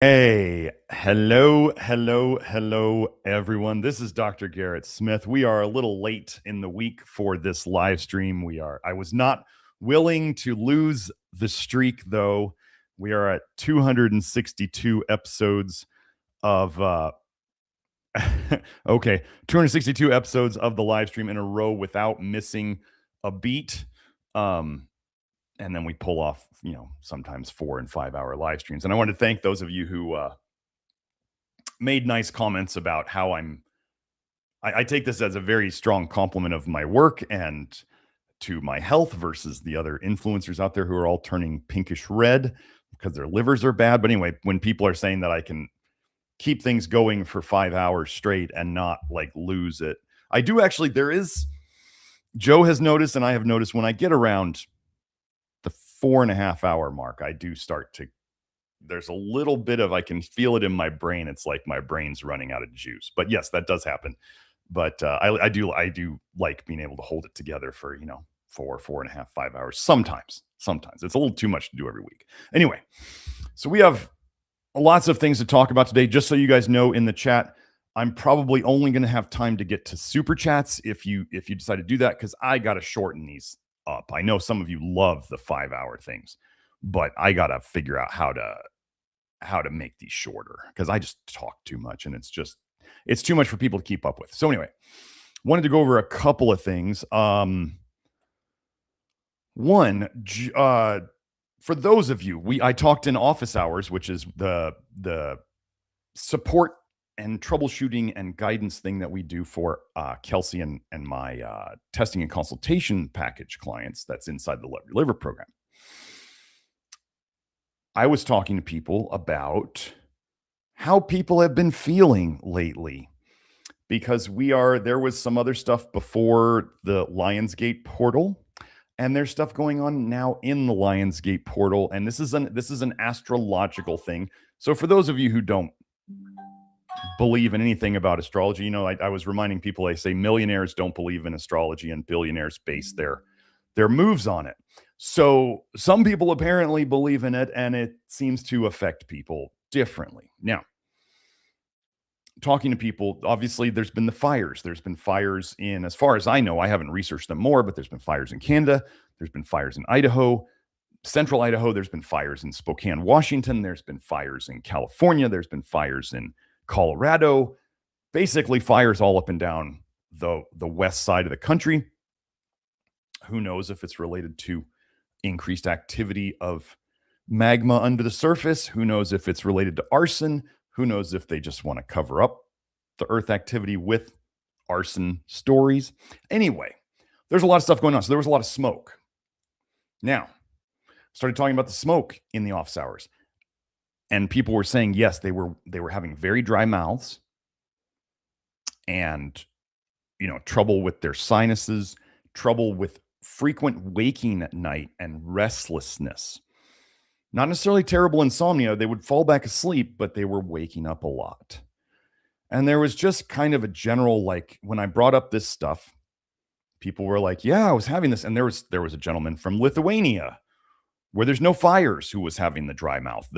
Hey, hello, everyone. This is Dr. Garrett Smith. We are a little late in the week for this live stream. I was not willing to lose the streak, though. We are at 262 episodes of, okay, 262 episodes of the live stream in a row without missing a beat. And then we pull off, sometimes 4 and 5 hour live streams. And I want to thank those of you who made nice comments about how I take this as a very strong compliment of my work and to my health versus the other influencers out there who are all turning pinkish red because their livers are bad. But anyway, when people are saying that I can keep things going for 5 hours straight and not like lose it, I do actually. Joe has noticed, and I have noticed, when I get around the 4.5 hour mark, I do start to, there's a little bit of, I can feel it in my brain. It's like my brain's running out of juice. But yes, that does happen. But I do like being able to hold it together for 4.5, 5 hours. Sometimes it's a little too much to do every week. Anyway, so we have lots of things to talk about today. Just so you guys know, in the chat, I'm probably only going to have time to get to super chats if you decide to do that, because I got to shorten these up. I know some of you love the 5 hour things, but I got to figure out how to make these shorter, because I just talk too much and it's too much for people to keep up with. So anyway, wanted to go over a couple of things. One, for those of you, I talked in office hours, which is the support and troubleshooting and guidance thing that we do for Kelsey and my testing and consultation package clients that's inside the Love Your Liver program. I was talking to people about how people have been feeling lately, because there was some other stuff before the Lionsgate portal, and there's stuff going on now in the Lionsgate portal, and this is an astrological thing. So for those of you who don't believe in anything about astrology, I was reminding people, I say millionaires don't believe in astrology and billionaires base their moves on it. So some people apparently believe in it, and it seems to affect people differently. Now, talking to people, obviously there's been the fires. There's been fires in, as far as I know, I haven't researched them more, but there's been fires in Canada. There's been fires in Idaho, central Idaho. There's been fires in Spokane, Washington. There's been fires in California. There's been fires in Colorado. Basically fires all up and down the west side of the country. Who knows if it's related to increased activity of magma under the surface? Who knows if it's related to arson? Who knows if they just want to cover up the earth activity with arson stories? Anyway, there's a lot of stuff going on. So there was a lot of smoke. Now, started talking about the smoke in the office hours, and people were saying, yes, they were having very dry mouths and, trouble with their sinuses, trouble with frequent waking at night, and restlessness. Not necessarily terrible insomnia. They would fall back asleep, but they were waking up a lot. And there was just kind of a general, like, when I brought up this stuff, people were like, yeah, I was having this. And there was a gentleman from Lithuania, where there's no fires, who was having the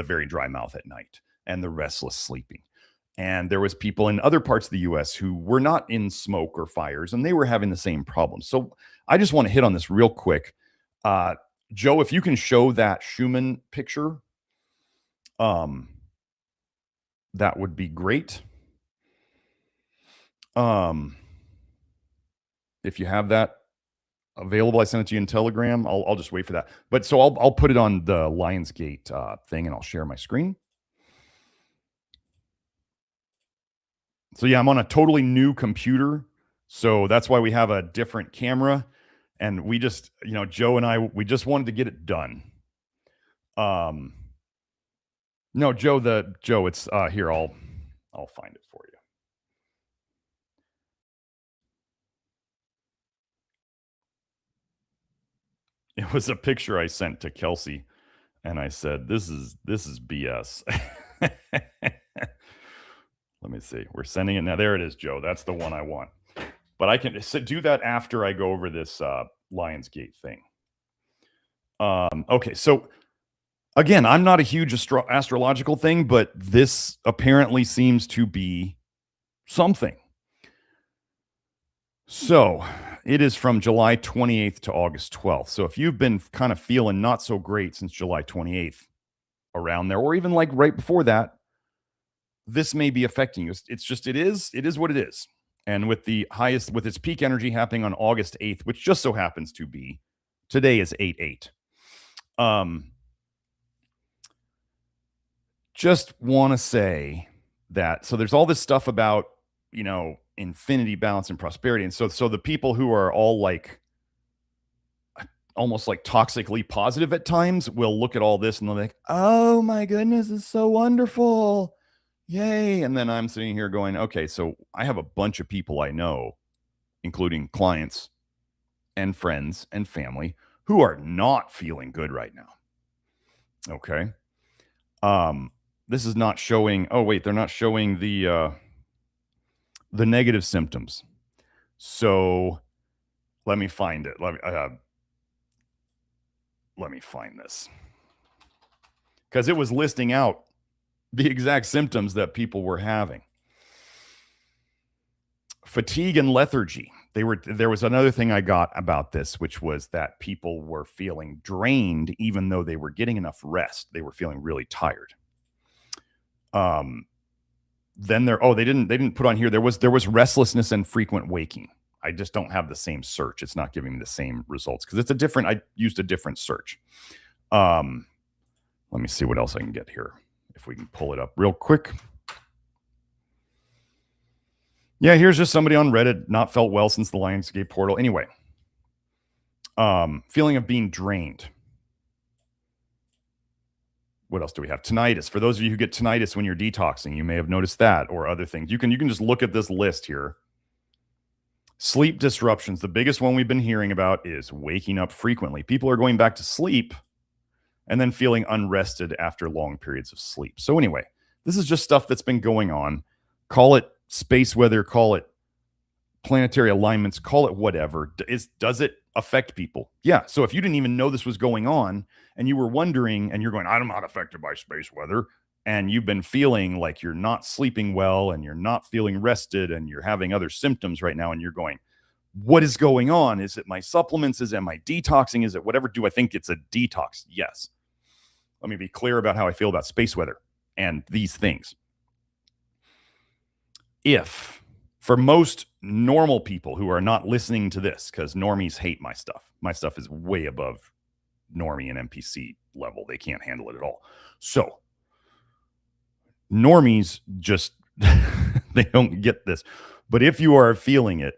very dry mouth at night and the restless sleeping. And there was people in other parts of the US who were not in smoke or fires, and they were having the same problem. So I just want to hit on this real quick. Joe, if you can show that Schumann picture, that would be great. If you have that available, I sent it to you in Telegram. I'll just wait for that. But so I'll put it on the Lionsgate thing, and I'll share my screen. So yeah, I'm on a totally new computer, so that's why we have a different camera. And we just, Joe and I, we just wanted to get it done. No, Joe, it's here. I'll find it for you. It was a picture I sent to Kelsey, and I said, "This is BS." Let me see. We're sending it now. There it is, Joe. That's the one I want. But I can do that after I go over this Lionsgate thing. Okay, so Again, I'm not a huge astrological thing, but this apparently seems to be something. So it is from July 28th to August 12th. So if you've been kind of feeling not so great since July 28th, around there, or even like right before that, this may be affecting you. It's just, it is what it is. And with its peak energy happening on August 8th, which just so happens to be, today is 8/8. Just want to say that, so there's all this stuff about, infinity, balance, and prosperity. And so the people who are all like, almost like toxically positive at times will look at all this and they'll be like, oh my goodness, it's so wonderful. Yay. And then I'm sitting here going, okay, so I have a bunch of people I know, including clients and friends and family, who are not feeling good right now. Okay. This is not showing, oh wait, they're not showing the negative symptoms. So let me find it. Let me find this, because it was listing out the exact symptoms that people were having. Fatigue and lethargy. There was another thing I got about this, which was that people were feeling drained even though they were getting enough rest. They were feeling really tired. Then they didn't put on here, there was restlessness and frequent waking. I just don't have the same search. It's not giving me the same results because I used a different search. Let me see what else I can get here. If we can pull it up real quick. Yeah, here's just somebody on Reddit, not felt well since the Lionsgate portal. Anyway, feeling of being drained. What else do we have? Tinnitus. For those of you who get tinnitus when you're detoxing, you may have noticed that, or other things. You can just look at this list here. Sleep disruptions. The biggest one we've been hearing about is waking up frequently. People are going back to sleep and then feeling unrested after long periods of sleep. So anyway, this is just stuff that's been going on. Call it space weather, call it planetary alignments, call it whatever. Does it affect people? Yeah. So if you didn't even know this was going on and you were wondering and you're going, I'm not affected by space weather, and you've been feeling like you're not sleeping well and you're not feeling rested and you're having other symptoms right now and you're going, what is going on? Is it my supplements? Am I detoxing? Is it whatever? Do I think it's a detox? Yes. Let me be clear about how I feel about space weather and these things. If, for most normal people who are not listening to this, because normies hate my stuff is way above normie and NPC level. They can't handle it at all. So normies just, they don't get this. But if you are feeling it,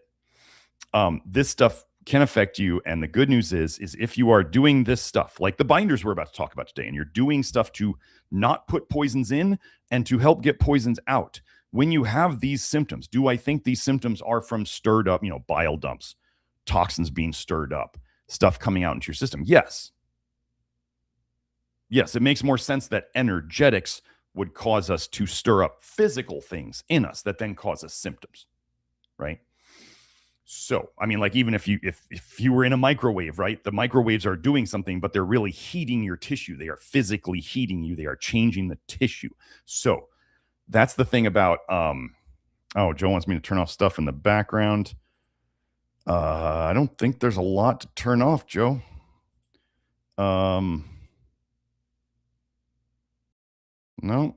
this stuff can affect you. And the good news is if you are doing this stuff, like the binders we're about to talk about today, and you're doing stuff to not put poisons in and to help get poisons out, when you have these symptoms, do I think these symptoms are from stirred up, bile dumps, toxins being stirred up, stuff coming out into your system? Yes. Yes, it makes more sense that energetics would cause us to stir up physical things in us that then cause us symptoms, right? So, I mean, like, even if you were in a microwave, right? The microwaves are doing something, but they're really heating your tissue. They are physically heating you. They are changing the tissue. So that's the thing about, oh, Joe wants me to turn off stuff in the background. I don't think there's a lot to turn off, Joe. No.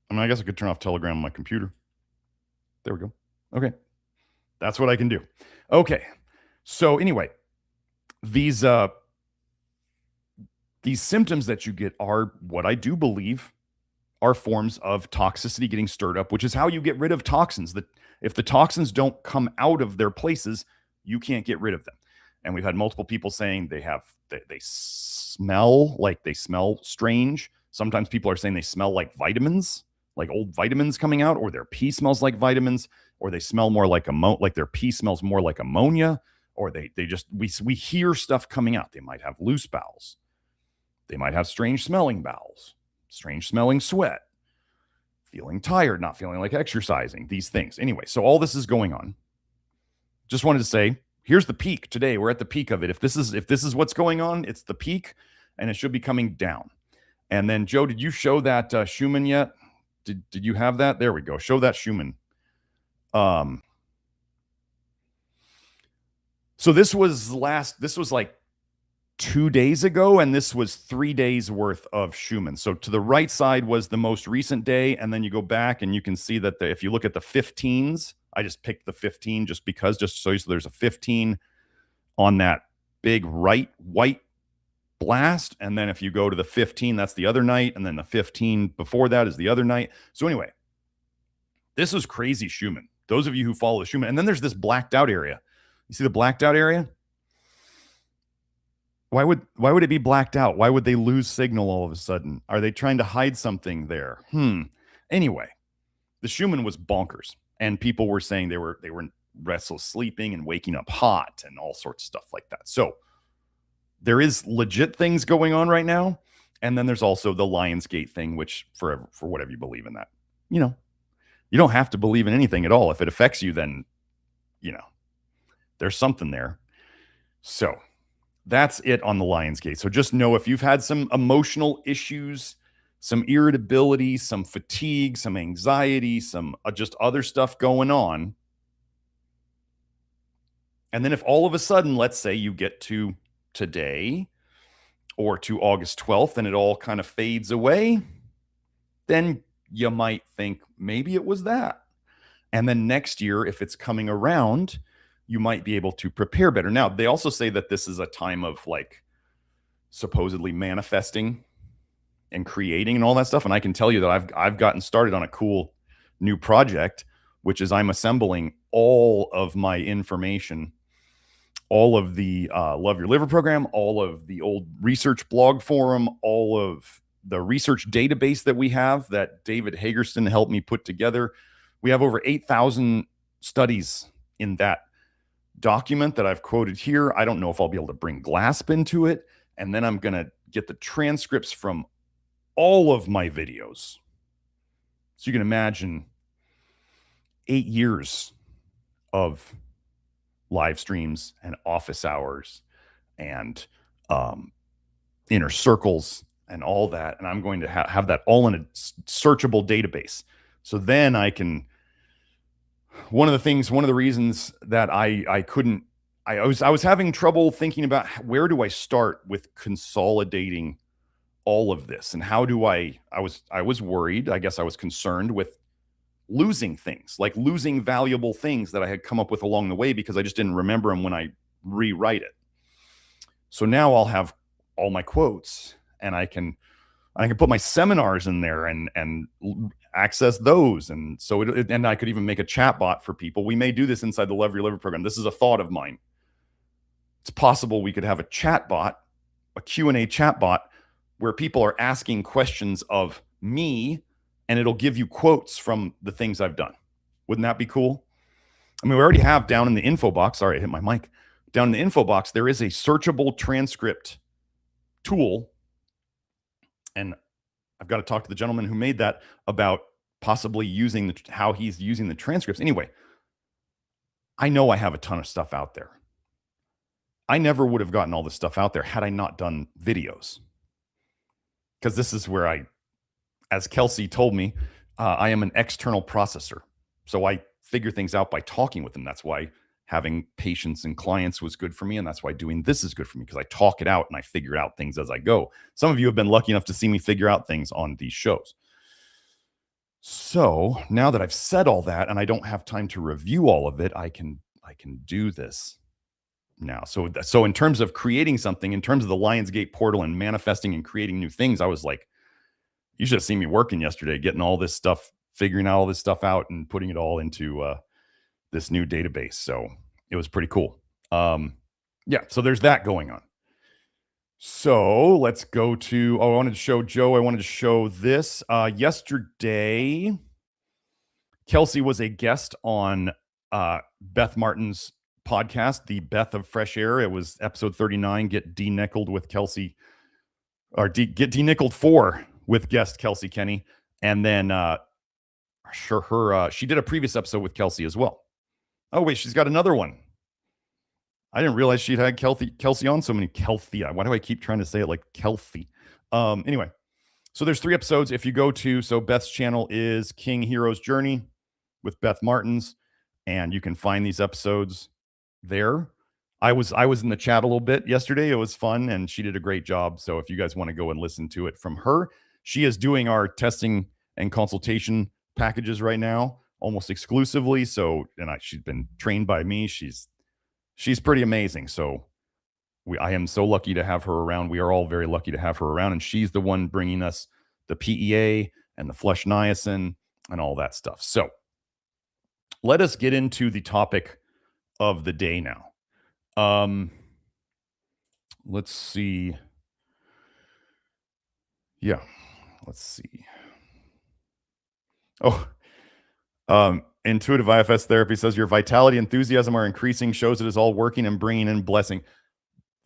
I mean, I guess I could turn off Telegram on my computer. There we go. Okay. That's what I can do. Okay. So anyway, these symptoms that you get are what I do believe are forms of toxicity getting stirred up, which is how you get rid of toxins. That if the toxins don't come out of their places, you can't get rid of them. And we've had multiple people saying they smell strange. Sometimes people are saying they smell like vitamins, like old vitamins coming out, or their pee smells like vitamins, or they smell more like like their pee smells more like ammonia, or we hear stuff coming out. They might have loose bowels. They might have strange smelling bowels, strange smelling sweat, feeling tired, not feeling like exercising, these things. Anyway, so all this is going on. Just wanted to say, here's the peak today. We're at the peak of it. If this is what's going on, it's the peak, and it should be coming down. And then Joe, did you show that Schumann yet? Did you have that? There we go. Show that Schumann. So this was like 2 days ago, and this was 3 days worth of Schumann. So to the right side was the most recent day, and then you go back and you can see that if you look at the 15s, I just picked the 15 just so there's a 15 on that big right white blast, and then if you go to the 15, that's the other night, and then the 15 before that is the other night. So anyway, this is crazy Schumann. Those of you who follow Schumann, and then there's this blacked out area. You see the blacked out area? Why would it be blacked out? Why would they lose signal all of a sudden? Are they trying to hide something there? Anyway, the Schumann was bonkers, and people were saying they were restless sleeping and waking up hot and all sorts of stuff like that. So there is legit things going on right now, and then there's also the Lionsgate thing, which for whatever you believe in that, you don't have to believe in anything at all. If it affects you, then there's something there. So that's it on the Lionsgate. So just know if you've had some emotional issues, some irritability, some fatigue, some anxiety, some just other stuff going on, and then if all of a sudden, let's say you get to today or to August 12th and it all kind of fades away, then you might think maybe it was that. And then next year, if it's coming around, you might be able to prepare better. Now, they also say that this is a time of like supposedly manifesting and creating and all that stuff. And I can tell you that I've gotten started on a cool new project, which is I'm assembling all of my information, all of the Love Your Liver program, all of the old research blog forum, all of the research database that we have that David Hagerson helped me put together. We have over 8,000 studies in that document that I've quoted here. I don't know if I'll be able to bring GLASP into it. And then I'm going to get the transcripts from all of my videos. So you can imagine 8 years of live streams and office hours and inner circles and all that. And I'm going to have that all in a searchable database. So then I can, one of the reasons that I was having trouble thinking about where do I start with consolidating all of this, and how do I was worried, I guess I was concerned with losing things, like losing valuable things that I had come up with along the way because I just didn't remember them when I rewrite it. So now I'll have all my quotes, and I can put my seminars in there and access those. And so and I could even make a chat bot for people. We may do this inside the Love Your Liver program. This is a thought of mine. It's possible we could have a chat bot, a Q&A chat bot, where people are asking questions of me, and it'll give you quotes from the things I've done. Wouldn't that be cool? I mean, we already have down in the info box. Sorry, I hit my mic. Down in the info box, there is a searchable transcript tool. And I've got to talk to the gentleman who made that about possibly using how he's using the transcripts. Anyway, I know I have a ton of stuff out there. I never would have gotten all this stuff out there had I not done videos. Because this is where as Kelsey told me, I am an external processor. So I figure things out by talking with them. That's why having patients and clients was good for me. And that's why doing this is good for me, because I talk it out and I figure out things as I go. Some of you have been lucky enough to see me figure out things on these shows. So now that I've said all that and I don't have time to review all of it, I can do this now. So in terms of creating something, in terms of the Lionsgate portal and manifesting and creating new things, I was like, you should have seen me working yesterday, getting all this stuff, figuring out all this stuff out and putting it all into this new database. So it was pretty cool. Yeah, so there's that going on. So let's go to, I wanted to show Joe, I wanted to show this. Yesterday, Kelsey was a guest on Beth Martens' podcast, The Beth of Fresh Air. It was episode 39, Get De-Nickeled with Kelsey, or Get De-Nickeled 4 with guest Kelsey Kenney. And then she did a previous episode with Kelsey as well. Oh, wait, she's got another one. I didn't realize she'd had Kelsey on so many. Kelsey. Why do I keep trying to say it like Kelsey? Anyway, So there's 3 episodes. If you go to, so Beth's channel is King Hero's Journey with Beth Martens, and you can find these episodes there. I was in the chat a little bit yesterday. It was fun, and she did a great job. So if you guys want to go and listen to it from her, she is doing our testing and consultation packages right now, almost exclusively. So, and she's been trained by me. She's pretty amazing. So I am so lucky to have her around. We are all very lucky to have her around, and she's the one bringing us the PEA and the flush niacin and all that stuff. So let us get into the topic of the day now. Let's see. Yeah, let's see. Intuitive IFS therapy says your vitality, enthusiasm are increasing, shows it is all working and bringing in blessing.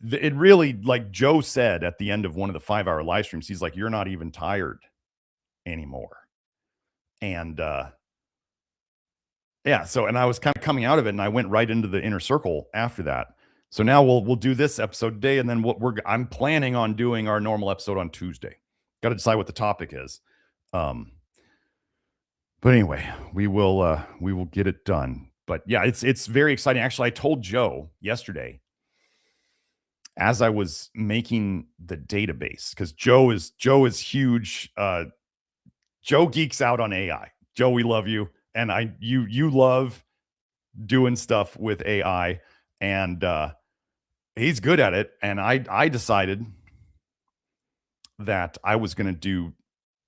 It really, like Joe said at the end of one of the 5-hour live streams, he's like, you're not even tired anymore. And yeah, so, and I was kind of coming out of it, and I went right into the inner circle after that. So now we'll do this episode today, and then I'm planning on doing our normal episode on Tuesday. Got to decide what the topic is. But anyway, we will get it done. But yeah, it's very exciting. Actually, I told Joe yesterday, as I was making the database, because Joe is huge. Joe geeks out on AI. Joe, we love you, and you love doing stuff with AI, and he's good at it. And I decided that I was going to do.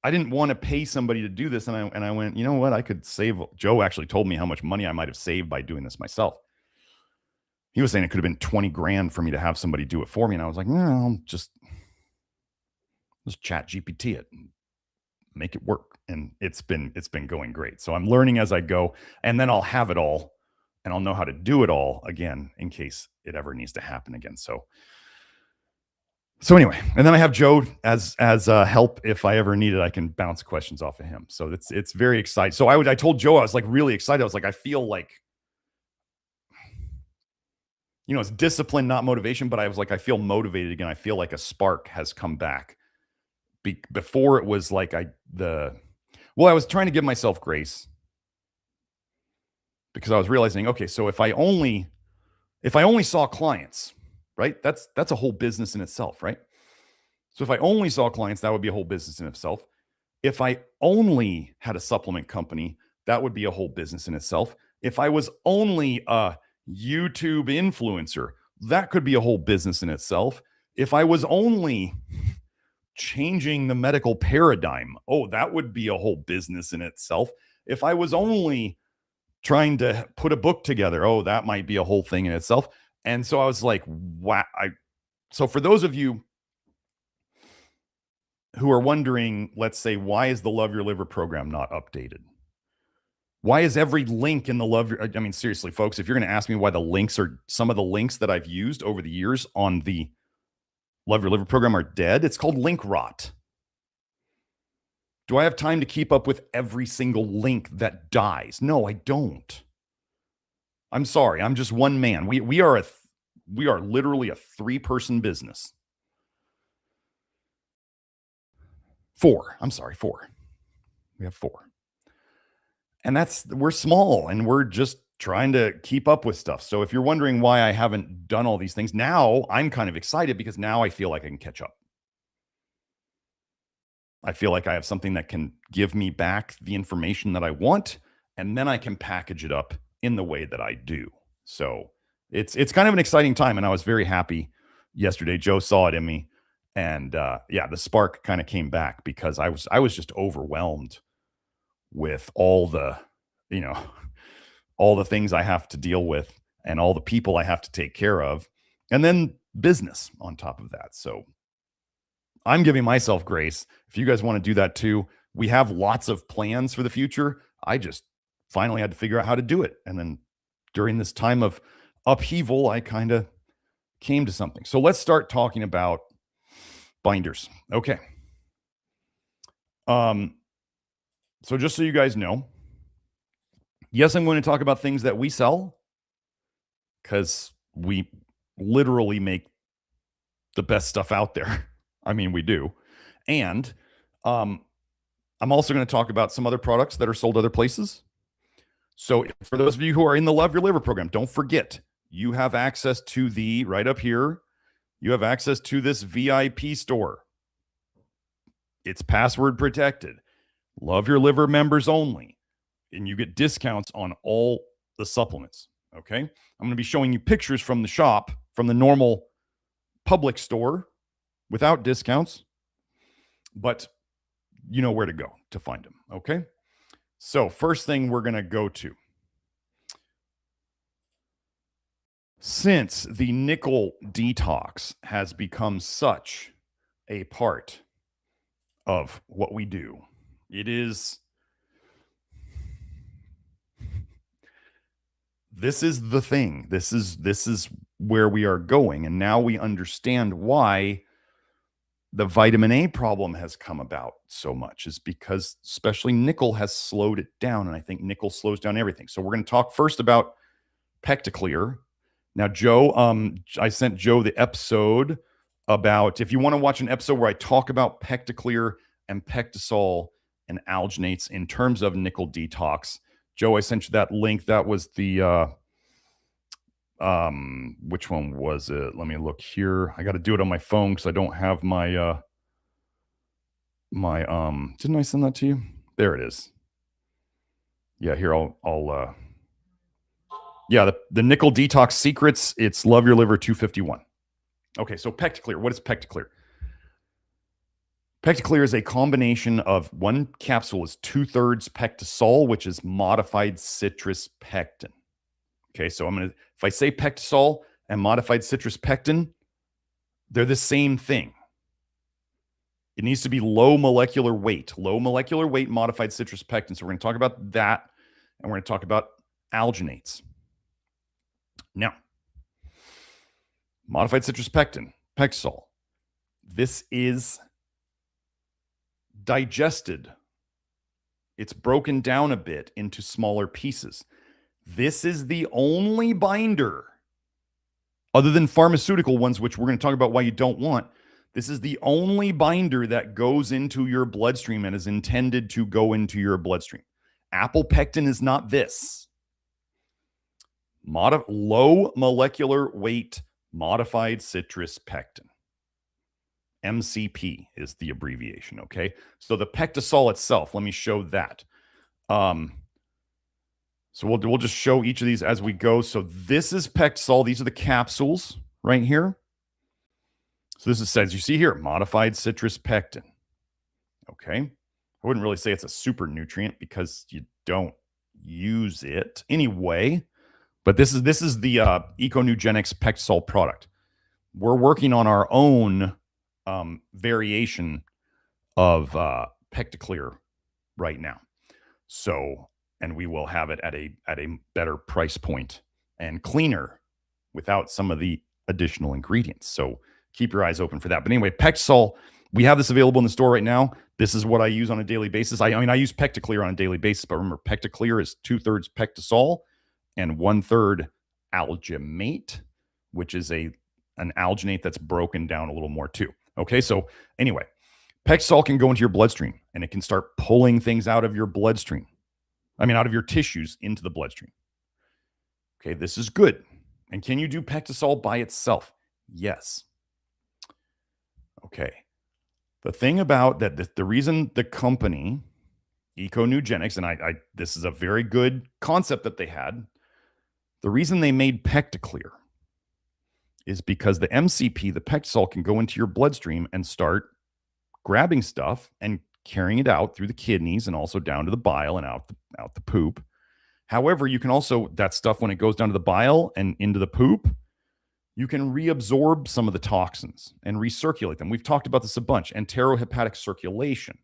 I didn't want to pay somebody to do this, and I went, you know what? I could save. Joe actually told me how much money I might have saved by doing this myself. He was saying it could have been 20 grand for me to have somebody do it for me. And I was like, no, I'll just chat GPT it and make it work. And it's been going great. So I'm learning as I go, and then I'll have it all, and I'll know how to do it all again in case it ever needs to happen again. So anyway, and then I have Joe as help. If I ever need it, I can bounce questions off of him. So it's very exciting. So I told Joe, I was like really excited. I was like, I feel like, you know, it's discipline, not motivation, but I was like, I feel motivated again. I feel like a spark has come back. Before it was like I was trying to give myself grace, because I was realizing, okay, so if I only saw clients, right? That's a whole business in itself, right? So if I only saw clients, that would be a whole business in itself. If I only had a supplement company, that would be a whole business in itself. If I was only a YouTube influencer, that could be a whole business in itself. If I was only changing the medical paradigm, that would be a whole business in itself. If I was only trying to put a book together, that might be a whole thing in itself. And so I was like, wow. So for those of you who are wondering, let's say, why is the Love Your Liver program not updated? Why is every link in the I mean, seriously, folks, if you're going to ask me why the links are, some of the links that I've used over the years on the Love Your Liver program are dead, it's called link rot. Do I have time to keep up with every single link that dies? No, I don't. I'm sorry. I'm just one man. We are literally a 3-person business. 4. I'm sorry, 4. We have 4. And we're small, and we're just trying to keep up with stuff. So if you're wondering why I haven't done all these things, now I'm kind of excited, because now I feel like I can catch up. I feel like I have something that can give me back the information that I want, and then I can package it up in the way that I do. So it's kind of an exciting time, and I was very happy yesterday. Joe saw it in me, and the spark kind of came back, because I was just overwhelmed with all the things I have to deal with, and all the people I have to take care of, and then business on top of that. So I'm giving myself grace. If you guys want to do that too, we have lots of plans for the future. I just finally had to figure out how to do it. And then during this time of upheaval, I kind of came to something. So let's start talking about binders. Okay. So just so you guys know, yes, I'm going to talk about things that we sell, because we literally make the best stuff out there. I mean, we do. And I'm also going to talk about some other products that are sold other places. So for those of you who are in the Love Your Liver program, don't forget, you have access to right up here, you have access to this VIP store. It's password protected. Love Your Liver members only. And you get discounts on all the supplements. Okay. I'm going to be showing you pictures from the shop, from the normal public store without discounts, but you know where to go to find them. Okay. So first thing we're going to go to. Since the nickel detox has become such a part of what we do, this is the thing. This is where we are going. And now we understand why the vitamin A problem has come about so much, is because especially nickel has slowed it down. And I think nickel slows down everything. So we're going to talk first about PectaClear. Now, Joe, I sent Joe the episode about, if you want to watch an episode where I talk about PectaClear and PectaSol and alginates in terms of nickel detox, Joe, I sent you that link. That was the, which one was it? Let me look here. I got to do it on my phone because I don't have my, didn't I send that to you? There it is. Yeah, here, yeah, the nickel detox secrets. It's Love Your Liver 251. Okay, so PectaClear. What is PectaClear? PectaClear is a combination of, one capsule is 2/3 PectaSol, which is modified citrus pectin. Okay, so if I say PectaSol and modified citrus pectin, they're the same thing. It needs to be low molecular weight modified citrus pectin. So we're going to talk about that, and we're going to talk about alginates. Now, modified citrus pectin, PectaSol, this is digested. It's broken down a bit into smaller pieces. This is the only binder, other than pharmaceutical ones, which we're going to talk about why you don't want. This is the only binder that goes into your bloodstream and is intended to go into your bloodstream. Apple pectin is not this. Low molecular weight modified citrus pectin. MCP is the abbreviation, okay? So the PectaSol itself, let me show that. So we'll just show each of these as we go. So this is PectaSol. These are the capsules right here. So this says, you see here, modified citrus pectin. Okay. I wouldn't really say it's a super nutrient because you don't use it anyway. But this is the EcoNugenics PectaSol product. We're working on our own variation of PectaClear right now. So, and we will have it at a better price point and cleaner without some of the additional ingredients. So keep your eyes open for that. But anyway, PectaSol, we have this available in the store right now. This is what I use on a daily basis. I mean, I use PectaClear on a daily basis, but remember, PectaClear is 2/3 PectaSol and 1/3 Alginate, which is an alginate that's broken down a little more too. Okay, so anyway, PectaSol can go into your bloodstream and it can start pulling things out of your bloodstream. Out of your tissues into the bloodstream. Okay, this is good. And can you do PectaSol by itself? Yes. Okay. The thing about that, the reason the company, EcoNugenics, and this is a very good concept that they had, the reason they made PectaClear is because the MCP, the PectaSol, can go into your bloodstream and start grabbing stuff and carrying it out through the kidneys and also down to the bile and out the poop. However, you can also, that stuff, when it goes down to the bile and into the poop, you can reabsorb some of the toxins and recirculate them. We've talked about this a bunch, enterohepatic circulation.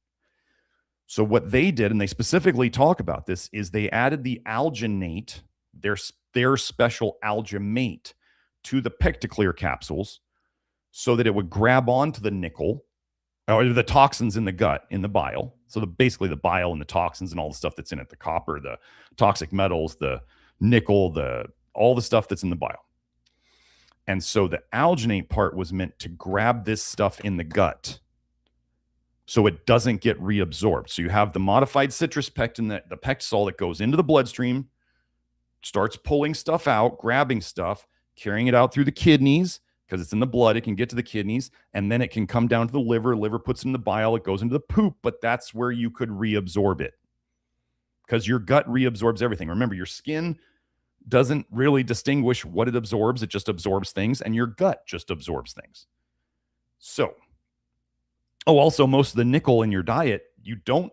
So what they did, and they specifically talk about this, is they added the alginate, their special alginate, to the PectaClear capsules so that it would grab onto the nickel or the toxins in the gut, in the bile. So basically the bile and the toxins and all the stuff that's in it, the copper, the toxic metals, the nickel, all the stuff that's in the bile. And so the alginate part was meant to grab this stuff in the gut so it doesn't get reabsorbed. So you have the modified citrus pectin, the PectaSol that goes into the bloodstream, starts pulling stuff out, grabbing stuff, carrying it out through the kidneys, because it's in the blood, it can get to the kidneys, and then it can come down to the liver. Liver puts it in the bile, it goes into the poop, but that's where you could reabsorb it, because your gut reabsorbs everything. Remember, your skin doesn't really distinguish what it absorbs. It just absorbs things, and your gut just absorbs things. So, also, most of the nickel in your diet, you don't,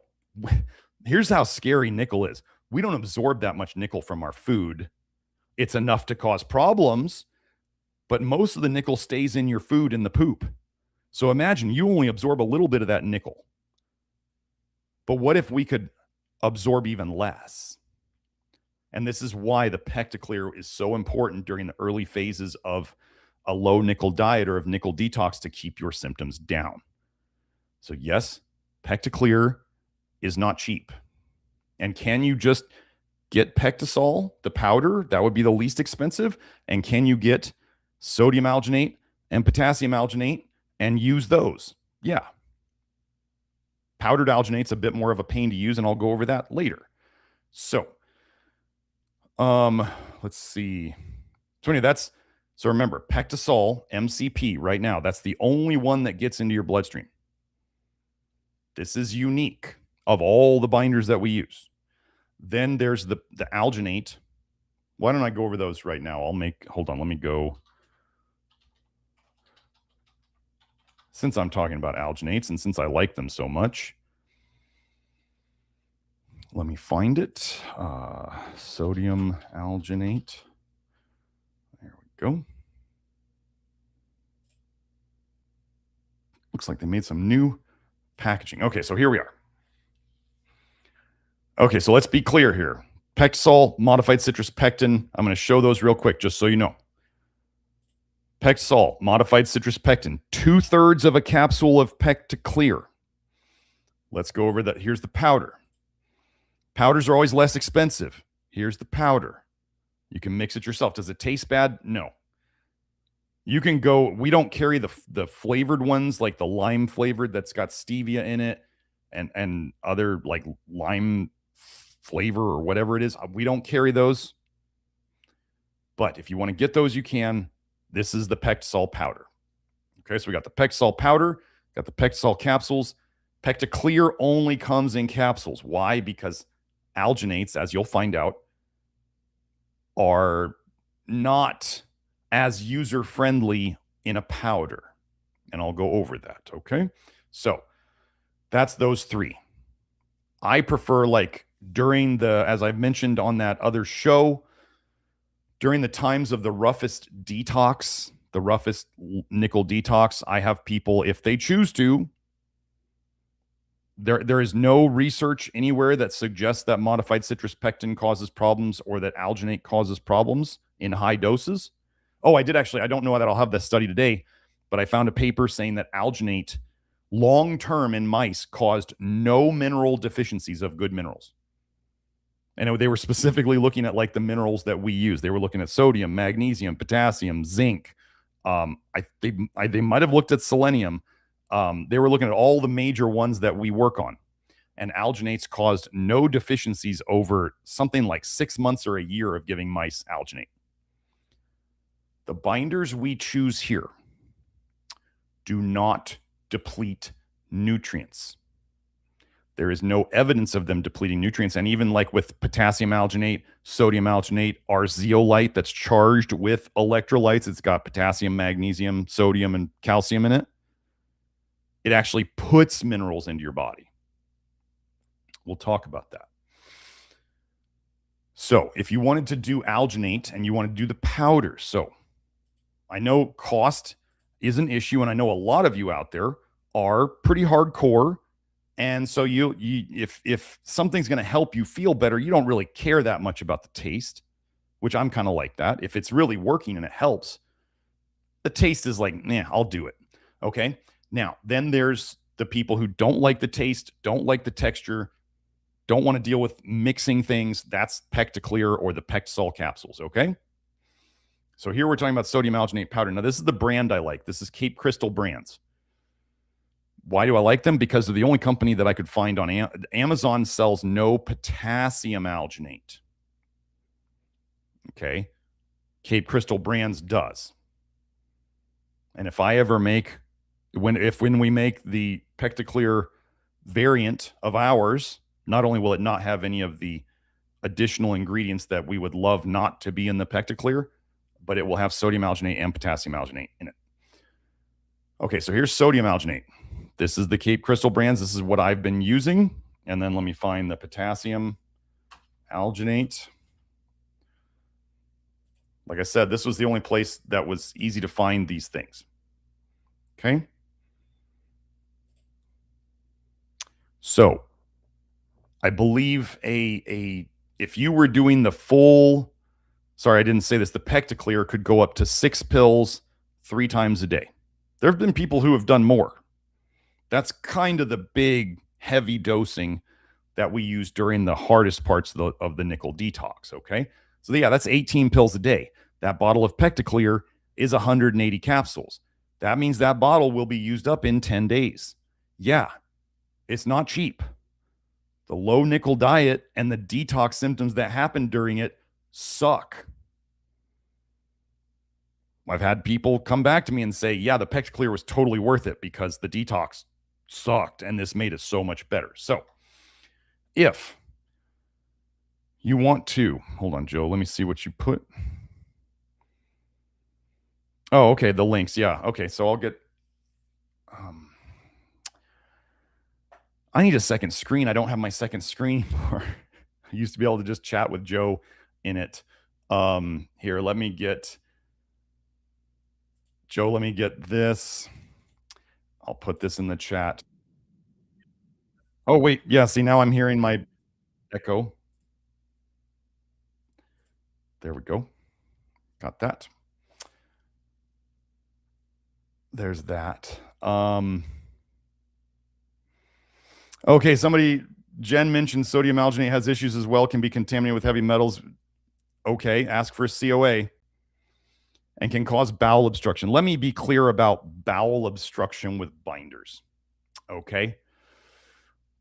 here's how scary nickel is. We don't absorb that much nickel from our food. It's enough to cause problems, but most of the nickel stays in your food in the poop. So imagine you only absorb a little bit of that nickel. But what if we could absorb even less? And this is why the PectaClear is so important during the early phases of a low nickel diet or of nickel detox to keep your symptoms down. So yes, PectaClear is not cheap. And can you just get PectaSol, the powder? That would be the least expensive. And can you get sodium alginate and potassium alginate and use those? Yeah. Powdered alginate's a bit more of a pain to use, and I'll go over that later. So, let's see. So anyway, so remember, PectaSol, MCP right now, that's the only one that gets into your bloodstream. This is unique of all the binders that we use. Then there's the alginate. Why don't I go over those right now? Hold on, let me go. Since I'm talking about alginates and since I like them so much, let me find it. Sodium alginate. There we go. Looks like they made some new packaging. Okay, so here we are. Okay, so let's be clear here. PectaSol, modified citrus pectin. I'm going to show those real quick just so you know. PectaSol, modified citrus pectin, 2/3 of a capsule of PectaClear. Let's go over that. Here's the powder. Powders are always less expensive. Here's the powder. You can mix it yourself. Does it taste bad? No. You can go, we don't carry the flavored ones, like the lime flavored that's got stevia in it and other like lime flavor or whatever it is. We don't carry those. But if you want to get those, you can. This is the PectaSol powder. Okay, so we got the PectaSol powder, got the PectaSol capsules. PectaClear only comes in capsules. Why? Because alginates, as you'll find out, are not as user-friendly in a powder. And I'll go over that, okay? So that's those three. I prefer, like, during the, as I've mentioned on that other show, during the times of the roughest detox, the roughest nickel detox, I have people, if they choose to, there is no research anywhere that suggests that modified citrus pectin causes problems or that alginate causes problems in high doses. Oh, I don't know that I'll have this study today, but I found a paper saying that alginate long-term in mice caused no mineral deficiencies of good minerals. And they were specifically looking at like the minerals that we use. They were looking at sodium, magnesium, potassium, zinc. They might have looked at selenium. They were looking at all the major ones that we work on. And alginates caused no deficiencies over something like 6 months or a year of giving mice alginate. The binders we choose here do not deplete nutrients. There is no evidence of them depleting nutrients. And even like with potassium alginate, sodium alginate, our ZeoLyte that's charged with electrolytes, it's got potassium, magnesium, sodium, and calcium in it. It actually puts minerals into your body. We'll talk about that. So if you wanted to do alginate and you want to do the powder, so I know cost is an issue, and I know a lot of you out there are pretty hardcore. And so if something's going to help you feel better, you don't really care that much about the taste, which I'm kind of like that. If it's really working and it helps, the taste is like, I'll do it. Okay. Now, then there's the people who don't like the taste, don't like the texture, don't want to deal with mixing things. That's PectaClear or the PectaSol capsules. Okay. So here we're talking about sodium alginate powder. Now, this is the brand I like. This is Cape Crystal Brands. Why do I like them? Because they're the only company that I could find on Amazon sells no potassium alginate. Okay. Cape Crystal Brands does. And if I ever make, when we make the PectaClear variant of ours, not only will it not have any of the additional ingredients that we would love not to be in the PectaClear, but it will have sodium alginate and potassium alginate in it. Okay, so here's sodium alginate. This is the Cape Crystal Brands. This is what I've been using. And then let me find the potassium alginate. Like I said, this was the only place that was easy to find these things. Okay. So I believe if you were doing the full, sorry, I didn't say this, the PectaClear could go up to 6 pills 3 times a day. There have been people who have done more. That's kind of the big, heavy dosing that we use during the hardest parts of the nickel detox, okay? So yeah, that's 18 pills a day. That bottle of PectaClear is 180 capsules. That means that bottle will be used up in 10 days. Yeah, it's not cheap. The low nickel diet and the detox symptoms that happen during it suck. I've had people come back to me and say, yeah, the PectaClear was totally worth it because the detox sucked and this made it so much better. So if you want to, hold on, Joe, let me see what you put. Oh, okay, the links. Yeah, okay, so I'll get, I need a second screen. I don't have my second screen anymore. I used to be able to just chat with Joe in it. Here, let me get, Joe, let me get this. I'll put this in the chat. Oh, wait. Yeah, see, now I'm hearing my echo. There we go. Got that. There's that. Okay, Jen mentioned sodium alginate has issues as well, can be contaminated with heavy metals. Okay, ask for a COA and can cause bowel obstruction. Let me be clear about bowel obstruction with binders. Okay.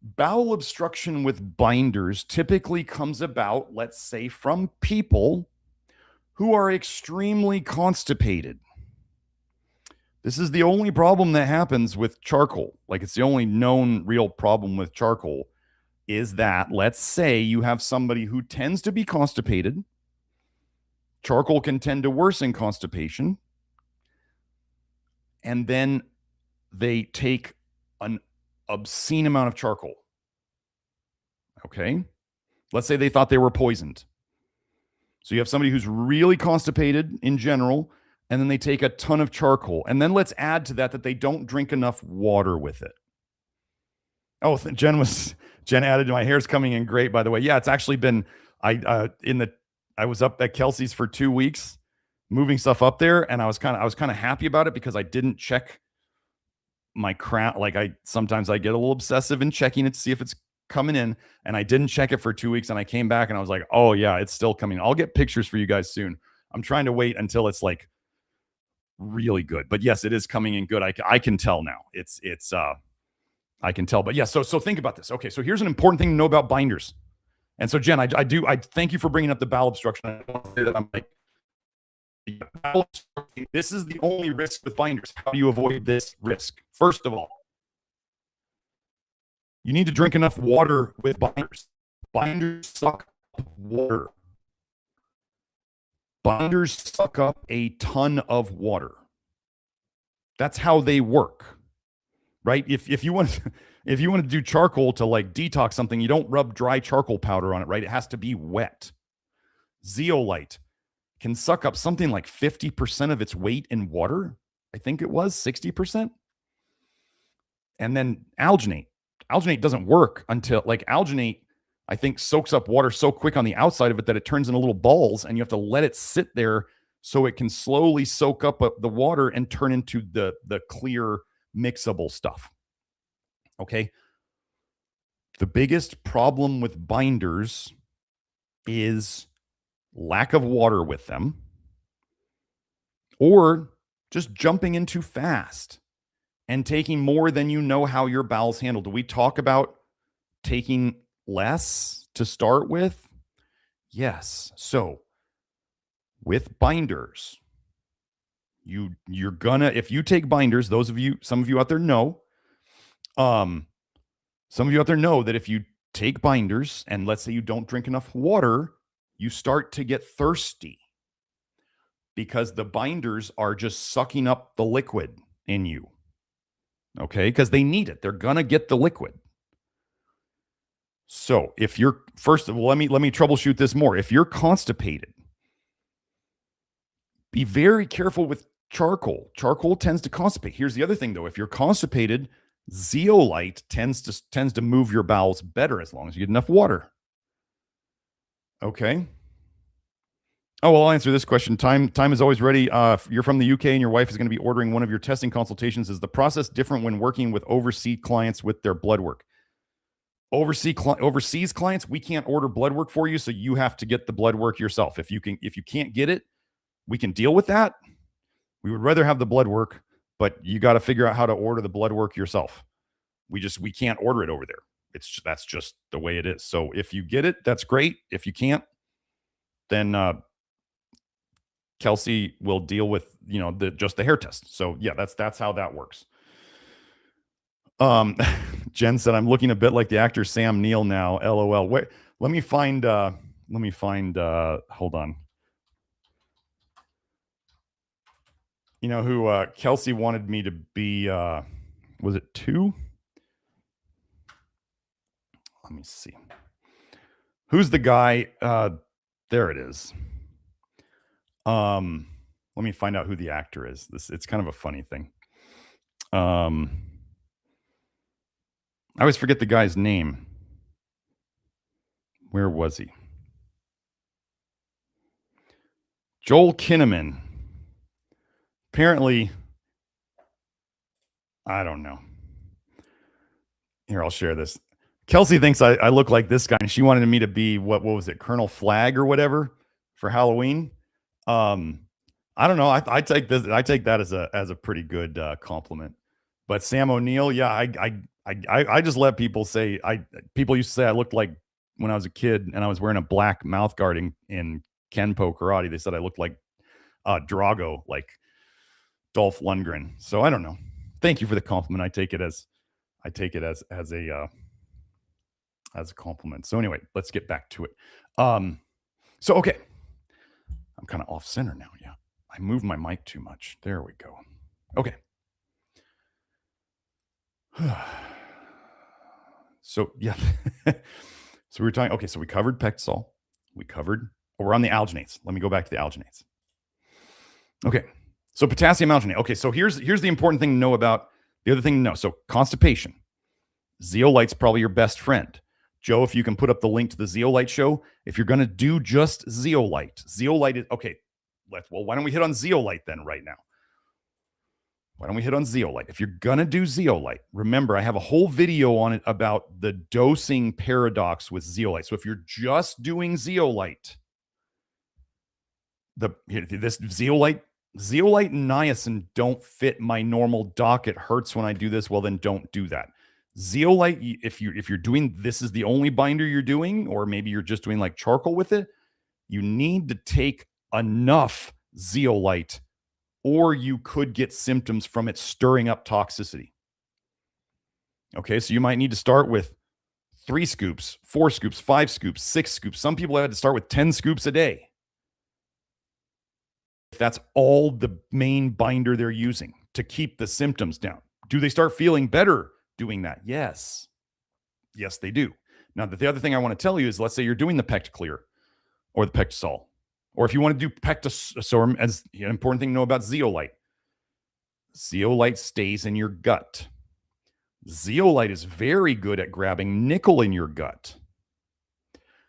Bowel obstruction with binders typically comes about, let's say, from people who are extremely constipated. This is the only problem that happens with charcoal. Like, it's the only known real problem with charcoal is that, let's say you have somebody who tends to be constipated. Charcoal can tend to worsen constipation. And then they take an obscene amount of charcoal. Okay. Let's say they thought they were poisoned. So you have somebody who's really constipated in general, and then they take a ton of charcoal. And then let's add to that they don't drink enough water with it. Oh, Jen added, my hair's coming in great, by the way. Yeah, it's actually been, I was up at Kelsey's for 2 weeks moving stuff up there, and I was kind of happy about it because I didn't check my crown. Like, sometimes I get a little obsessive in checking it to see if it's coming in, and I didn't check it for 2 weeks, and I came back and I was like, oh yeah, it's still coming. I'll get pictures for you guys soon. I'm trying to wait until it's like really good, but yes, it is coming in good. I can tell now. I can tell, but yeah. So think about this. Okay, so here's an important thing to know about binders. And so Jen, I thank you for bringing up the bowel obstruction. I want to say that I'm like, this is the only risk with binders. How do you avoid this risk? First of all, you need to drink enough water with binders. Binders suck up water. Binders suck up a ton of water. That's how they work, right? If you want to do charcoal to like detox something, you don't rub dry charcoal powder on it, right? It has to be wet. ZeoLyte can suck up something like 50% of its weight in water. I think it was 60%. And then alginate doesn't work until, like, alginate, I think, soaks up water so quick on the outside of it that it turns into little balls, and you have to let it sit there so it can slowly soak up the water and turn into the clear mixable stuff. Okay. The biggest problem with binders is lack of water with them, or just jumping in too fast. and taking more than you know how your bowels handle. Do we talk about taking less to start with? Yes. So with binders, you're gonna, if you take binders, some of you out there know, some of you out there know that if you take binders and let's say you don't drink enough water, you start to get thirsty because the binders are just sucking up the liquid in you. Okay, because they need it. They're gonna get the liquid. So if you're, first of all, let me troubleshoot this more. If you're constipated, be very careful with charcoal. Charcoal tends to constipate. Here's the other thing though. If you're constipated, ZeoLyte tends to move your bowels better as long as you get enough water. Okay. Oh, well, I'll answer this question. Time is always ready. You're from the UK and your wife is going to be ordering one of your testing consultations. Is the process different when working with overseas clients with their blood work? Overseas clients, we can't order blood work for you, so you have to get the blood work yourself. If you can't get it, we can deal with that. We would rather have the blood work, but you got to figure out how to order the blood work yourself. We can't order it over there. That's just the way it is. So if you get it, that's great. If you can't, then Kelsey will deal with, just the hair test. So yeah, that's how that works. Jen said, I'm looking a bit like the actor Sam Neill now. LOL. Wait, let me find, hold on. You know who Kelsey wanted me to be, was it 2? Let me see. Who's the guy? There it is. Let me find out who the actor is. It's kind of a funny thing. I always forget the guy's name. Where was he? Joel Kinnaman. Apparently, I don't know. Here, I'll share this. Kelsey thinks I look like this guy, and she wanted me to be what was it, Colonel Flag or whatever for Halloween. I don't know. I take this. I take that as a pretty good compliment. But Sam O'Neill, yeah, I just let people say people used to say I looked like when I was a kid and I was wearing a black mouth guard in Kenpo karate. They said I looked like Drago, like Dolph Lundgren. So I don't know. Thank you for the compliment. I take it as a compliment. So anyway, let's get back to it. So okay, I'm kind of off center now. Yeah, I moved my mic too much. There we go. Okay. So yeah, so we were talking. Okay, so we covered PectaSol. We're on the alginates. Let me go back to the alginates. Okay, so potassium alginate. Okay, so here's the important thing to know about the other thing to know. So constipation. ZeoLyte's probably your best friend. Joe, if you can put up the link to the ZeoLyte show, if you're going to do just ZeoLyte is okay. Why don't we hit on ZeoLyte then right now? Why don't we hit on ZeoLyte? If you're going to do ZeoLyte, remember, I have a whole video on it about the dosing paradox with ZeoLyte. So if you're just doing ZeoLyte, this ZeoLyte and niacin don't fit my normal doc. It hurts when I do this. Well, then don't do that. ZeoLyte, if you're doing, this is the only binder you're doing, or maybe you're just doing like charcoal with it, you need to take enough ZeoLyte, or you could get symptoms from it stirring up toxicity. Okay, so you might need to start with 3 scoops, 4 scoops, 5 scoops, 6 scoops. Some people had to start with 10 scoops a day. If that's all the main binder they're using to keep the symptoms down. Do they start feeling better doing that? Yes. Yes, they do. Now, the other thing I want to tell you is, let's say you're doing the PectaClear or the PectaSol, or if you want to do PectaSol, as an important thing to know about ZeoLyte. ZeoLyte stays in your gut. ZeoLyte is very good at grabbing nickel in your gut.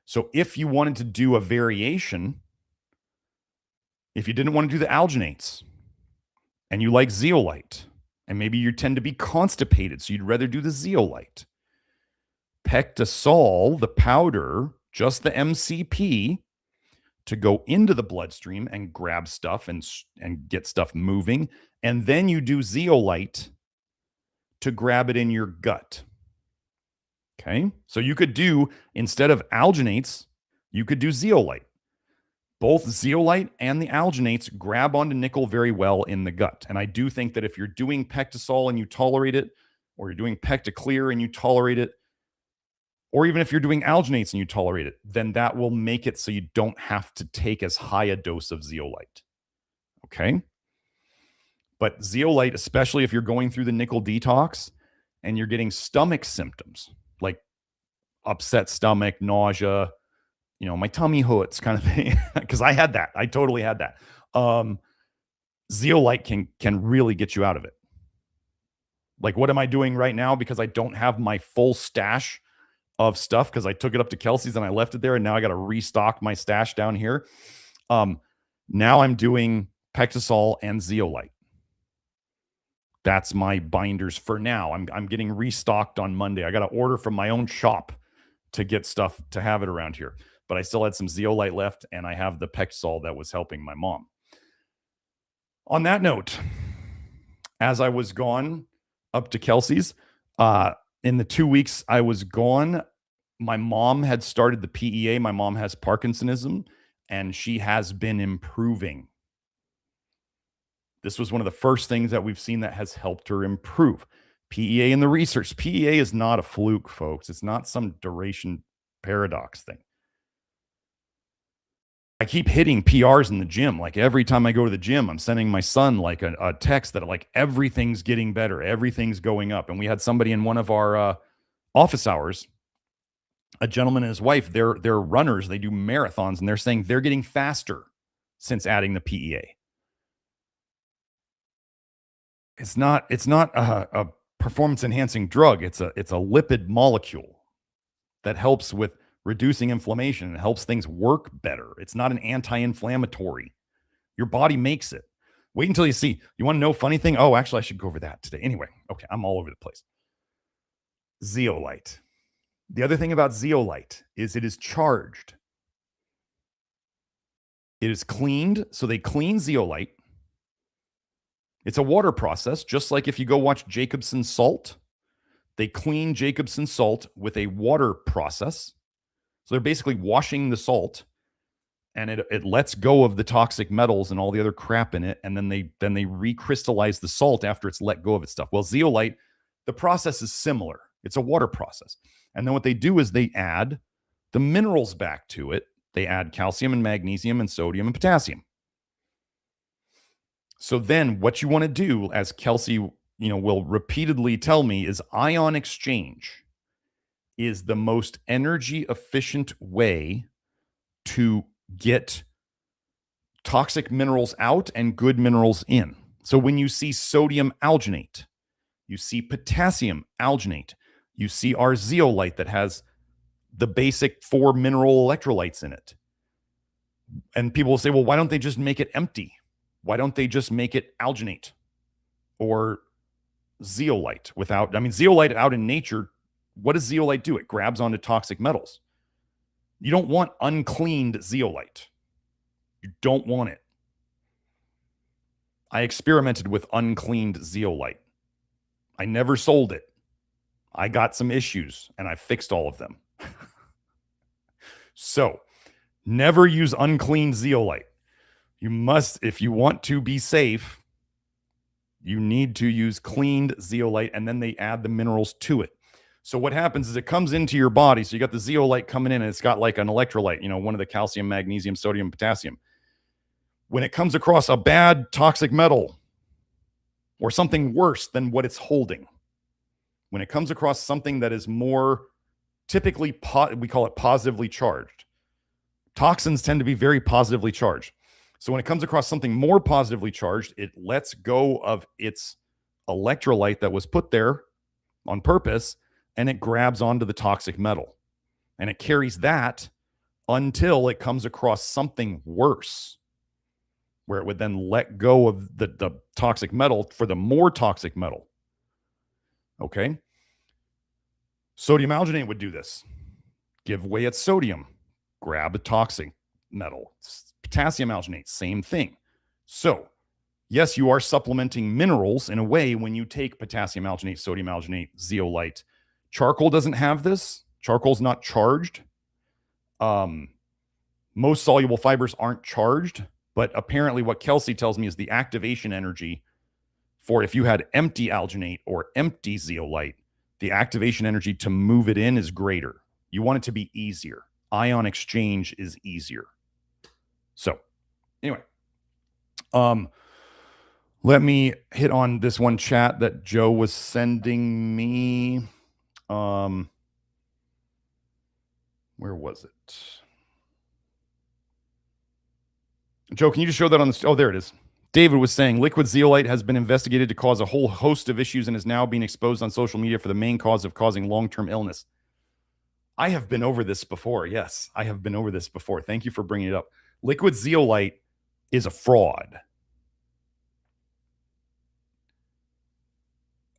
So if you wanted to do a variation, if you didn't want to do the alginates and you like ZeoLyte, and maybe you tend to be constipated, so you'd rather do the ZeoLyte, PectaSol, the powder, just the MCP, to go into the bloodstream and grab stuff and get stuff moving. And then you do ZeoLyte to grab it in your gut. Okay. So you could do, instead of alginates, you could do zeolite. Both zeolite and the alginates grab onto nickel very well in the gut. And I do think that if you're doing PectaSol and you tolerate it, or you're doing PectaClear and you tolerate it, or even if you're doing alginates and you tolerate it, then that will make it so you don't have to take as high a dose of zeolite. Okay. But zeolite, especially if you're going through the nickel detox and you're getting stomach symptoms like upset stomach, nausea, my tummy hurts kind of thing, because I had that. I totally had that. Zeolite can really get you out of it. Like, what am I doing right now? Because I don't have my full stash of stuff, because I took it up to Kelsey's and I left it there, and now I got to restock my stash down here. Now I'm doing PectaSol and ZeoLyte. That's my binders for now. I'm getting restocked on Monday. I got to order from my own shop to get stuff to have it around here. But I still had some ZeoLyte left, and I have the PectaSol that was helping my mom. On that note, as I was gone up to Kelsey's, in the 2 weeks I was gone, my mom had started the PEA. My mom has Parkinsonism, and she has been improving. This was one of the first things that we've seen that has helped her improve. PEA in the research. PEA is not a fluke, folks. It's not some duration paradox thing. I keep hitting PRs in the gym. Like, every time I go to the gym, I'm sending my son like a text that like everything's getting better, everything's going up. And we had somebody in one of our office hours, a gentleman and his wife, they're runners, they do marathons, and they're saying they're getting faster since adding the PEA. It's not a performance enhancing drug. It's a lipid molecule that helps with reducing inflammation and helps things work better. It's not an anti-inflammatory. Your body makes it. Wait until you see. You want to know a funny thing? Oh, actually, I should go over that today. Anyway, okay, I'm all over the place. ZeoLyte. The other thing about ZeoLyte is it is charged. It is cleaned. So they clean ZeoLyte. It's a water process, just like if you go watch Jacobsen salt. They clean Jacobsen salt with a water process. So they're basically washing the salt, and it lets go of the toxic metals and all the other crap in it, and then they recrystallize the salt after it's let go of its stuff. Well, ZeoLyte, the process is similar. It's a water process. And then what they do is they add the minerals back to it. They add calcium and magnesium and sodium and potassium. So then what you want to do, as Kelsey, will repeatedly tell me, is ion exchange is the most energy efficient way to get toxic minerals out and good minerals in. So when you see sodium alginate, you see potassium alginate, you see our zeolite that has the basic 4 mineral electrolytes in it. And people will say, well, why don't they just make it empty? Why don't they just make it alginate or zeolite without, zeolite out in nature, what does zeolite do? It grabs onto toxic metals. You don't want uncleaned zeolite. You don't want it. I experimented with uncleaned zeolite. I never sold it. I got some issues and I fixed all of them. So never use unclean zeolite. You must, if you want to be safe, you need to use cleaned zeolite, and then they add the minerals to it. So what happens is it comes into your body. So you got the zeolite coming in, and it's got like an electrolyte, one of the calcium, magnesium, sodium, potassium. When it comes across a bad toxic metal or something worse than what it's holding, when it comes across something that is more typically, we call it positively charged. Toxins tend to be very positively charged. So when it comes across something more positively charged, it lets go of its electrolyte that was put there on purpose, and it grabs onto the toxic metal. And it carries that until it comes across something worse, where it would then let go of the toxic metal for the more toxic metal. Okay? Sodium alginate would do this. Give way its sodium. Grab a toxic metal. Potassium alginate, same thing. So yes, you are supplementing minerals in a way when you take potassium alginate, sodium alginate, zeolite. Charcoal doesn't have this. Charcoal's not charged. Most soluble fibers aren't charged, but apparently what Kelsey tells me is the activation energy for if you had empty alginate or empty zeolite, the activation energy to move it in is greater. You want it to be easier. Ion exchange is easier. So anyway, let me hit on this one chat that Joe was sending me. Where was it? Joe, can you just show that on the... Oh, there it is. David was saying liquid zeolite has been investigated to cause a whole host of issues and is now being exposed on social media for the main cause of causing long-term illness. I have been over this before. Yes, I have been over this before. Thank you for bringing it up. Liquid zeolite is a fraud.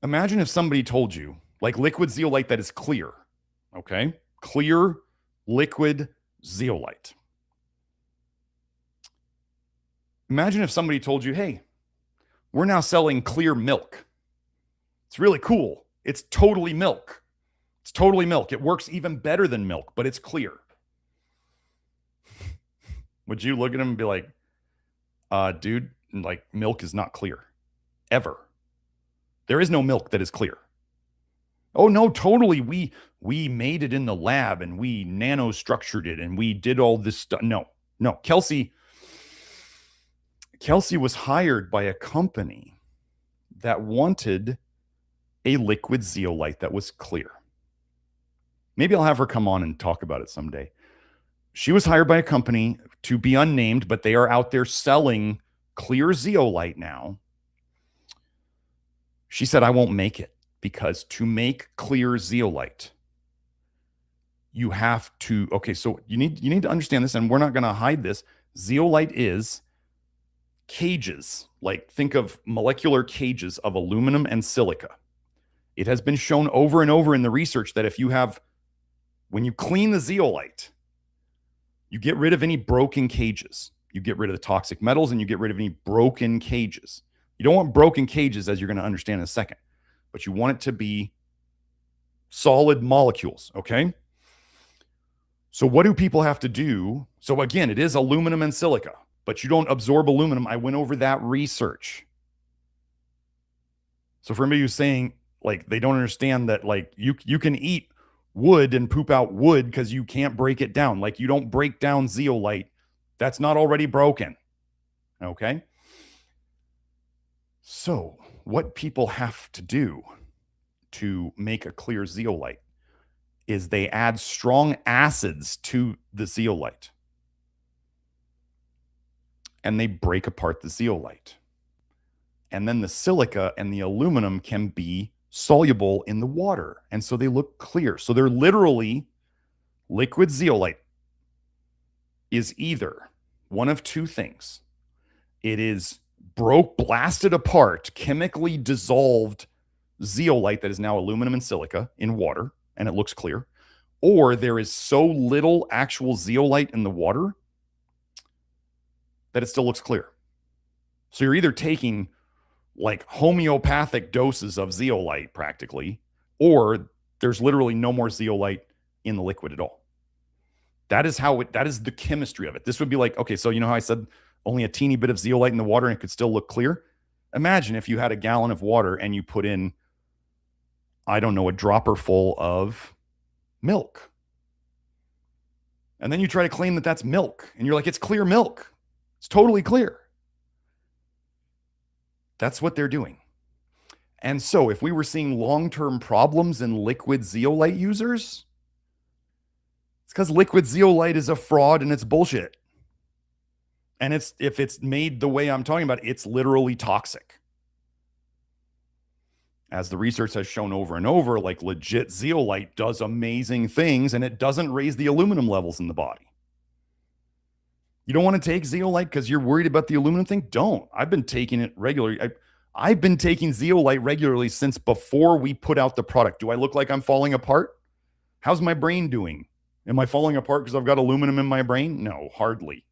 Imagine if somebody told you, like liquid zeolite that is clear, okay? Clear liquid zeolite. Imagine if somebody told you, hey, we're now selling clear milk. It's really cool. It's totally milk. It's totally milk. It works even better than milk, but it's clear. Would you look at them and be like, dude, like milk is not clear. Ever. There is no milk that is clear. Oh, no, totally. We made it in the lab and we nanostructured it and we did all this stuff. No. Kelsey was hired by a company that wanted a liquid zeolite that was clear. Maybe I'll have her come on and talk about it someday. She was hired by a company to be unnamed, but they are out there selling clear zeolite now. She said, I won't make it because to make clear zeolite, you have to, okay, so you need to understand this, and we're not going to hide this. Zeolite is cages, like think of molecular cages of aluminum and silica. It has been shown over and over in the research that when you clean the zeolite, you get rid of any broken cages. You get rid of the toxic metals and you get rid of any broken cages. You don't want broken cages, as you're going to understand in a second, but you want it to be solid molecules, okay? So what do people have to do? So again, it is aluminum and silica, but you don't absorb aluminum. I went over that research. So for anybody who's saying like they don't understand that, like you can eat wood and poop out wood because you can't break it down. Like you don't break down zeolite. That's not already broken. Okay. So what people have to do to make a clear zeolite is they add strong acids to the zeolite. And they break apart the zeolite. And then the silica and the aluminum can be soluble in the water. And so they look clear. So they're literally, liquid zeolite is either one of two things. It is blasted apart, chemically dissolved zeolite that is now aluminum and silica in water, and it looks clear. Or there is so little actual zeolite in the water that it still looks clear. So you're either taking like homeopathic doses of zeolite practically, or there's literally no more zeolite in the liquid at all. That is the chemistry of it. This would be like, okay, so you know how I said only a teeny bit of zeolite in the water and it could still look clear? Imagine if you had a gallon of water and you put in, I don't know, a dropper full of milk. And then you try to claim that that's milk. And you're like, it's clear milk. It's totally clear. That's what they're doing. And so if we were seeing long-term problems in liquid zeolite users, it's because liquid zeolite is a fraud and it's bullshit. And if it's made the way I'm talking about, it's literally toxic. As the research has shown over and over, like legit zeolite does amazing things and it doesn't raise the aluminum levels in the body. You don't want to take zeolite because you're worried about the aluminum thing? Don't. I've been taking it regularly. I've been taking zeolite regularly since before we put out the product. Do I look like I'm falling apart? How's my brain doing? Am I falling apart because I've got aluminum in my brain? No, hardly.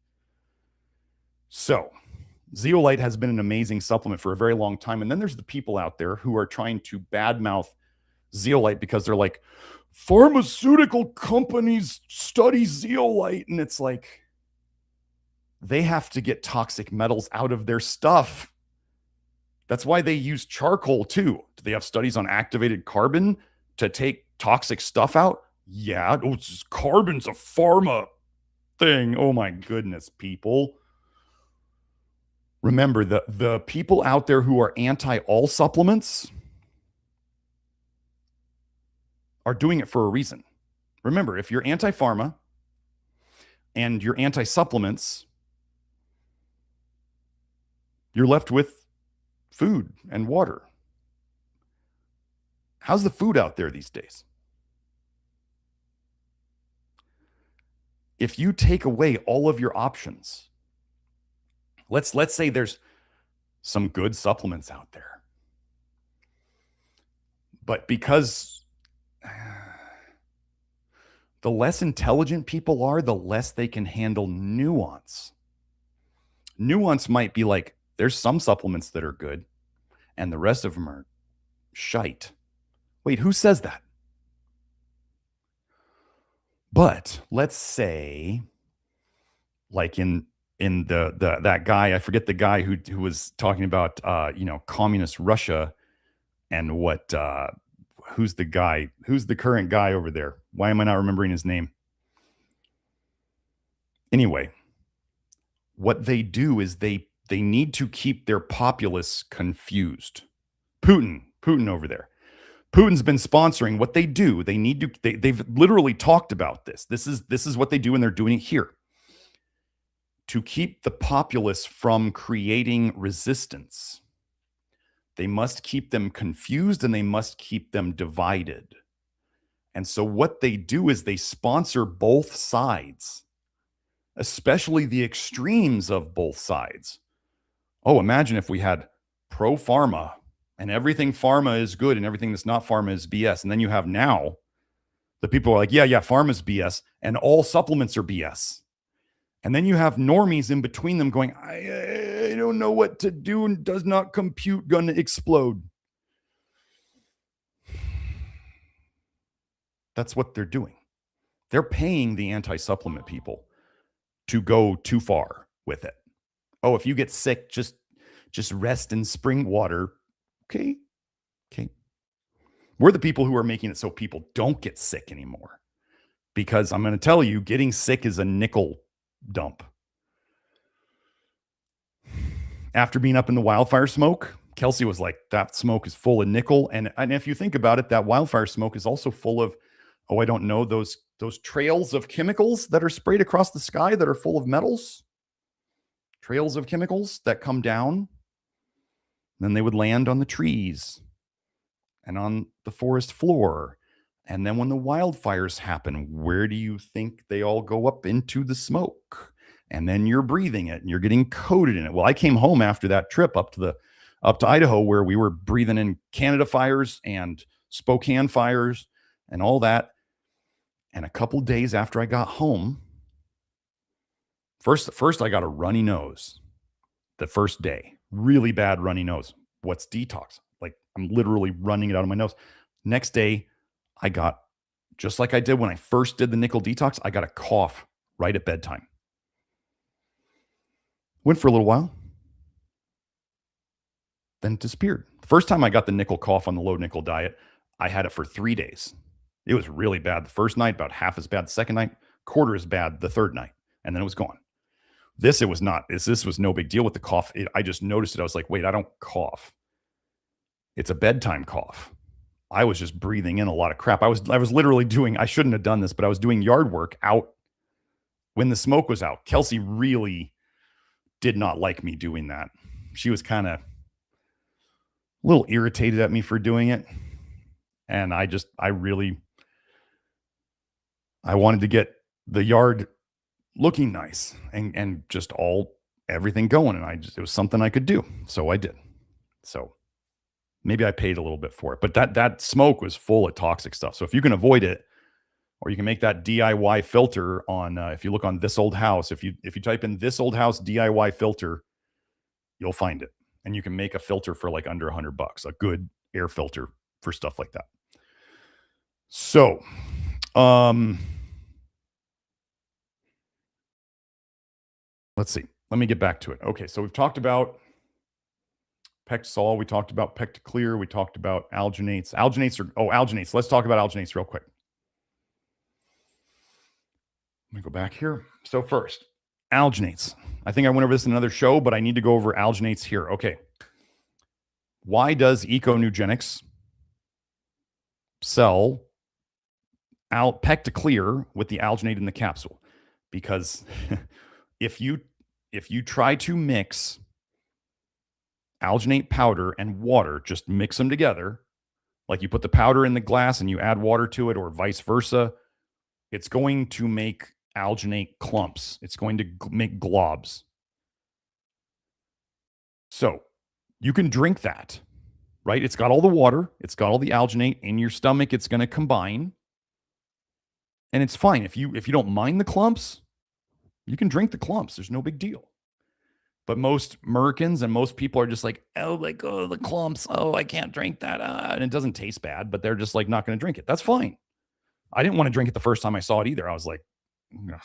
So Zeolite has been an amazing supplement for a very long time. And then there's the people out there who are trying to badmouth Zeolite because they're like, pharmaceutical companies study Zeolite. And it's like, they have to get toxic metals out of their stuff. That's why they use charcoal too. Do they have studies on activated carbon to take toxic stuff out? Yeah. Oh, carbon's a pharma thing. Oh my goodness, people. Remember, the people out there who are anti all supplements are doing it for a reason. Remember, if you're anti-pharma and you're anti-supplements, you're left with food and water. How's the food out there these days? If you take away all of your options, let's say there's some good supplements out there, but because the less intelligent people are, the less they can handle nuance. Nuance might be like, there's some supplements that are good and the rest of them are shite. Wait, who says that? But let's say, like in that guy, I forget the guy who was talking about communist Russia and what who's the current guy over there? Why am I not remembering his name? Anyway, what they do is they need to keep their populace confused. Putin over there. Putin's been sponsoring what they do. They've literally talked about this. This is what they do, and they're doing it here. To keep the populace from creating resistance, they must keep them confused and they must keep them divided. And so what they do is they sponsor both sides, especially the extremes of both sides. Oh, imagine if we had pro-pharma and everything pharma is good and everything that's not pharma is BS. And then you have now the people are like, yeah, pharma's BS and all supplements are BS. And then you have normies in between them going, I don't know what to do and does not compute, gonna explode. That's what they're doing. They're paying the anti-supplement people to go too far with it. Oh, if you get sick, just rest in spring water. Okay. We're the people who are making it so people don't get sick anymore. Because I'm going to tell you, getting sick is a nickel dump. After being up in the wildfire smoke, Kelsey was like, that smoke is full of nickel. And if you think about it, that wildfire smoke is also full of, I don't know, those trails of chemicals that are sprayed across the sky that are full of metals. Trails of chemicals that come down. Then they would land on the trees and on the forest floor. And then when the wildfires happen, where do you think they all go? Up into the smoke? And then you're breathing it and you're getting coated in it. Well, I came home after that trip up to Idaho, where we were breathing in Canada fires and Spokane fires and all that. And a couple days after I got home, first I got a runny nose the first day. Really bad runny nose. What's detox? Like, I'm literally running it out of my nose. Next day, I got, just like I did when I first did the nickel detox, I got a cough right at bedtime. Went for a little while, then it disappeared. The first time I got the nickel cough on the low nickel diet, I had it for 3 days. It was really bad the first night, about half as bad the second night, quarter as bad the third night, and then it was gone. This was not. This was no big deal with the cough. I just noticed it. I was like, wait, I don't cough. It's a bedtime cough. I was just breathing in a lot of crap. I was literally doing, I shouldn't have done this, but I was doing yard work out when the smoke was out. Kelsey really did not like me doing that. She was kind of a little irritated at me for doing it. And I wanted to get the yard looking nice and just everything going. And it was something I could do. So I did. So maybe I paid a little bit for it, but that smoke was full of toxic stuff. So if you can avoid it, or you can make that DIY filter on, if you look on This Old House, if you type in This Old House DIY filter, you'll find it. And you can make a filter for like under $100, a good air filter for stuff like that. So, let's see. Let me get back to it. Okay, so we've talked about PectaSol. We talked about PectaClear. We talked about alginates. Alginates. Let's talk about alginates real quick. Let me go back here. So first, alginates. I think I went over this in another show, but I need to go over alginates here. Okay. Why does EcoNugenics sell PectaClear with the alginate in the capsule? Because if you try to mix alginate powder and water, just mix them together, like you put the powder in the glass and you add water to it, or vice versa, it's going to make alginate clumps. It's going to make globs. So you can drink that, right? It's got all the water. It's got all the alginate in your stomach. It's going to combine. And it's fine. If you don't mind the clumps, you can drink the clumps. There's no big deal. But most Americans and most people are just like, oh, the clumps. Oh, I can't drink that. And it doesn't taste bad, but they're just like not going to drink it. That's fine. I didn't want to drink it the first time I saw it either. I was like, ugh.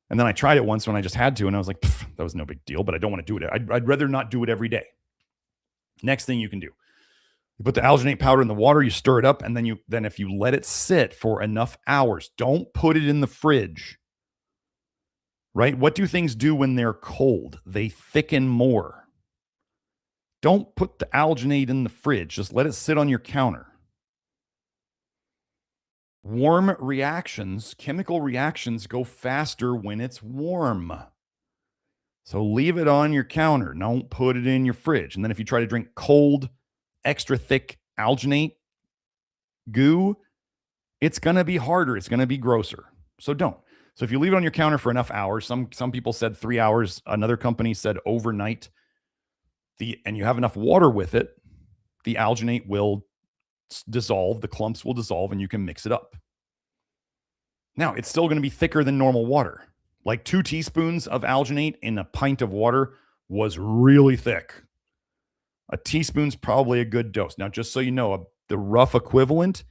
And then I tried it once when I just had to, and I was like, that was no big deal, but I don't want to do it. I'd rather not do it every day. Next thing you can do, you put the alginate powder in the water, you stir it up, and then if you let it sit for enough hours, don't put it in the fridge. Right? What do things do when they're cold? They thicken more. Don't put the alginate in the fridge. Just let it sit on your counter. Warm reactions, chemical reactions go faster when it's warm. So leave it on your counter. Don't put it in your fridge. And then if you try to drink cold, extra thick alginate goo, it's going to be harder. It's going to be grosser. So don't. So if you leave it on your counter for enough hours, some people said 3 hours. Another company said overnight. And you have enough water with it, the alginate will dissolve, the clumps will dissolve, and you can mix it up. Now, it's still going to be thicker than normal water. Like 2 teaspoons of alginate in a pint of water was really thick. A teaspoon's probably a good dose. Now, just so you know, the rough equivalent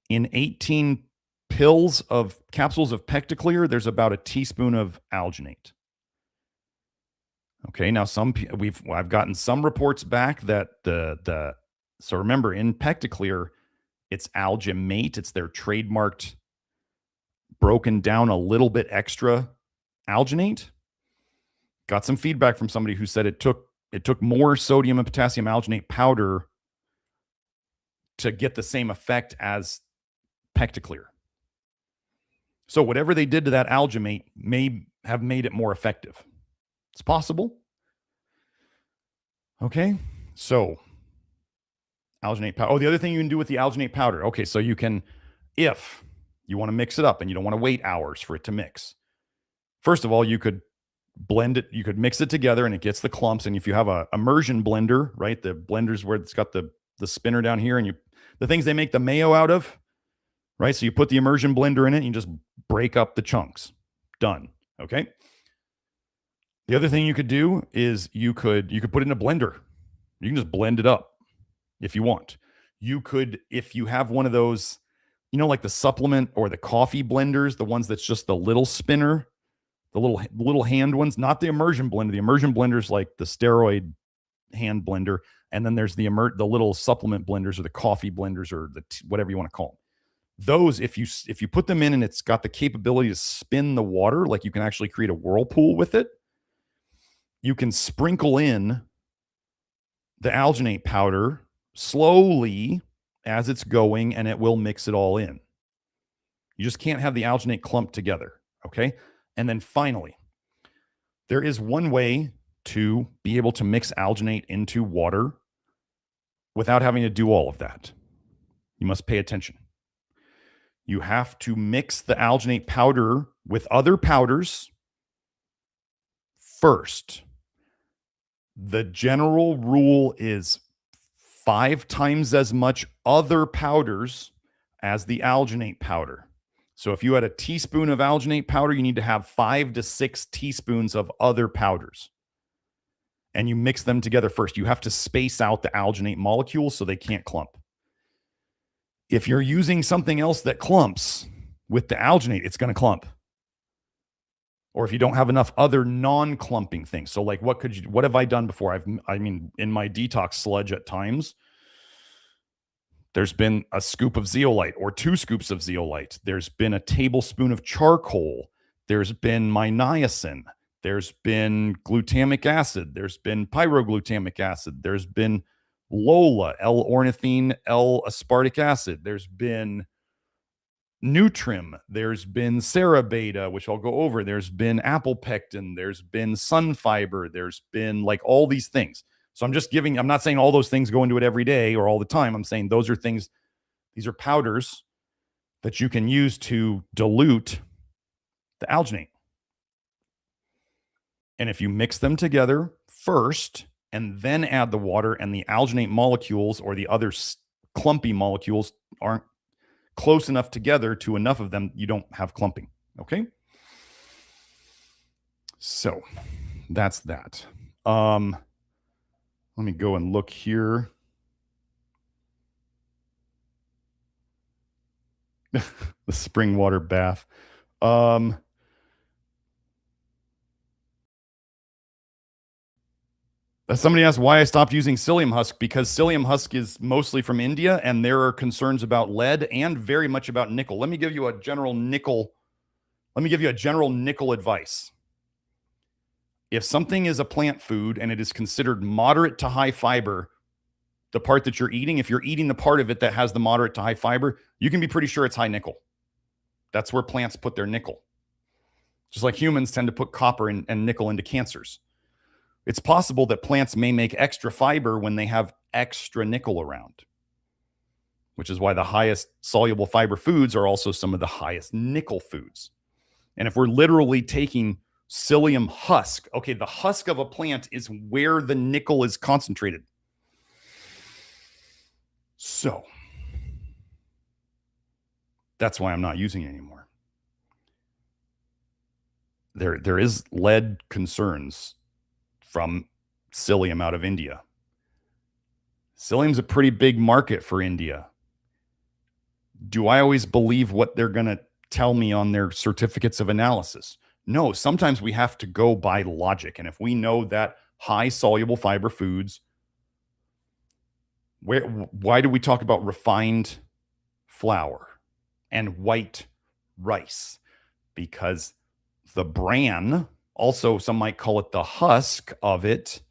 in 18 capsules of PectaClear, there's about a teaspoon of alginate. Okay, now I've gotten some reports back that so remember, in PectaClear, it's Alginate. It's their trademarked, broken down a little bit extra alginate. Got some feedback from somebody who said it took more sodium and potassium alginate powder to get the same effect as PectaClear. So whatever they did to that alginate may have made it more effective. It's possible. Okay, so alginate powder. Oh, the other thing you can do with the alginate powder. Okay, so you can, if you want to mix it up and you don't want to wait hours for it to mix. First of all, you could blend it. You could mix it together and it gets the clumps. And if you have a immersion blender, right, the blenders where it's got the spinner down here and the things they make the mayo out of, right? So you put the immersion blender in it and you just break up the chunks. Done. Okay. The other thing you could do is you could put it in a blender. You can just blend it up if you want. You could, if you have one of those, like the supplement or the coffee blenders, the ones that's just the little spinner, the little hand ones, not the immersion blender. The immersion blender is like the steroid hand blender. And then there's the little supplement blenders or the coffee blenders or whatever you want to call them. Those, if you put them in and it's got the capability to spin the water, like you can actually create a whirlpool with it, you can sprinkle in the alginate powder slowly as it's going, and it will mix it all in. You just can't have the alginate clumped together, okay? And then finally, there is one way to be able to mix alginate into water without having to do all of that. You must pay attention. You have to mix the alginate powder with other powders first. The general rule is 5 times as much other powders as the alginate powder. So if you had a teaspoon of alginate powder, you need to have 5 to 6 teaspoons of other powders. and you mix them together first. You have to space out the alginate molecules so they can't clump. If you're using something else that clumps with the alginate, it's going to clump. Or if you don't have enough other non-clumping things. So like what have I done before? I mean, in my detox sludge at times, there's been a scoop of ZeoLyte or 2 scoops of ZeoLyte. There's been a tablespoon of charcoal. There's been my niacin. There's been glutamic acid. There's been pyroglutamic acid. There's been LYLL, L-ornithine, L-aspartic acid. There's been Nutrim. There's been Cerabeta, which I'll go over. There's been apple pectin. There's been sun fiber. There's been like all these things. So I'm not saying all those things go into it every day or all the time. I'm saying those are things, these are powders that you can use to dilute the alginate. And if you mix them together first and then add the water, and the alginate molecules or the other clumpy molecules aren't close enough together to enough of them, you don't have clumping. Okay. So that's that. Let me go and look here. The spring water bath. Somebody asked why I stopped using psyllium husk, because psyllium husk is mostly from India, and there are concerns about lead and very much about nickel. Let me give you a general nickel advice. If something is a plant food and it is considered moderate to high fiber, the part that you're eating, if you're eating the part of it that has the moderate to high fiber, you can be pretty sure it's high nickel. That's where plants put their nickel. Just like humans tend to put copper and nickel into cancers. It's possible that plants may make extra fiber when they have extra nickel around, which is why the highest soluble fiber foods are also some of the highest nickel foods. And if we're literally taking psyllium husk, okay, the husk of a plant is where the nickel is concentrated. So that's why I'm not using it anymore. There is lead concerns from psyllium out of India. Psyllium's a pretty big market for India. Do I always believe what they're going to tell me on their certificates of analysis? No, sometimes we have to go by logic. And if we know that high soluble fiber foods, why do we talk about refined flour and white rice? Because the bran, also some might call it the husk of it,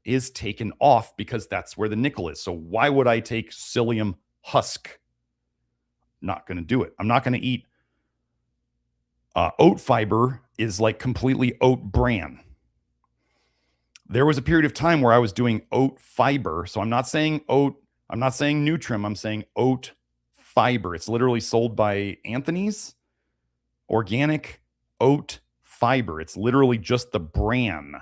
is taken off because that's where the nickel is. So why would I take psyllium husk? Not going to do it. I'm not going to eat oat fiber is like completely oat bran. There was a period of time where I was doing oat fiber. So I'm not saying oat, I'm not saying Nutrim, I'm saying oat fiber. It's literally sold by Anthony's organic oat fiber. It's literally just the bran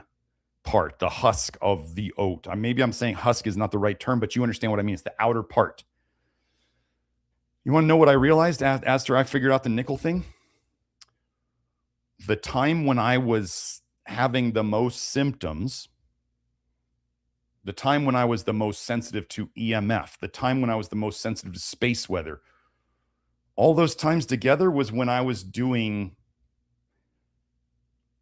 part, the husk of the oat. Maybe I'm saying husk is not the right term, but you understand what I mean. It's the outer part. You want to know what I realized after I figured out the nickel thing? The time when I was having the most symptoms, the time when I was the most sensitive to EMF, the time when I was the most sensitive to space weather, all those times together was when I was doing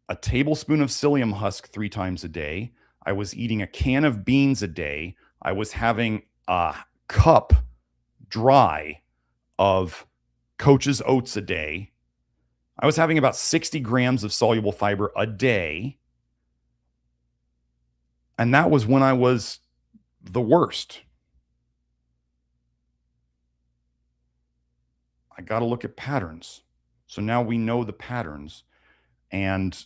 a tablespoon of psyllium husk 3 times a day. I was eating a can of beans a day. I was having a cup dry of Coach's oats a day. I was having about 60 grams of soluble fiber a day. And that was when I was the worst. I got to look at patterns. So now we know the patterns, and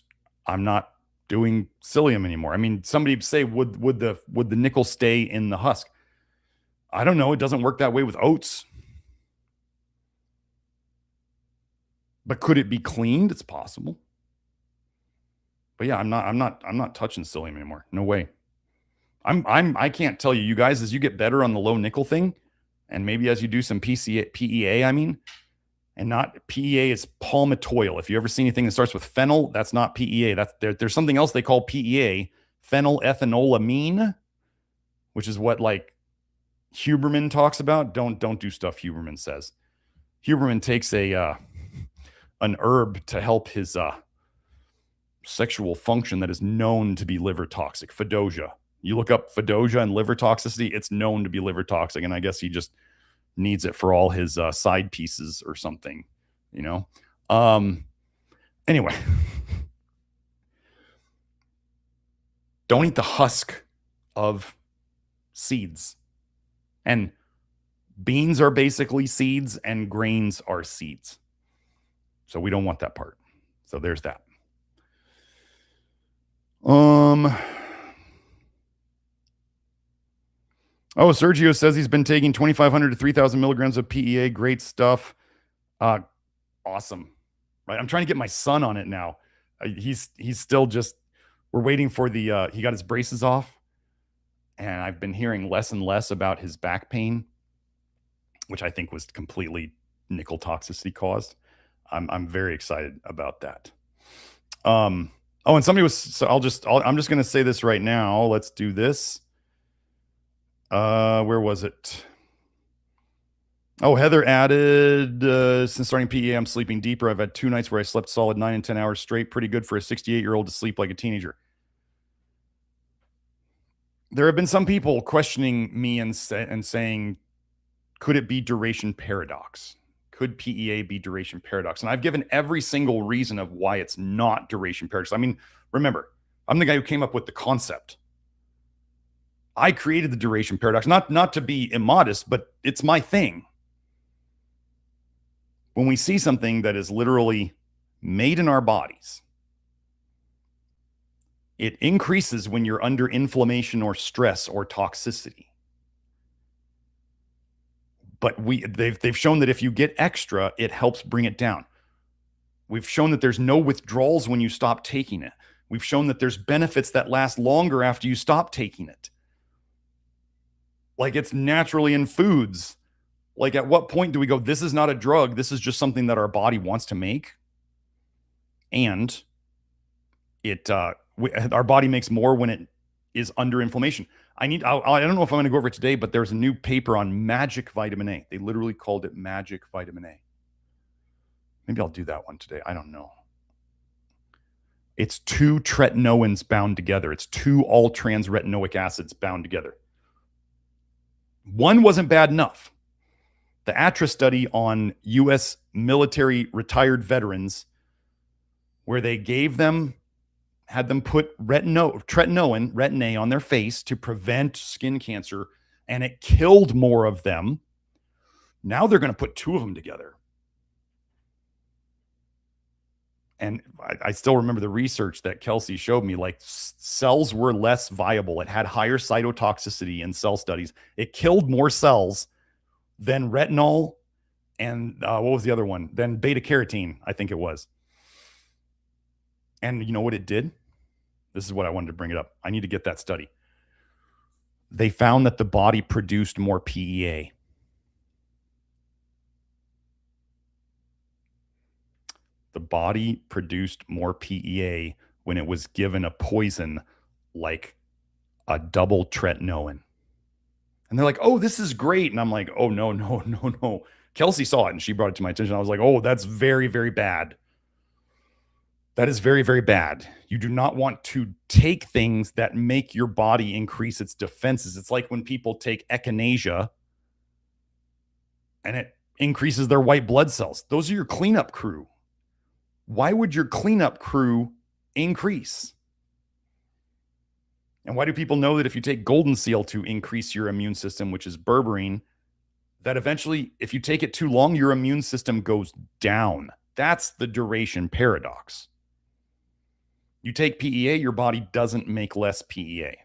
I'm not doing psyllium anymore. I mean, somebody would say, would the nickel stay in the husk? I don't know. It doesn't work that way with oats. But could it be cleaned? It's possible. But yeah, I'm not touching psyllium anymore. No way. I can't tell you, you guys, as you get better on the low nickel thing, and maybe as you do some PEA, and not PEA is palmitoyl. If you ever see anything that starts with phenyl, that's not PEA. There's something else they call PEA. phenylethanolamine, which is what like Huberman talks about. Don't do stuff Huberman says. Huberman takes an herb to help his sexual function that is known to be liver toxic. Fedoja. You look up Fedoja and liver toxicity, it's known to be liver toxic. And I guess he just needs it for all his side pieces or something, you know? Anyway, don't eat the husk of seeds. And beans are basically seeds and grains are seeds. So we don't want that part. So there's that. Oh, Sergio says he's been taking 2,500 to 3,000 milligrams of PEA. Great stuff. Awesome. Right. I'm trying to get my son on it now. He's still just, we're waiting for the, he got his braces off and I've been hearing less and less about his back pain, which I think was completely nickel toxicity caused. I'm very excited about that. Oh, and somebody was, so I'm just going to say this right now. Let's do this. Where was it? Oh, Heather added, since starting PEA, I'm sleeping deeper. I've had 2 nights where I slept solid 9 and 10 hours straight. Pretty good for a 68-year-old to sleep like a teenager. There have been some people questioning me and saying, could it be duration paradox? Could PEA be duration paradox? And I've given every single reason of why it's not duration paradox. I mean, remember, I'm the guy who came up with the concept. I created the duration paradox, not to be immodest, but it's my thing. When we see something that is literally made in our bodies, it increases when you're under inflammation or stress or toxicity. But they've shown that if you get extra, it helps bring it down. We've shown that there's no withdrawals when you stop taking it. We've shown that there's benefits that last longer after you stop taking it. Like it's naturally in foods. Like at what point do we go, this is not a drug, this is just something that our body wants to make? And it our body makes more when it is under inflammation. I don't know if I'm going to go over it today, but there's a new paper on magic vitamin A. They literally called it magic vitamin A. Maybe I'll do that one today. I don't know. It's 2 tretinoins bound together. It's 2 all-trans retinoic acids bound together. One wasn't bad enough. The ATRA study on U.S. military retired veterans, where they had them put tretinoin, retin A, on their face to prevent skin cancer, and it killed more of them. Now they're going to put 2 of them together. And I still remember the research that Kelsey showed me, like cells were less viable. It had higher cytotoxicity in cell studies. It killed more cells than retinol and what was the other one? Then beta carotene, I think it was. And you know what it did? This is what I wanted to bring it up. I need to get that study. They found that the body produced more PEA. The body produced more PEA when it was given a poison like a double tretinoin. And they're like, oh, this is great. And I'm like, oh, no. Kelsey saw it and she brought it to my attention. I was like, oh, that's very, very bad. That is very, very bad. You do not want to take things that make your body increase its defenses. It's like when people take echinacea and it increases their white blood cells. Those are your cleanup crew. Why would your cleanup crew increase? And why do people know that if you take golden seal to increase your immune system, which is berberine, that eventually, if you take it too long, your immune system goes down? That's the duration paradox. You take PEA, your body doesn't make less PEA.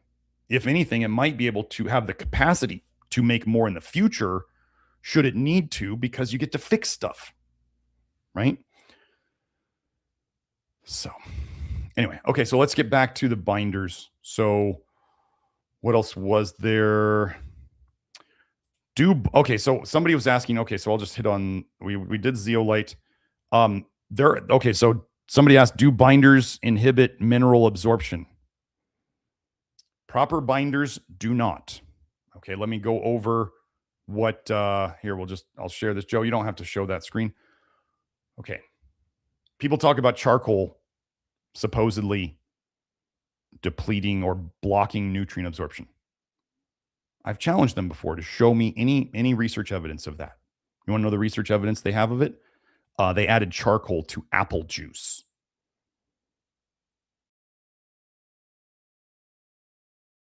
If anything, it might be able to have the capacity to make more in the future, should it need to, because you get to fix stuff, right? So anyway, okay, so let's get back to the binders. So what else was there? Okay, so somebody was asking, okay, so I'll just hit on, we did ZeoLyte. Okay, so somebody asked, do binders inhibit mineral absorption? Proper binders do not. Okay, let me go over what, here, I'll share this. Joe, you don't have to show that screen. Okay. People talk about charcoal supposedly depleting or blocking nutrient absorption. I've challenged them before to show me any research evidence of that. You want to know the research evidence they have of it? They added charcoal to apple juice.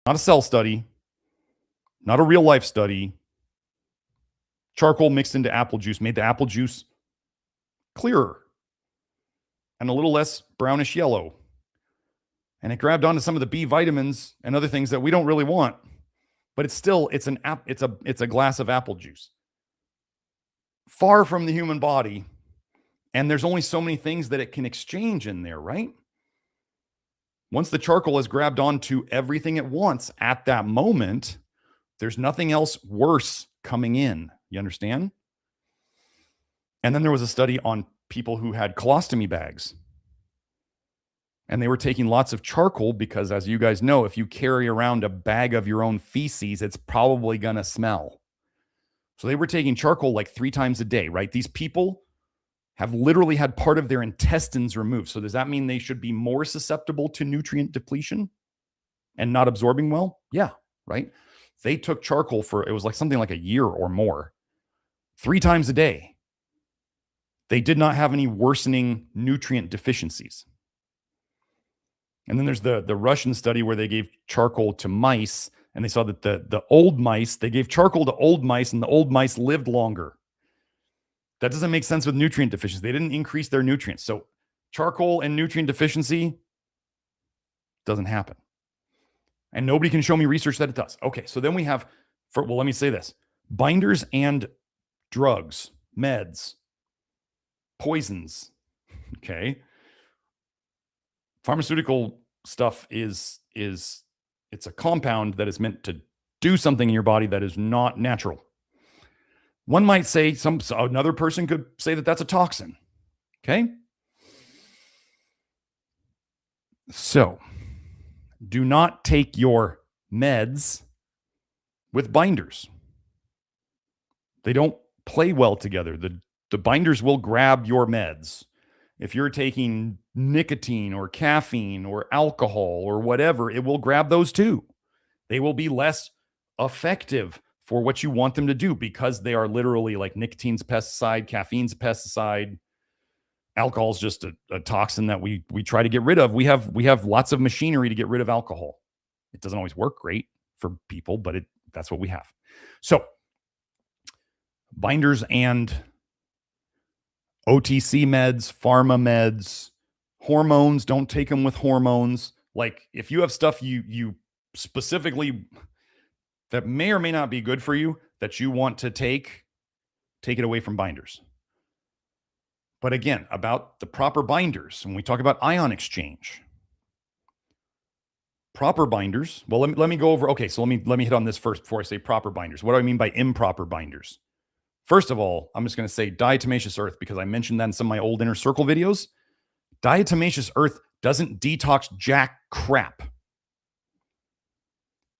Not a cell study, not a real life study. Charcoal mixed into apple juice made the apple juice clearer and a little less brownish yellow. And it grabbed onto some of the B vitamins and other things that we don't really want. But it's a glass of apple juice. Far from the human body. And there's only so many things that it can exchange in there, right? Once the charcoal has grabbed onto everything at once at that moment, there's nothing else worse coming in. You understand? And then there was a study on people who had colostomy bags. And they were taking lots of charcoal because, as you guys know, if you carry around a bag of your own feces, it's probably going to smell. So they were taking charcoal like 3 times a day, right? These people have literally had part of their intestines removed. So does that mean they should be more susceptible to nutrient depletion and not absorbing well? Yeah, right? They took charcoal for, it was like something like a year or more, 3 times a day. They did not have any worsening nutrient deficiencies. And then there's the Russian study where they gave charcoal to mice, and they saw that the old mice, they gave charcoal to old mice, and the old mice lived longer. That doesn't make sense with nutrient deficiency. They didn't increase their nutrients. So charcoal and nutrient deficiency doesn't happen. And nobody can show me research that it does. Okay, so then we have, let me say this. Binders and drugs, meds, poisons, okay? Pharmaceutical stuff is it's a compound that is meant to do something in your body that is not natural. One might say, another person could say that that's a toxin. Okay? So, do not take your meds with binders. They don't play well together. The binders will grab your meds. If you're taking nicotine or caffeine or alcohol or whatever, it will grab those too. They will be less effective for what you want them to do because they are literally like nicotine's a pesticide, caffeine's a pesticide, alcohol's just a toxin that we try to get rid of. We have lots of machinery to get rid of alcohol. It doesn't always work great for people, but that's what we have. So binders and OTC meds, pharma meds, hormones, don't take them with hormones. Like if you have stuff you specifically that may or may not be good for you that you want to take it away from binders. But again, about the proper binders, when we talk about ion exchange, proper binders, well, let me go over, okay, so let me hit on this first before I say proper binders. What do I mean by improper binders? First of all, I'm just going to say diatomaceous earth because I mentioned that in some of my old Inner Circle videos. Diatomaceous earth doesn't detox jack crap.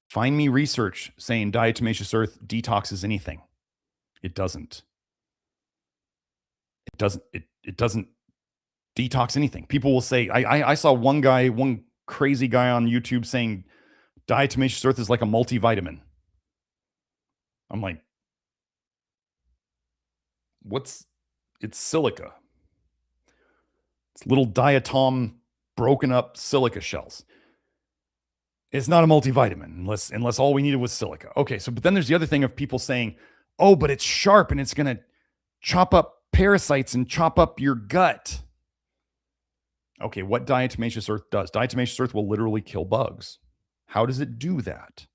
Find me research saying diatomaceous earth detoxes anything. It doesn't. It doesn't detox anything. People will say, I saw one crazy guy on YouTube saying diatomaceous earth is like a multivitamin. I'm like, it's silica. It's little diatom broken up silica shells. It's not a multivitamin unless all we needed was silica. Okay, but then there's the other thing of people saying, oh, but it's sharp and it's going to chop up parasites and chop up your gut. Okay, what diatomaceous earth does? Diatomaceous earth will literally kill bugs. How does it do that?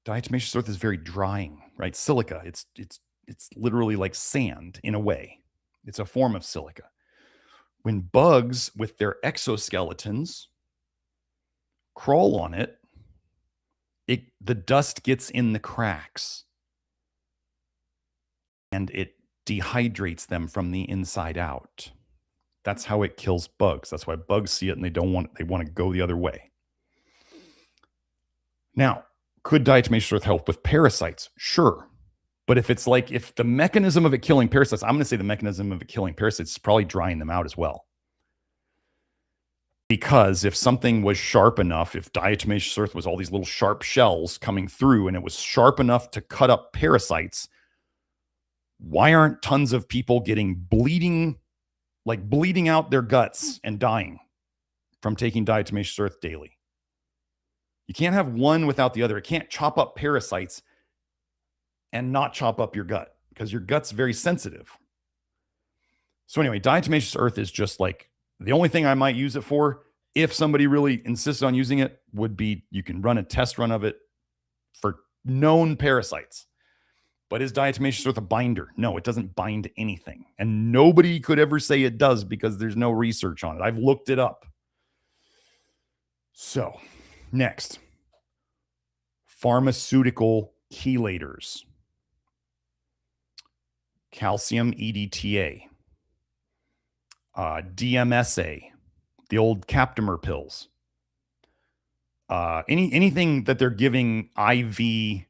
Diatomaceous earth is very drying, right? Silica, it's literally like sand in a way. It's a form of silica. When bugs with their exoskeletons crawl on it, the dust gets in the cracks and it dehydrates them from the inside out. That's how it kills bugs. That's why bugs see it and they want to go the other way. Now, could diatomaceous earth help with parasites? Sure. But if it's like, if the mechanism of it killing parasites, I'm going to say the mechanism of it killing parasites is probably drying them out as well. Because if something was sharp enough, if diatomaceous earth was all these little sharp shells coming through and it was sharp enough to cut up parasites, why aren't tons of people getting bleeding out their guts and dying from taking diatomaceous earth daily? You can't have one without the other. It can't chop up parasites and not chop up your gut because your gut's very sensitive. So anyway, diatomaceous earth is just like, the only thing I might use it for, if somebody really insists on using it, would be you can run a test run of it for known parasites. But is diatomaceous earth a binder? No, it doesn't bind anything. And nobody could ever say it does because there's no research on it. I've looked it up. So, next, pharmaceutical chelators. Calcium EDTA. DMSA, the old Captamer pills, anything that they're giving IV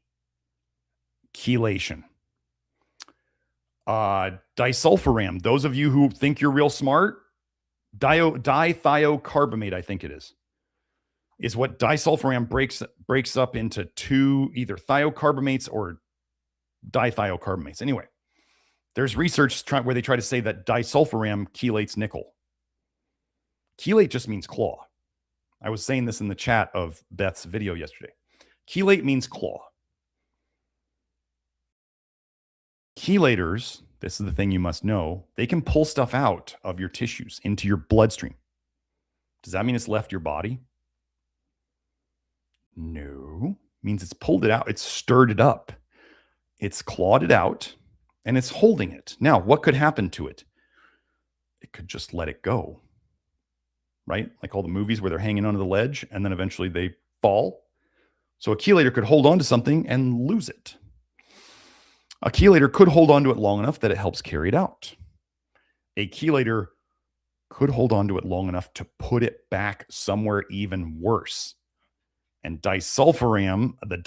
chelation, disulfiram. Those of you who think you're real smart, dithiocarbamate, I think it is what disulfiram breaks up into two, either thiocarbamates or dithiocarbamates. Anyway. There's research where they try to say that disulfiram chelates nickel. Chelate just means claw. I was saying this in the chat of Beth's video yesterday. Chelate means claw. Chelators, this is the thing you must know, they can pull stuff out of your tissues into your bloodstream. Does that mean it's left your body? No. It means it's pulled it out. It's stirred it up. It's clawed it out. And it's holding it. Now, what could happen to it? It could just let it go, right? Like all the movies where they're hanging onto the ledge and then eventually they fall. So a chelator could hold on to something and lose it. A chelator could hold on to it long enough that it helps carry it out. A chelator could hold on to it long enough to put it back somewhere even worse. And disulfiram, the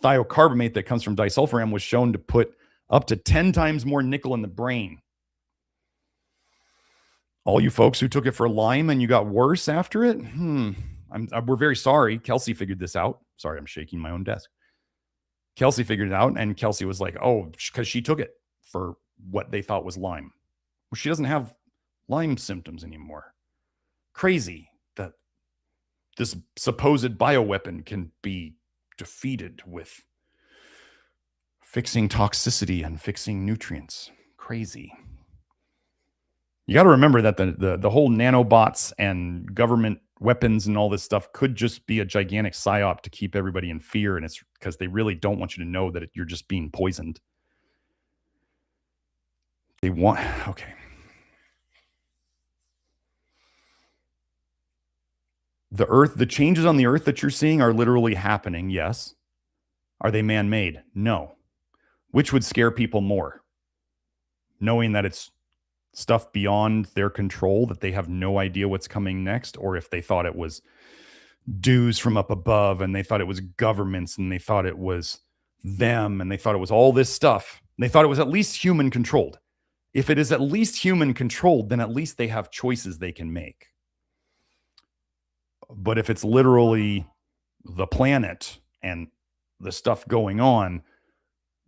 thiocarbamate that comes from disulfiram, was shown to put up to 10 times more nickel in the brain. All you folks who took it for Lyme and you got worse after it, we're very sorry. Kelsey figured this out. Sorry, I'm shaking my own desk. Kelsey figured it out, and Kelsey was like, oh, because she took it for what they thought was Lyme. Well, she doesn't have Lyme symptoms anymore. Crazy that this supposed bioweapon can be defeated with fixing toxicity and fixing nutrients. Crazy. You got to remember that the whole nanobots and government weapons and all this stuff could just be a gigantic psyop to keep everybody in fear. And it's because they really don't want you to know that you're just being poisoned. They want, okay. The earth, the changes on the earth that you're seeing are literally happening. Yes. Are they man-made? No. Which would scare people more? Knowing that it's stuff beyond their control, that they have no idea what's coming next, or if they thought it was dues from up above and they thought it was governments and they thought it was them and they thought it was all this stuff. And they thought it was at least human controlled. If it is at least human controlled, then at least they have choices they can make. But if it's literally the planet and the stuff going on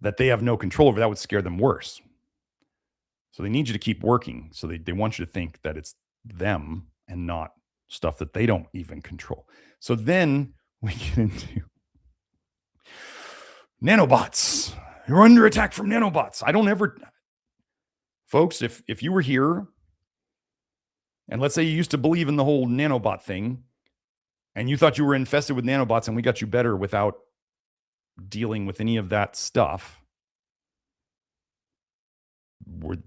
that they have no control over, that would scare them worse. So they need you to keep working. So they want you to think that it's them and not stuff that they don't even control. So then we get into nanobots. You're under attack from nanobots. I don't ever... Folks, if you were here, and let's say you used to believe in the whole nanobot thing, and you thought you were infested with nanobots and we got you better without dealing with any of that stuff,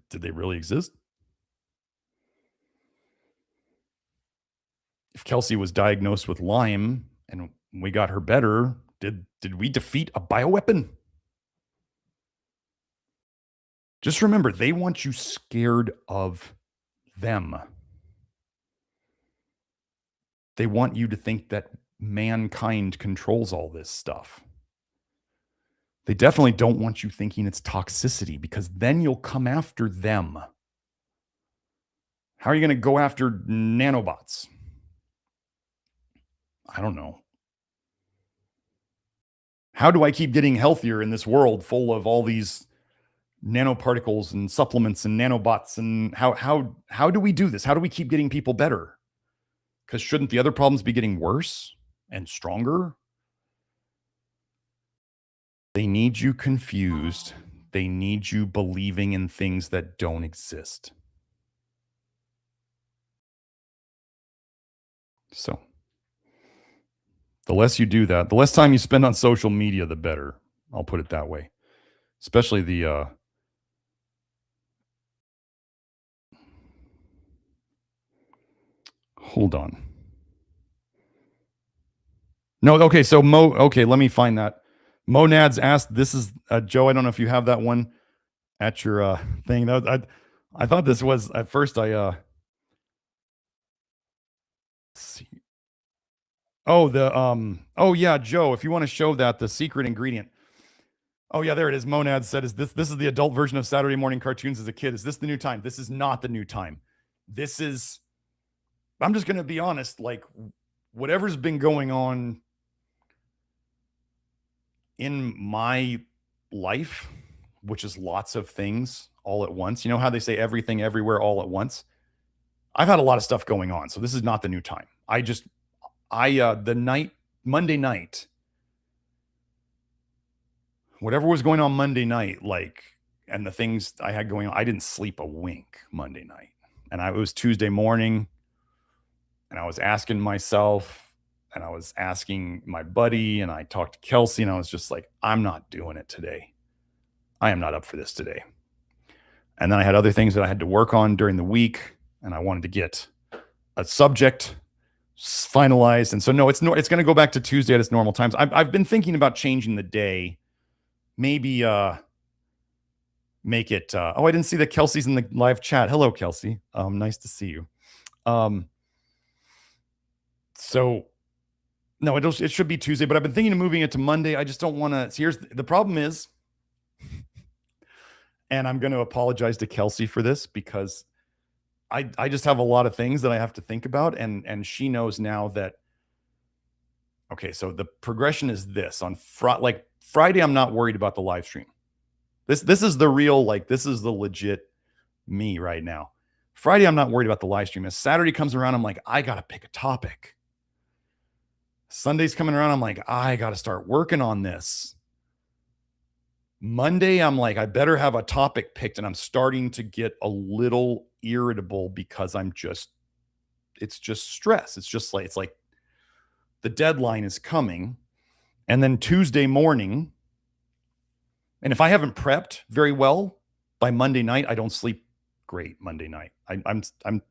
did they really exist? If Kelsey was diagnosed with Lyme and we got her better, did we defeat a bioweapon? Just remember, they want you scared of them. They want you to think that mankind controls all this stuff. They definitely don't want you thinking it's toxicity, because then you'll come after them. How are you going to go after nanobots? I don't know. How do I keep getting healthier in this world full of all these nanoparticles and supplements and nanobots? And how do we do this? How do we keep getting people better? Because shouldn't the other problems be getting worse and stronger? They need you confused. They need you believing in things that don't exist. So the less you do that, the less time you spend on social media, the better. I'll put it that way. Especially the hold on. No, okay, so okay, let me find that. Monads asked, this is Joe, I don't know if you have that one at your thing. I thought this was at first let's see. Oh, oh yeah, Joe, if you want to show that, the secret ingredient. Oh yeah, there it is. Monad said, is this is the adult version of Saturday morning cartoons as a kid? Is this the new time? This is not the new time. This is, I'm just going to be honest, like whatever's been going on in my life, which is lots of things all at once. You know how they say everything everywhere all at once? I've had a lot of stuff going on, so this is not the new time. Monday night, whatever was going on Monday night, like, and the things I had going on, I didn't sleep a wink Monday night. And it was Tuesday morning, and I was asking myself, and I was asking my buddy, and I talked to Kelsey, and I was just like, I'm not doing it today. I am not up for this today. And then I had other things that I had to work on during the week, and I wanted to get a subject finalized. And so, no, it's going to go back to Tuesday at its normal times. I've been thinking about changing the day. Maybe make it. Oh, I didn't see that Kelsey's in the live chat. Hello, Kelsey. Nice to see you. So, no, it should be Tuesday, but I've been thinking of moving it to Monday. I just don't want to. Here's the problem is, and I'm going to apologize to Kelsey for this, because I just have a lot of things that I have to think about, and she knows now that. Okay, so the progression is this: on Friday, I'm not worried about the live stream. This is the real, like, this is the legit me right now. Friday, I'm not worried about the live stream. As Saturday comes around, I'm like, I gotta pick a topic. Sunday's coming around, I'm like, I gotta start working on this. Monday, I'm like, I better have a topic picked, and I'm starting to get a little irritable because it's just stress. It's like the deadline is coming. And then Tuesday morning, and if I haven't prepped very well by Monday night, I don't sleep great Monday night. I'm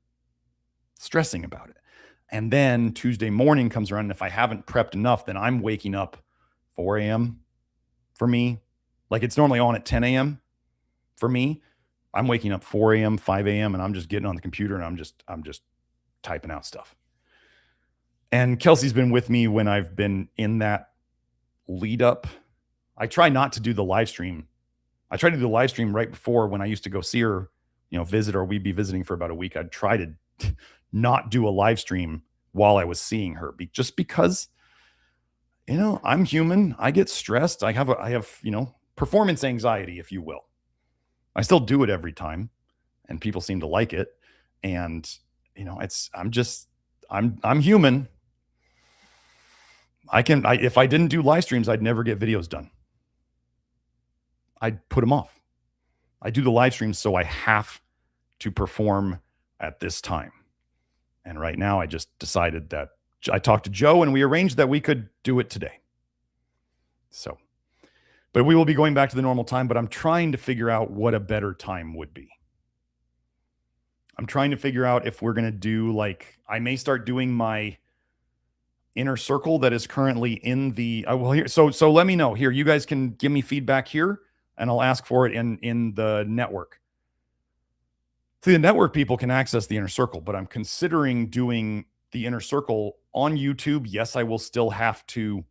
stressing about it. And then Tuesday morning comes around, and if I haven't prepped enough, then I'm waking up 4 a.m. for me. Like, it's normally on at 10 a.m. for me. I'm waking up 4 a.m., 5 a.m., and I'm just getting on the computer, and I'm just typing out stuff. And Kelsey's been with me when I've been in that lead up. I try not to do the live stream. I try to do the live stream right before, when I used to go see her, visit, or we'd be visiting for about a week. I'd try to not do a live stream while I was seeing her, just because, I'm human. I get stressed. I have performance anxiety, if you will. I still do it every time, and people seem to like it. And, I'm human. If I didn't do live streams, I'd never get videos done. I'd put them off. I do the live streams, so I have to perform at this time. And right now, I just decided that I talked to Joe, and we arranged that we could do it today. So, but we will be going back to the normal time, but I'm trying to figure out what a better time would be. I'm trying to figure out if we're going to do, like, I may start doing my inner circle that is currently in the, here. So let me know here. You guys can give me feedback here, and I'll ask for it in the network. See, the network people can access the inner circle, but I'm considering doing the inner circle on YouTube, yes, I will still have to,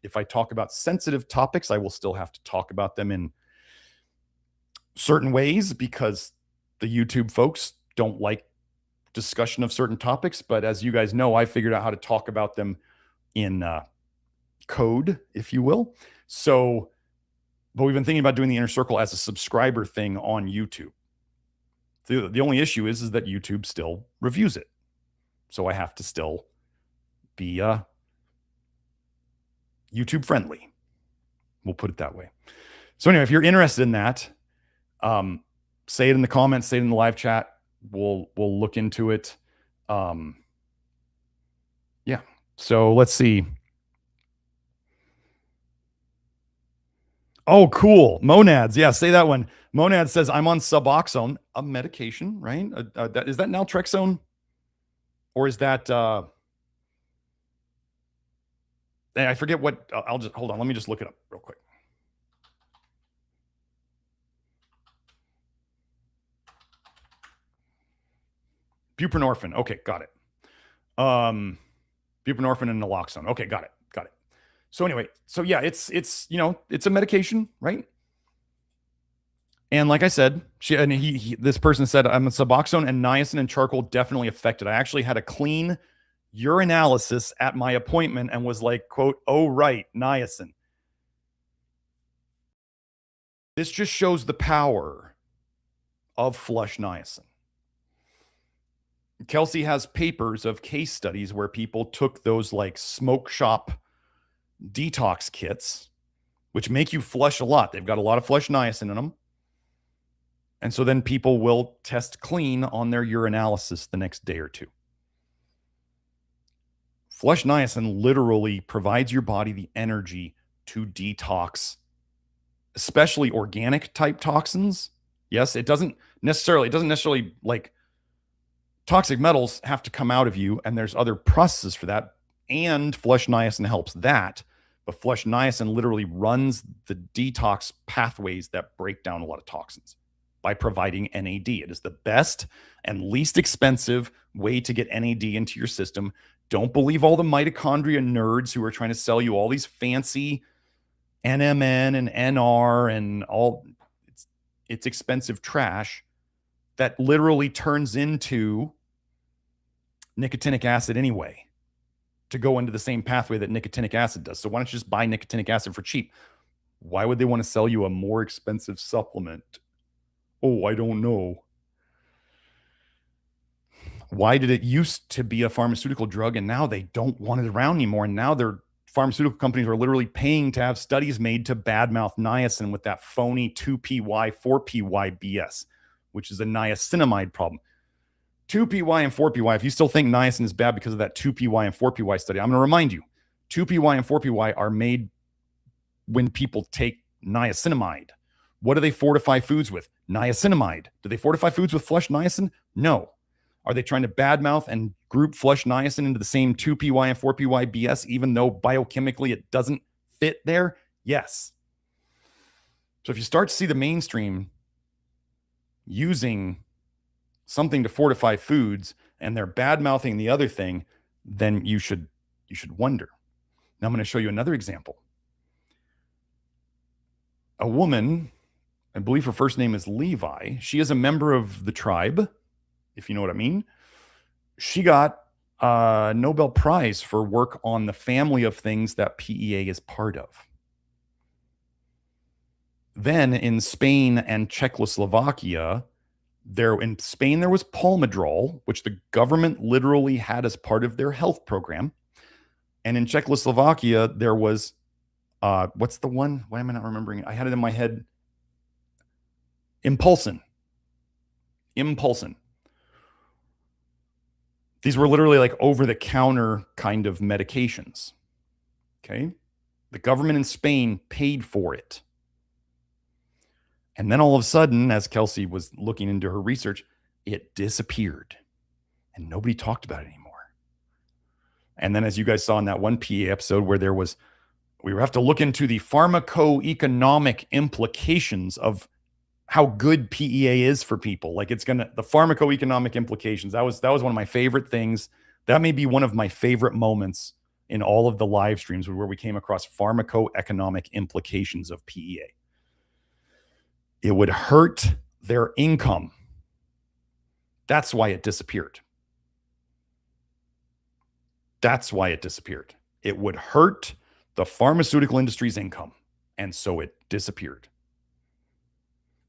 if I talk about sensitive topics, I will still have to talk about them in certain ways because the YouTube folks don't like discussion of certain topics. But as you guys know, I figured out how to talk about them in code, if you will. So, but we've been thinking about doing the inner circle as a subscriber thing on YouTube. The only issue is that YouTube still reviews it. So I have to still be YouTube friendly. We'll put it that way. So anyway, if you're interested in that, say it in the comments, say it in the live chat. We'll look into it. Yeah. So let's see. Oh, cool. Monads. Yeah, say that one. Monad says, I'm on Suboxone, a medication, right? Is that naltrexone? Or is that, I forget what, I'll just, hold on. Let me just look it up real quick. Buprenorphine. Okay, got it. Buprenorphine and naloxone. Okay, got it. So anyway, so yeah, it's it's a medication, right? And like I said, this person said, I'm a Suboxone and niacin and charcoal definitely affected. I actually had a clean urinalysis at my appointment and was like, quote, oh, right, niacin. This just shows the power of flush niacin. Kelsey has papers of case studies where people took those like smoke shop detox kits, which make you flush a lot. They've got a lot of flush niacin in them. And so then people will test clean on their urinalysis the next day or two. Flush niacin literally provides your body the energy to detox, especially organic type toxins. Yes, it doesn't necessarily like toxic metals have to come out of you, and there's other processes for that. And flush niacin helps that. But flush niacin literally runs the detox pathways that break down a lot of toxins by providing NAD. It is the best and least expensive way to get NAD into your system. Don't believe all the mitochondria nerds who are trying to sell you all these fancy NMN and NR and all. It's expensive trash that literally turns into nicotinic acid anyway, to go into the same pathway that nicotinic acid does. So why don't you just buy nicotinic acid for cheap? Why would they want to sell you a more expensive supplement? Oh, I don't know. Why did it used to be a pharmaceutical drug and now they don't want it around anymore? And now their pharmaceutical companies are literally paying to have studies made to badmouth niacin with that phony 2PY, 4PY BS, which is a niacinamide problem. 2PY and 4PY, if you still think niacin is bad because of that 2PY and 4PY study, I'm going to remind you, 2PY and 4PY are made when people take niacinamide. What do they fortify foods with? Niacinamide. Do they fortify foods with flush niacin? No. Are they trying to badmouth and group flush niacin into the same 2PY and 4PY BS, even though biochemically it doesn't fit there? Yes. So if you start to see the mainstream using something to fortify foods and they're bad-mouthing the other thing, then you should wonder. Now I'm going to show you another example. A woman, I believe her first name is Levi. She is a member of the tribe, if you know what I mean. She got a Nobel Prize for work on the family of things that PEA is part of. Then in Spain and Czechoslovakia, there was Palmidrol, which the government literally had as part of their health program. And in Czechoslovakia, there was, what's the one? Why am I not remembering it? I had it in my head. Impulsin. These were literally like over-the-counter kind of medications. Okay? The government in Spain paid for it. And then all of a sudden, as Kelsey was looking into her research, it disappeared. And nobody talked about it anymore. And then as you guys saw in that one PA episode where we have to look into the pharmacoeconomic implications of how good PEA is for people. Like the pharmacoeconomic implications. That was one of my favorite things That may be one of my favorite moments in all of the live streams where we came across pharmacoeconomic implications of PEA. It would hurt their income. That's why it disappeared. That's why it disappeared. It would hurt the pharmaceutical industry's income. And so it disappeared.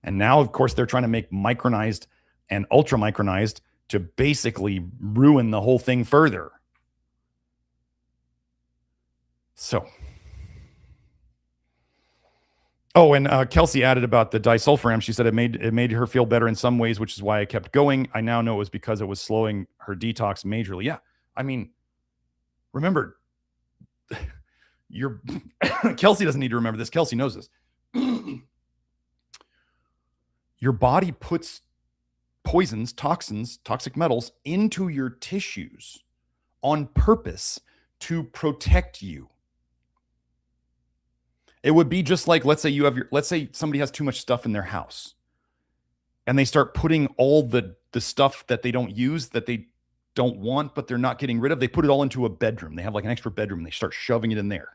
And now, of course, they're trying to make micronized and ultra micronized to basically ruin the whole thing further. So, oh, and Kelsey added about the disulfiram. She said it made her feel better in some ways, which is why I kept going. I now know it was because it was slowing her detox majorly. Yeah, I mean, remember, Kelsey doesn't need to remember this. Kelsey knows this. Your body puts poisons, toxins, toxic metals into your tissues on purpose to protect you. It would be just like, let's say somebody has too much stuff in their house and they start putting all the stuff that they don't use, that they don't want, but they're not getting rid of. They put it all into a bedroom. They have like an extra bedroom and they start shoving it in there.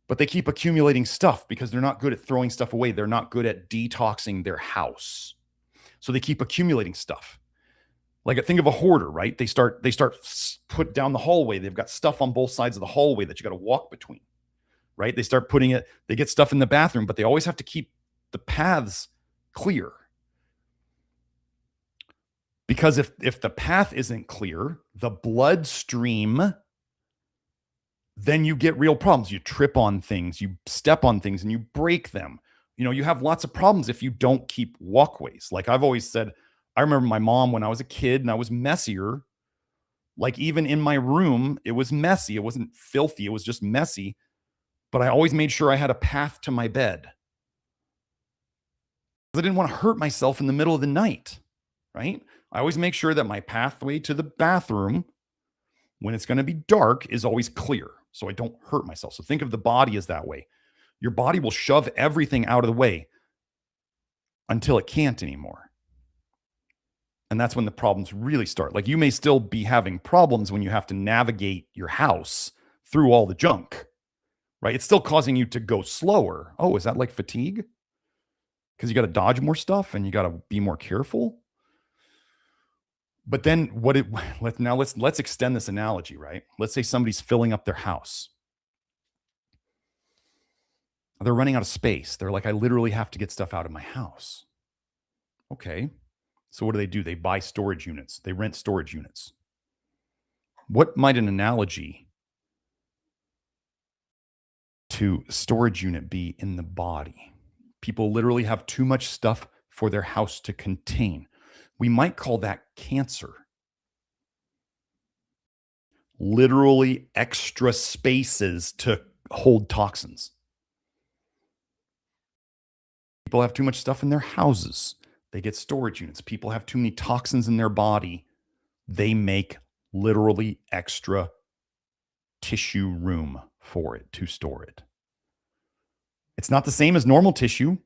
But they keep accumulating stuff because they're not good at throwing stuff away. They're not good at detoxing their house. So they keep accumulating stuff. Like, think of a hoarder, right? They start put down the hallway. They've got stuff on both sides of the hallway that you got to walk between, right? They start putting it, they get stuff in the bathroom, but they always have to keep the paths clear. Because if the path isn't clear, the bloodstream, then you get real problems. You trip on things, you step on things, and you break them. You know, you have lots of problems if you don't keep walkways. Like I've always said, I remember my mom when I was a kid and I was messier. Like even in my room, it was messy. It wasn't filthy. It was just messy. But I always made sure I had a path to my bed. I didn't want to hurt myself in the middle of the night, right? I always make sure that my pathway to the bathroom, when it's going to be dark, is always clear so I don't hurt myself. So think of the body as that way. Your body will shove everything out of the way until it can't anymore. And that's when the problems really start. Like you may still be having problems when you have to navigate your house through all the junk, right? It's still causing you to go slower. Oh, is that like fatigue? Because you got to dodge more stuff and you got to be more careful. But then let's extend this analogy, right? Let's say somebody's filling up their house. They're running out of space. They're like, I literally have to get stuff out of my house. Okay. So what do? They buy storage units. They rent storage units. What might an analogy to storage unit be in the body? People literally have too much stuff for their house to contain. We might call that cancer. Literally extra spaces to hold toxins. People have too much stuff in their houses. They get storage units. People have too many toxins in their body. They make literally extra tissue room for it to store it. It's not the same as normal tissue.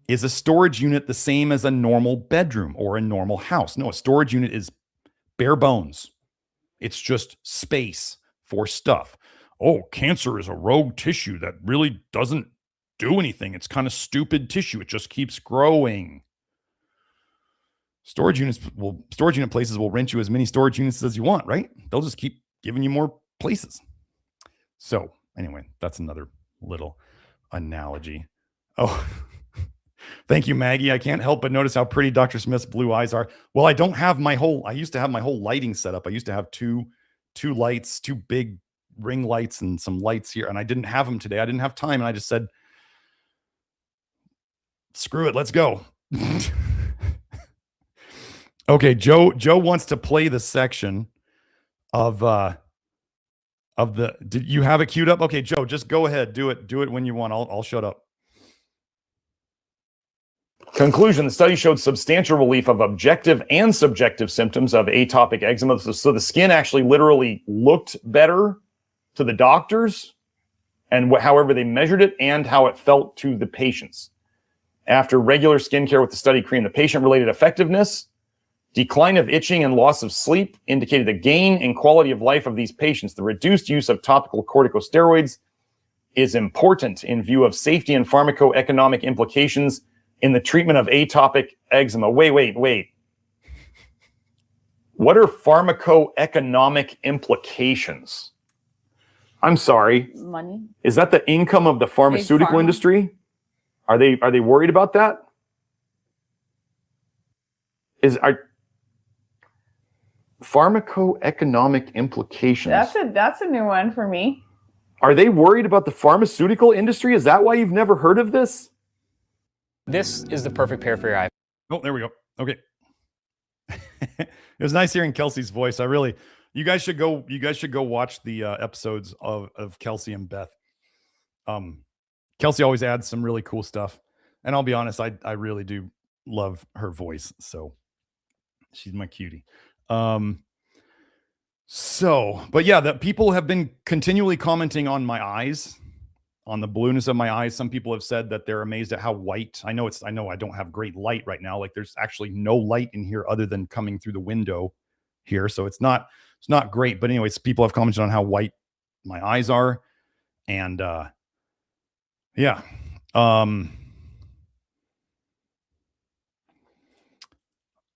Is a storage unit the same as a normal bedroom or a normal house? No, a storage unit is bare bones. It's just space for stuff. Oh, cancer is a rogue tissue that really doesn't do anything. It's kind of stupid tissue. It just keeps growing. Storage unit places will rent you as many storage units as you want, right? They'll just keep giving you more places. So anyway, that's another little analogy. Oh, thank you, Maggie. I can't help but notice how pretty Dr. Smith's blue eyes are. Well, I used to have my whole lighting set up. I used to have two lights, two big ring lights and some lights here. And I didn't have them today. I didn't have time. And I just said, screw it. Let's go. Okay. Joe wants to play the section of did you have it queued up? Okay, Joe, just go ahead. Do it when you want. I'll shut up. Conclusion, the study showed substantial relief of objective and subjective symptoms of atopic eczema. So the skin actually literally looked better to the doctors and however they measured it and how it felt to the patients. After regular skincare with the study cream, the patient-related effectiveness Decline of itching and loss of sleep indicated a gain in quality of life of these patients. The reduced use of topical corticosteroids is important in view of safety and pharmacoeconomic implications in the treatment of atopic eczema. Wait. What are pharmacoeconomic implications? I'm sorry. Money. Is that the income of the pharmaceutical industry? Are they worried about that? Are pharmacoeconomic implications? That's a new one for me. Are they worried about the pharmaceutical industry? Is that why you've never heard of this? This is the perfect pair for your iPhone. Oh, there we go. Okay. It was nice hearing Kelsey's voice. You guys should go watch the episodes of Kelsey and Beth. Kelsey always adds some really cool stuff. And I'll be honest, I really do love her voice. So she's my cutie. But yeah, the people have been continually commenting on my eyes, on the blueness of my eyes. Some people have said that they're amazed at how white. I know I don't have great light right now. Like there's actually no light in here other than coming through the window here. So it's not great. But anyways, people have commented on how white my eyes are. And yeah.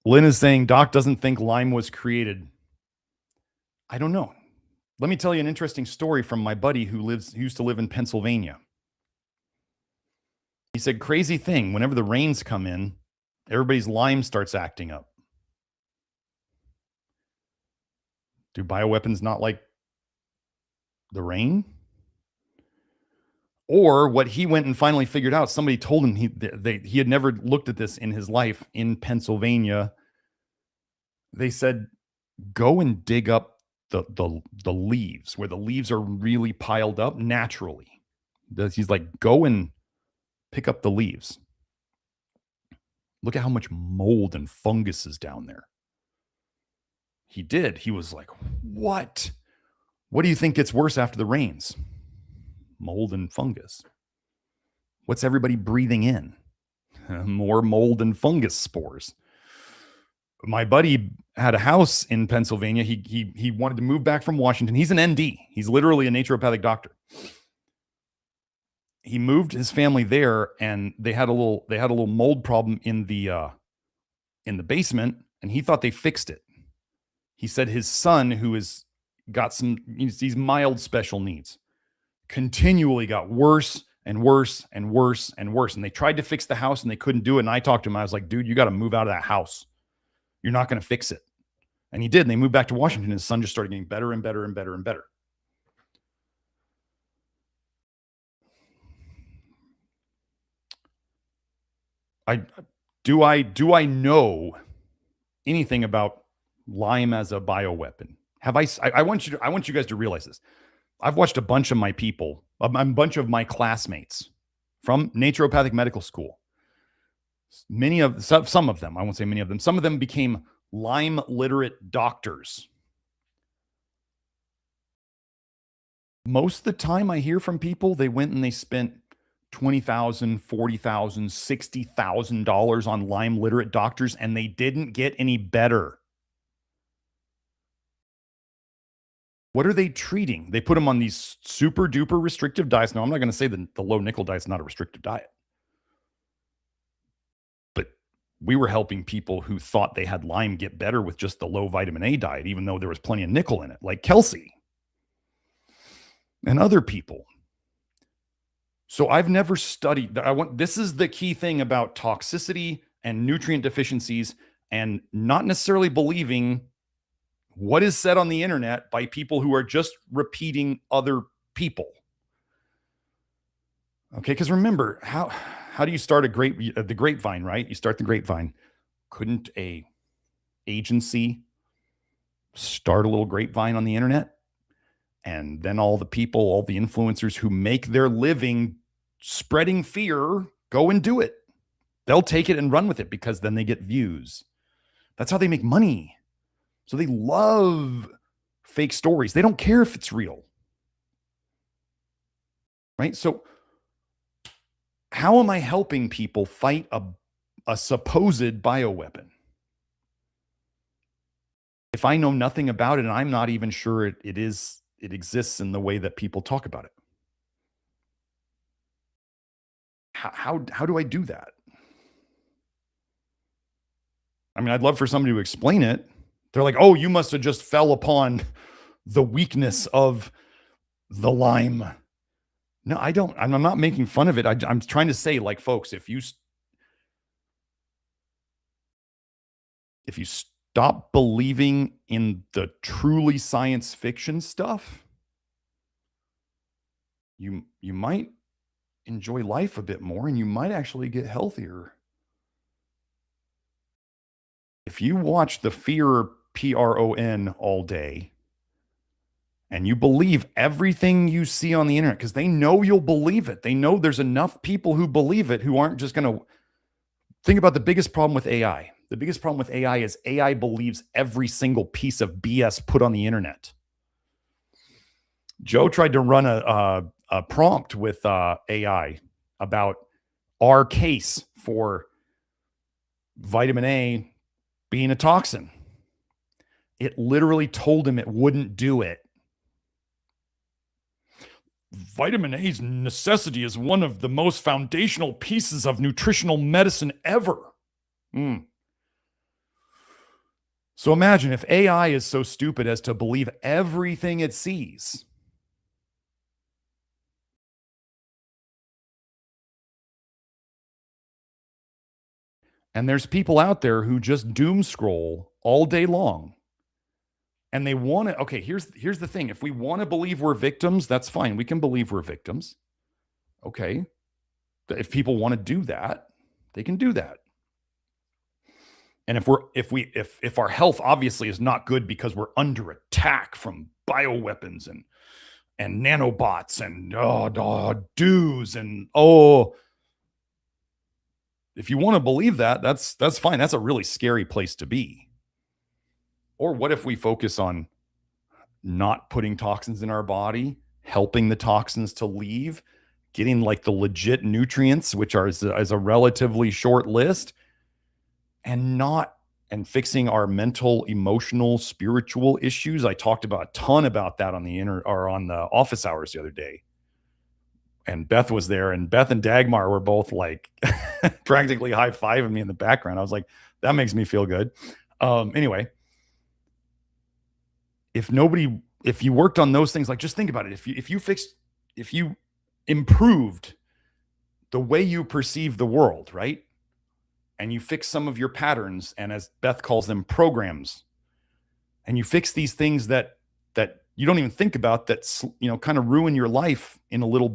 Lynn is saying Doc doesn't think Lyme was created. I don't know. Let me tell you an interesting story from my buddy who used to live in Pennsylvania. He said, crazy thing, whenever the rains come in, everybody's Lyme starts acting up. Do bioweapons not like the rain? Or what he went and finally figured out, somebody told him he had never looked at this in his life in Pennsylvania. They said, go and dig up the leaves where the leaves are really piled up naturally. He's like, go and pick up the leaves. Look at how much mold and fungus is down there. He did. He was like, what? What do you think gets worse after the rains? Mold and fungus. What's everybody breathing in? More mold and fungus spores. My buddy had a house in Pennsylvania. He wanted to move back from Washington. He's an ND. He's literally a naturopathic doctor. He moved his family there, and they had a little mold problem in the basement, and he thought they fixed it. He said his son, who has got these mild special needs, continually got worse and worse and worse and worse. And they tried to fix the house and they couldn't do it. And I talked to him. I was like, dude, you got to move out of that house. You're not going to fix it. And he did. And they moved back to Washington. His son just started getting better and better and better and better. Do I know anything about Lyme as a bioweapon? I want you guys to realize this. I've watched a bunch of my people, a bunch of my classmates from naturopathic medical school. Some of them, I won't say many of them, some of them became Lyme literate doctors. Most of the time I hear from people, they went and they spent $20,000, $40,000, $60,000 on Lyme literate doctors, and they didn't get any better. What are they treating? They put them on these super duper restrictive diets. Now, I'm not going to say that the low nickel diet is not a restrictive diet, but we were helping people who thought they had Lyme get better with just the low vitamin A diet, even though there was plenty of nickel in it, like Kelsey and other people. So I've never studied. This is the key thing about toxicity and nutrient deficiencies, and not necessarily believing what is said on the internet by people who are just repeating other people. Okay, because remember, how do you start the grapevine, right? You start the grapevine. Couldn't a agency start a little grapevine on the internet? And then all the people, all the influencers who make their living spreading fear, go and do it. They'll take it and run with it because then they get views. That's how they make money. So they love fake stories. They don't care if it's real. Right? So how am I helping people fight a supposed bioweapon? if I know nothing about it and I'm not even sure it exists in the way that people talk about it? How do I do that? I mean, I'd love for somebody to explain it. They're like, oh, you must have just fell upon the weakness of the Lyme. No, I don't. I'm not making fun of it. I'm trying to say, like, folks, if you stop believing in the truly science fiction stuff, you might enjoy life a bit more and you might actually get healthier. If you watch the Fear PRON all day and you believe everything you see on the internet, because they know you'll believe it. They know there's enough people who believe it who aren't just going to think about the biggest problem with AI. The biggest problem with AI is AI believes every single piece of BS put on the internet. Joe tried to run a prompt with AI about our case for vitamin A being a toxin. It literally told him it wouldn't do it. Vitamin A's necessity is one of the most foundational pieces of nutritional medicine ever. So imagine if AI is so stupid as to believe everything it sees. And there's people out there who just doom scroll all day long. And they want to, okay, here's the thing. If we want to believe we're victims, that's fine. We can believe we're victims. Okay. If people want to do that, they can do that. And if our health obviously is not good because we're under attack from bioweapons and nanobots and dues and if you want to believe that, that's fine. That's a really scary place to be. Or what if we focus on not putting toxins in our body, helping the toxins to leave, getting like the legit nutrients, which are as a relatively short list, and fixing our mental, emotional, spiritual issues. I talked about a ton about that on the office hours the other day. And Beth was there, and Beth and Dagmar were both like practically high-fiving me in the background. I was like, that makes me feel good. Anyway, if you worked on those things, like just think about it. If you improved the way you perceive the world, right? And you fix some of your patterns, and as Beth calls them, programs, and you fix these things that you don't even think about, that kind of ruin your life in a little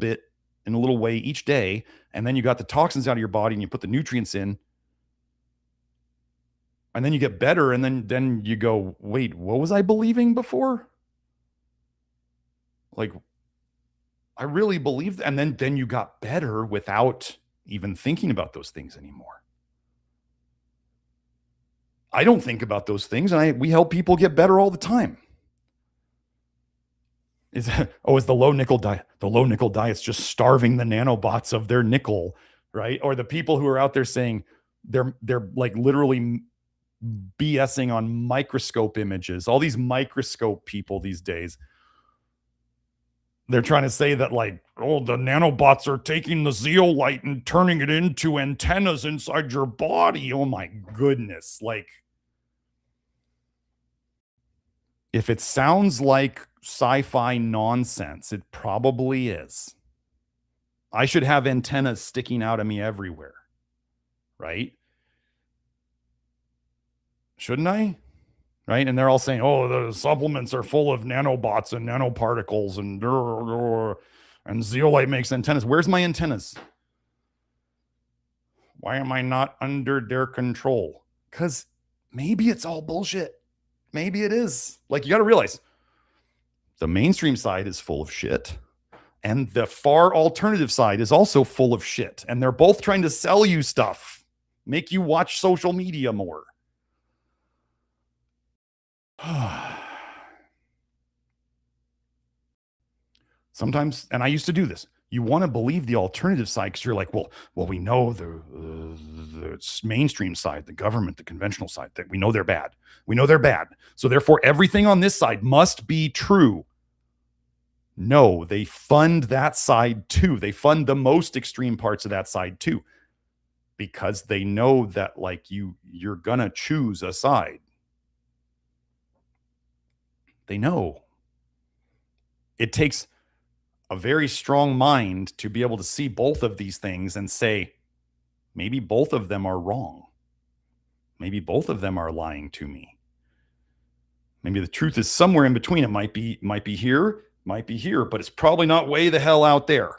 way each day, and then you got the toxins out of your body and you put the nutrients in, and then you get better, and then you go, wait, what was I believing before? Like, I really believed, and then you got better without even thinking about those things anymore. I don't think about those things, and we help people get better all the time. Is the low nickel diet? The low nickel diet's just starving the nanobots of their nickel, right? Or the people who are out there saying they're like literally BSing on microscope images. All these microscope people these days, they're trying to say that like, the nanobots are taking the zeolite and turning it into antennas inside your body. Oh my goodness. Like, if it sounds like sci-fi nonsense, it probably is. I should have antennas sticking out of me everywhere, right? Shouldn't I? Right? And they're all saying, the supplements are full of nanobots and nanoparticles and ZeoLyte makes antennas. Where's my antennas? Why am I not under their control? Because maybe it's all bullshit. Maybe it is. Like, you got to realize the mainstream side is full of shit, and the far alternative side is also full of shit. And they're both trying to sell you stuff, make you watch social media more. Sometimes, and I used to do this, you want to believe the alternative side because you're like, well, we know the mainstream side, the government, the conventional side, that we know they're bad. We know they're bad. So therefore, everything on this side must be true. No, they fund that side too. They fund the most extreme parts of that side too, because they know that like you're gonna choose a side. They know. It takes a very strong mind to be able to see both of these things and say, maybe both of them are wrong. Maybe both of them are lying to me. Maybe the truth is somewhere in between. It might be here, might be here, but it's probably not way the hell out there.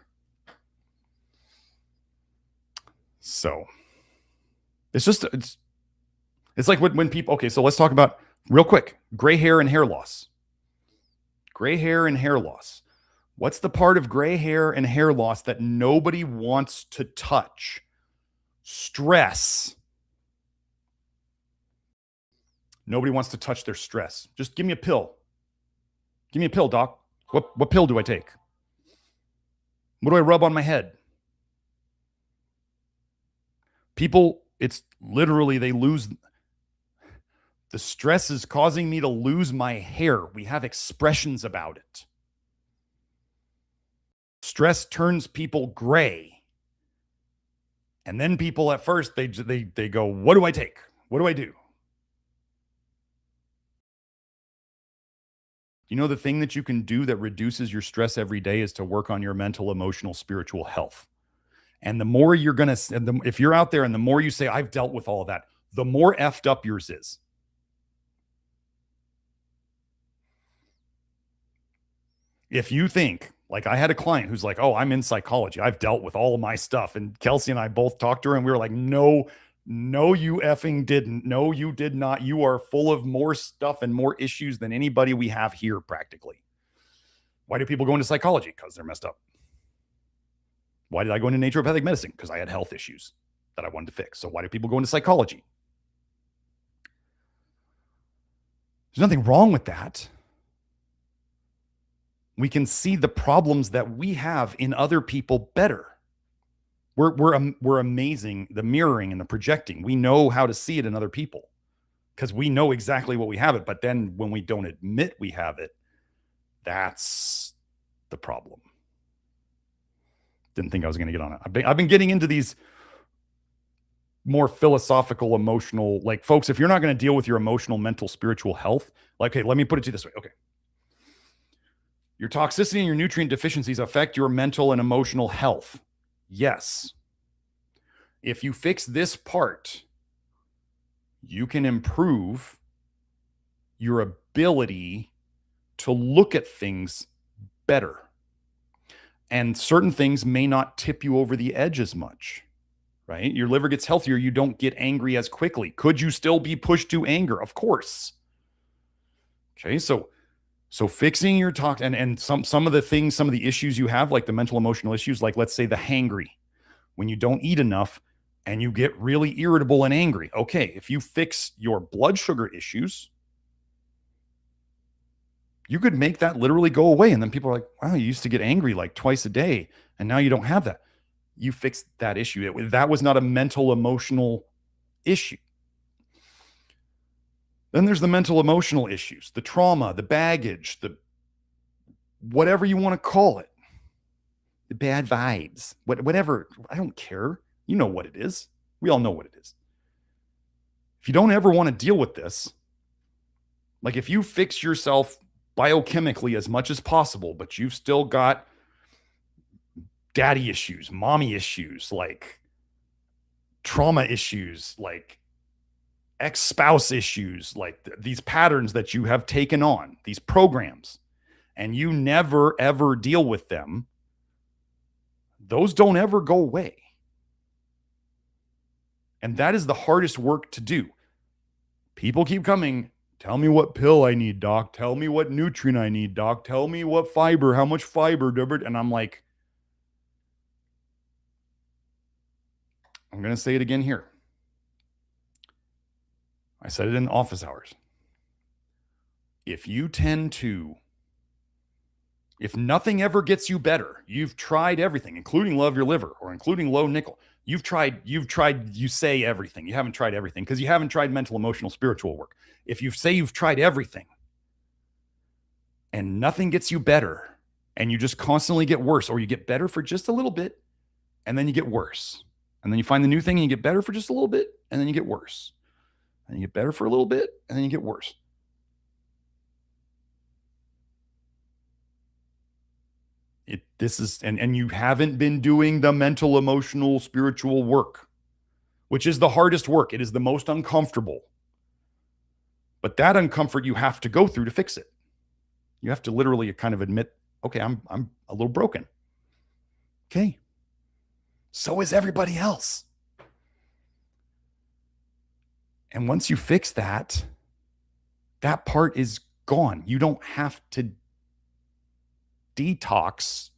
So it's like when people, okay, so let's talk about real quick, gray hair and hair loss. Gray hair and hair loss. What's the part of gray hair and hair loss that nobody wants to touch? Stress. Nobody wants to touch their stress. Just give me a pill. Give me a pill, doc. What pill do I take? What do I rub on my head? People, it's literally, they lose. The stress is causing me to lose my hair. We have expressions about it. Stress turns people gray. And then people at first, they go, what do I take? What do I do? You know, the thing that you can do that reduces your stress every day is to work on your mental, emotional, spiritual health. And the more you're going to, if you're out there and the more you say, I've dealt with all of that, the more effed up yours is. If you think, like I had a client who's like, oh, I'm in psychology, I've dealt with all of my stuff. And Kelsey and I both talked to her and we were like, no, you effing didn't. No, you did not. You are full of more stuff and more issues than anybody we have here practically. Why do people go into psychology? Because they're messed up. Why did I go into naturopathic medicine? Because I had health issues that I wanted to fix. So why do people go into psychology? There's nothing wrong with that. We can see the problems that we have in other people better. We're amazing. The mirroring and the projecting. We know how to see it in other people because we know exactly what we have it. But then when we don't admit we have it, that's the problem. Didn't think I was going to get on it. I've been getting into these more philosophical, emotional, like folks, if you're not going to deal with your emotional, mental, spiritual health, like, okay, let me put it to you this way. Okay. Your toxicity and your nutrient deficiencies affect your mental and emotional health. Yes. If you fix this part, you can improve your ability to look at things better. And certain things may not tip you over the edge as much, right? Your liver gets healthier. You don't get angry as quickly. Could you still be pushed to anger? Of course. Okay, so fixing your toxin and some of the things, some of the issues you have, like the mental emotional issues, like let's say the hangry, when you don't eat enough and you get really irritable and angry. Okay, if you fix your blood sugar issues, you could make that literally go away. And then people are like, wow, you used to get angry like twice a day and now you don't have that. You fixed that issue. That was not a mental emotional issue. Then there's the mental emotional issues, the trauma, the baggage, the whatever you want to call it, the bad vibes, whatever. I don't care. You know what it is. We all know what it is. If you don't ever want to deal with this, like if you fix yourself biochemically as much as possible, but you've still got daddy issues, mommy issues, like trauma issues, like ex-spouse issues, like these patterns that you have taken on, these programs, and you never ever deal with them, those don't ever go away. And that is the hardest work to do. People keep coming, tell me what pill I need, doc. Tell me what nutrient I need, doc. Tell me what fiber, how much fiber. And I'm like, I'm going to say it again here. I said it in office hours. If you tend to If nothing ever gets you better, you've tried everything, including Love Your Liver or including low nickel. You say everything. You haven't tried everything because you haven't tried mental, emotional, spiritual work. If you say you've tried everything and nothing gets you better and you just constantly get worse, or you get better for just a little bit and then you get worse. And then you find the new thing and you get better for just a little bit and then you get worse. And you get better for a little bit and then you get worse. And you haven't been doing the mental, emotional, spiritual work, which is the hardest work. It is the most uncomfortable. But that uncomfort you have to go through to fix it. You have to literally kind of admit, okay, I'm a little broken. Okay. So is everybody else. And once you fix that, that part is gone. You don't have to detox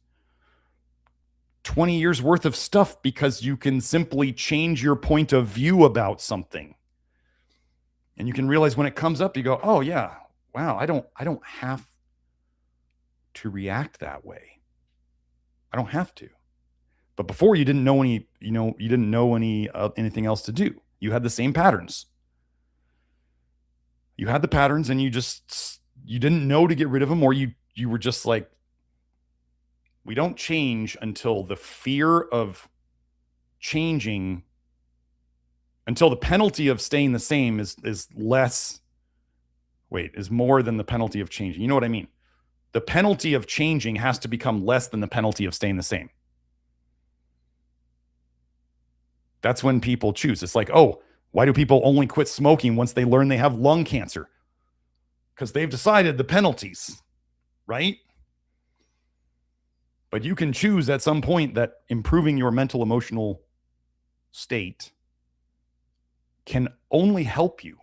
20 years worth of stuff because you can simply change your point of view about something. And you can realize when it comes up, you go, oh yeah, wow, I don't have to react that way. I don't have to. But before you didn't know anything else to do. You had the same patterns. You had the patterns and you didn't know to get rid of them, or you were just like, we don't change until the fear of changing, until the penalty of staying the same is more than the penalty of changing. You know what I mean? The penalty of changing has to become less than the penalty of staying the same. That's when people choose. It's like, oh, why do people only quit smoking once they learn they have lung cancer? Because they've decided the penalties, right? But you can choose at some point that improving your mental, emotional state can only help you.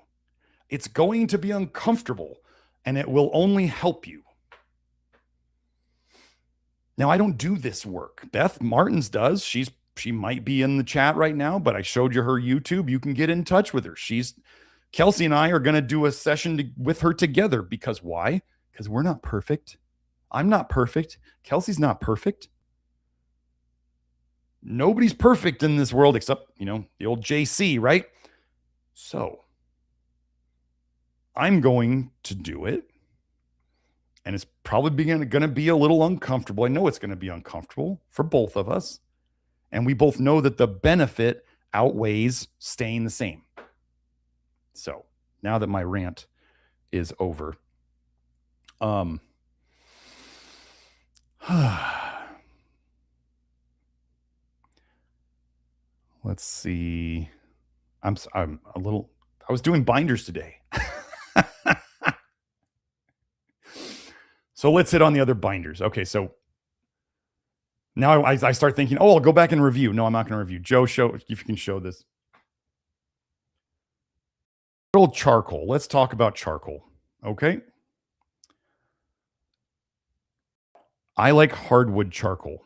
It's going to be uncomfortable and it will only help you. Now, I don't do this work. Beth Martens does. She might be in the chat right now, but I showed you her YouTube. You can get in touch with her. Kelsey and I are going to do a session with her together. Because why? Because we're not perfect. I'm not perfect. Kelsey's not perfect. Nobody's perfect in this world except, the old JC, right? So I'm going to do it. And it's probably going to be a little uncomfortable. I know it's going to be uncomfortable for both of us. And we both know that the benefit outweighs staying the same. So now that my rant is over, let's see. I was doing binders today. So let's hit on the other binders. Okay, so now I start thinking, I'll go back and review. No, I'm not going to review. Joe, if you can show this. Old charcoal. Let's talk about charcoal. Okay. I like hardwood charcoal.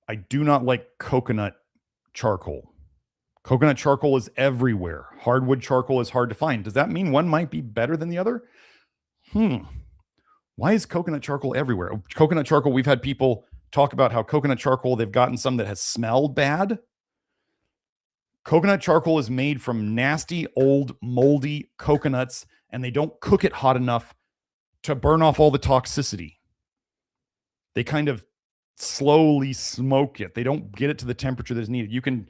I do not like coconut charcoal. Coconut charcoal is everywhere. Hardwood charcoal is hard to find. Does that mean one might be better than the other? Why is coconut charcoal everywhere? Coconut charcoal, we've had people talk about how coconut charcoal, they've gotten some that has smelled bad. Coconut charcoal is made from nasty, old, moldy coconuts, and they don't cook it hot enough to burn off all the toxicity. They kind of slowly smoke it. They don't get it to the temperature that's needed. You can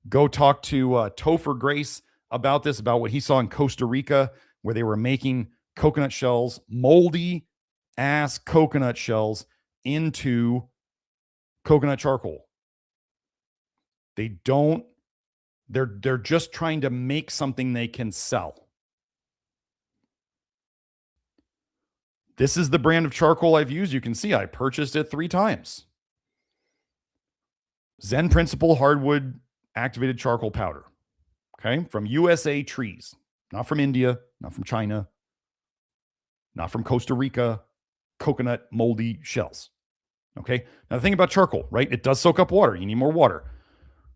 go talk to Topher Grace about this, about what he saw in Costa Rica, where they were making coconut shells, moldy ass coconut shells, into coconut charcoal. They're just trying to make something they can sell. This is the brand of charcoal I've used. You can see I purchased it 3 times. Zen Principle hardwood activated charcoal powder. Okay, from USA trees, not from India, not from China, not from Costa Rica, coconut moldy shells. Okay, now the thing about charcoal, right? It does soak up water. You need more water.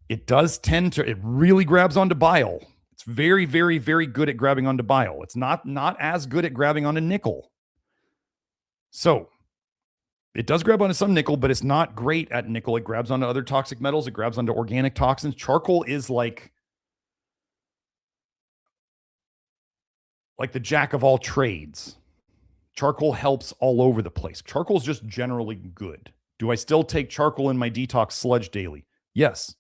It does it really grabs onto bile. It's very, very, very good at grabbing onto bile. It's not as good at grabbing onto nickel. So It does grab onto some nickel, but it's not great at nickel. It grabs onto other toxic metals. It grabs onto organic toxins. Charcoal is like the jack of all trades. Charcoal helps all over the place. Charcoal is just generally good. Do I still take charcoal in my detox sludge daily? Yes.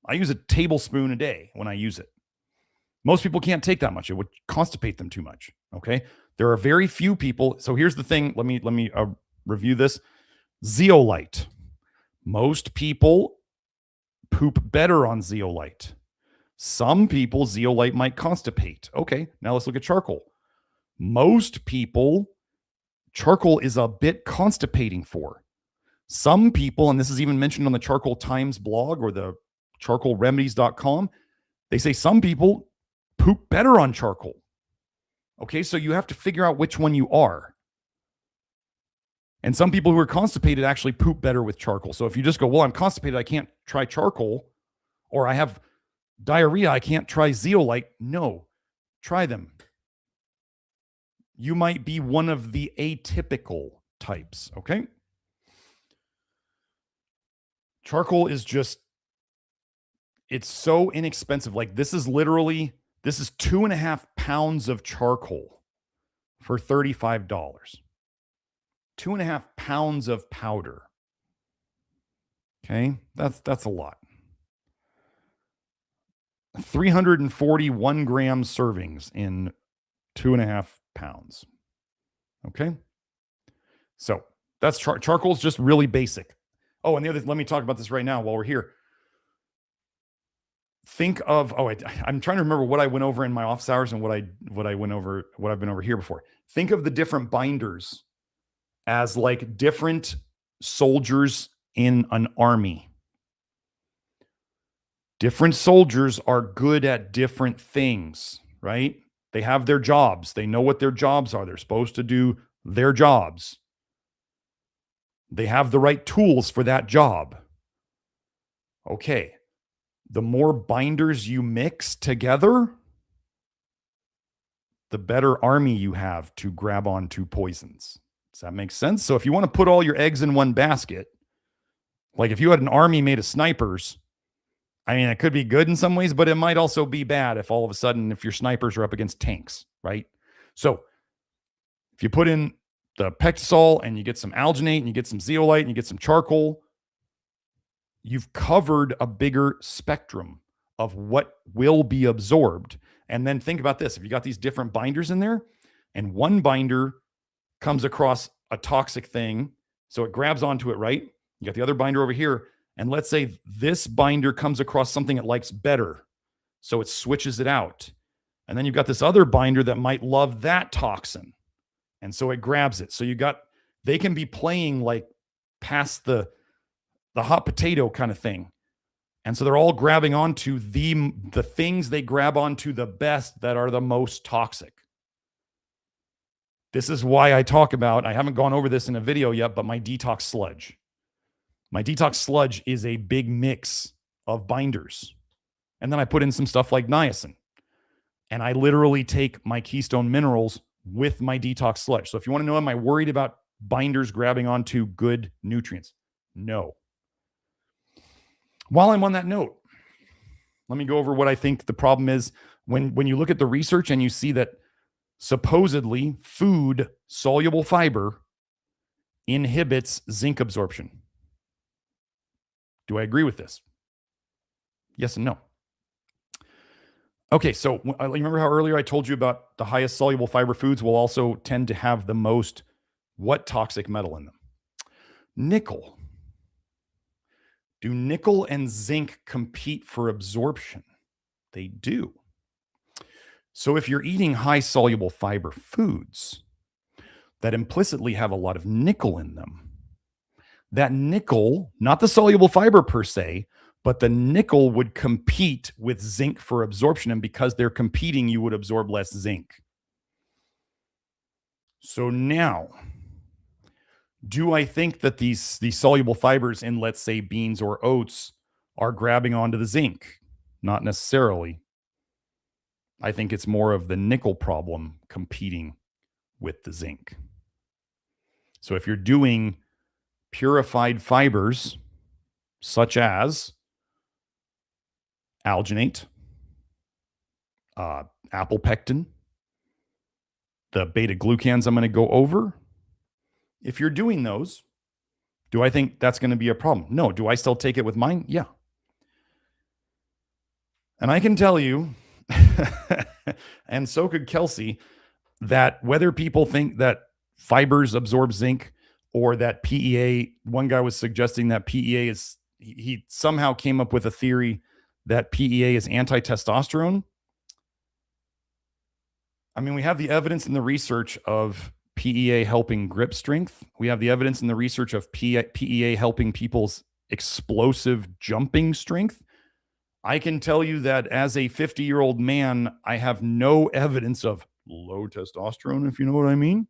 I use a tablespoon a day when I use it. Most people can't take that much. It would constipate them too much. Okay. There are very few people. So here's the thing. Let me review this. ZeoLyte. Most people poop better on ZeoLyte. Some people, ZeoLyte might constipate. Okay. Now let's look at charcoal. Most people, charcoal is a bit constipating for. Some people, and this is even mentioned on the Charcoal Times blog or the charcoalremedies.com, they say some people poop better on charcoal. Okay, so you have to figure out which one you are. And some people who are constipated actually poop better with charcoal. So if you just go, well, I'm constipated, I can't try charcoal, or I have diarrhea, I can't try ZeoLyte. No, try them. You might be one of the atypical types, okay? Charcoal is just, it's so inexpensive. Like this is 2.5 pounds of charcoal for $35. 2.5 pounds of powder. Okay, that's a lot. 341 gram servings in 2.5 pounds. Okay, so that's charcoal's just really basic. Oh, and the other, let me talk about this right now while we're here. Think of, I'm trying to remember what I went over in my office hours and what I've been over here before. Think of the different binders as like different soldiers in an army. Different soldiers are good at different things, right? They have their jobs. They know what their jobs are. They're supposed to do their jobs. They have the right tools for that job. Okay. The more binders you mix together, the better army you have to grab onto poisons. Does that make sense? So if you want to put all your eggs in one basket, like if you had an army made of snipers, I mean, it could be good in some ways, but it might also be bad if all of a sudden, if your snipers are up against tanks, right? So if you put in the PectaSol and you get some Alginate and you get some Zeolite and you get some charcoal, you've covered a bigger spectrum of what will be absorbed. And then think about this. If you got these different binders in there and one binder comes across a toxic thing, so it grabs onto it, right? You got the other binder over here. And let's say this binder comes across something it likes better. So it switches it out. And then you've got this other binder that might love that toxin. And so it grabs it. So they can be playing like past the hot potato kind of thing. And so they're all grabbing onto the things they grab onto the best that are the most toxic. This is why I talk about, I haven't gone over this in a video yet, but my detox sludge. My detox sludge is a big mix of binders. And then I put in some stuff like niacin. And I literally take my keystone minerals with my detox sludge. So if you want to know, am I worried about binders grabbing onto good nutrients? No. While I'm on that note, let me go over what I think the problem is when you look at the research and you see that supposedly food soluble fiber inhibits zinc absorption. Do I agree with this? Yes and no. Okay, so you remember how earlier I told you about the highest soluble fiber foods will also tend to have the most what toxic metal in them? Nickel. Do nickel and zinc compete for absorption? They do. So if you're eating high soluble fiber foods that implicitly have a lot of nickel in them, that nickel, not the soluble fiber per se, but the nickel would compete with zinc for absorption. And because they're competing, you would absorb less zinc. So now, do I think that these soluble fibers in, let's say, beans or oats are grabbing onto the zinc? Not necessarily. I think it's more of the nickel problem competing with the zinc. So if you're doing purified fibers, such as alginate, apple pectin, the beta glucans I'm going to go over, if you're doing those, do I think that's going to be a problem? No. Do I still take it with mine? Yeah. And I can tell you, and so could Kelsey, that whether people think that fibers absorb zinc or that PEA, one guy was suggesting that PEA is, he somehow came up with a theory that PEA is anti-testosterone. I mean, we have the evidence in the research of PEA helping grip strength. We have the evidence in the research of PEA helping people's explosive jumping strength. I can tell you that as a 50-year-old man, I have no evidence of low testosterone, if you know what I mean.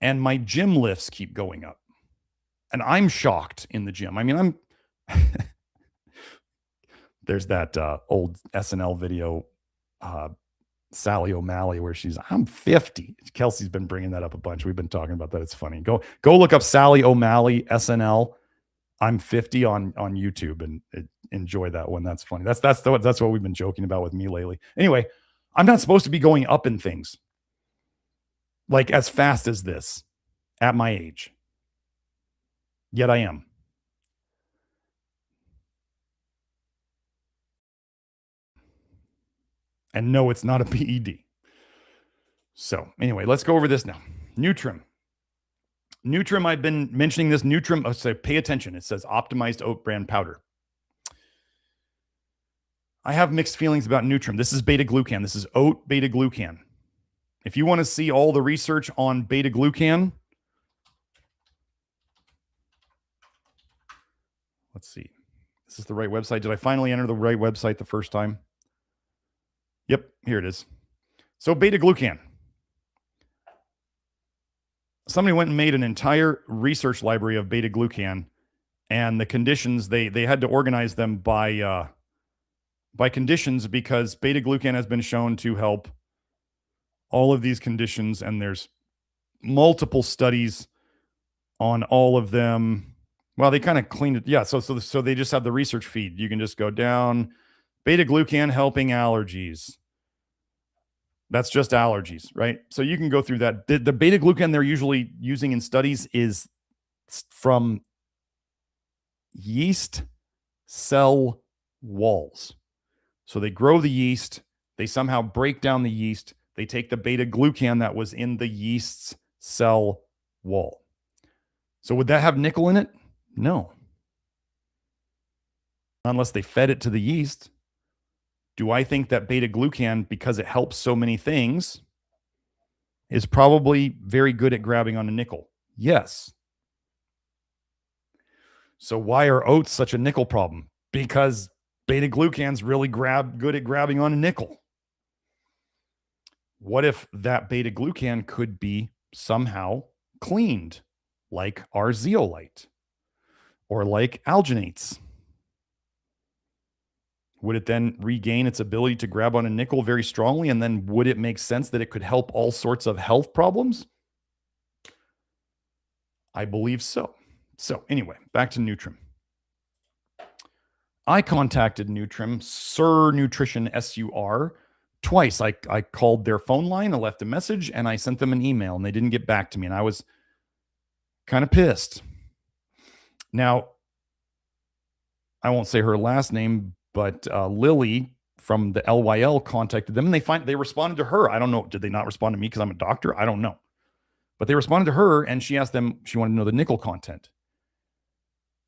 And my gym lifts keep going up. And I'm shocked in the gym. I mean, there's that old SNL video, Sally O'Malley, where I'm 50. Kelsey's been bringing that up a bunch. We've been talking about that. It's funny. Go look up Sally O'Malley SNL. I'm 50 on YouTube and enjoy that one. That's funny. That's what we've been joking about with me lately. Anyway, I'm not supposed to be going up in things like as fast as this at my age. Yet I am. And no, it's not a PED. So anyway, let's go over this now. Nutrim. Nutrim, I've been mentioning this. Nutrim, so pay attention. It says optimized oat bran powder. I have mixed feelings about Nutrim. This is beta-glucan. This is oat beta-glucan. If you want to see all the research on beta-glucan, let's see. Is this the right website? Did I finally enter the right website the first time? Yep, here it is. So beta-glucan. Somebody went and made an entire research library of beta-glucan, and the conditions, they had to organize them by conditions, because beta-glucan has been shown to help all of these conditions, and there's multiple studies on all of them. Well, they kind of cleaned it. Yeah, so they just have the research feed. You can just go down, beta-glucan helping allergies. That's just allergies, right? So you can go through that. The beta-glucan they're usually using in studies is from yeast cell walls. So they grow the yeast. They somehow break down the yeast. They take the beta-glucan that was in the yeast's cell wall. So would that have nickel in it? No. Unless they fed it to the yeast. Do I think that beta-glucan, because it helps so many things, is probably very good at grabbing on a nickel? Yes. So why are oats such a nickel problem? Because beta-glucan's really good at grabbing on a nickel. What if that beta-glucan could be somehow cleaned, like our ZeoLyte or like alginates? Would it then regain its ability to grab on a nickel very strongly? And then would it make sense that it could help all sorts of health problems? I believe so. So anyway, back to Nutrim. I contacted Nutrim, Sir Nutrition, S-U-R, twice. I called their phone line, I left a message, and I sent them an email, and they didn't get back to me. And I was kind of pissed. Now, I won't say her last name, but Lily from the LYL contacted them, and they responded to her. I don't know. Did they not respond to me because I'm a doctor? I don't know. But they responded to her, and she asked them, she wanted to know the nickel content.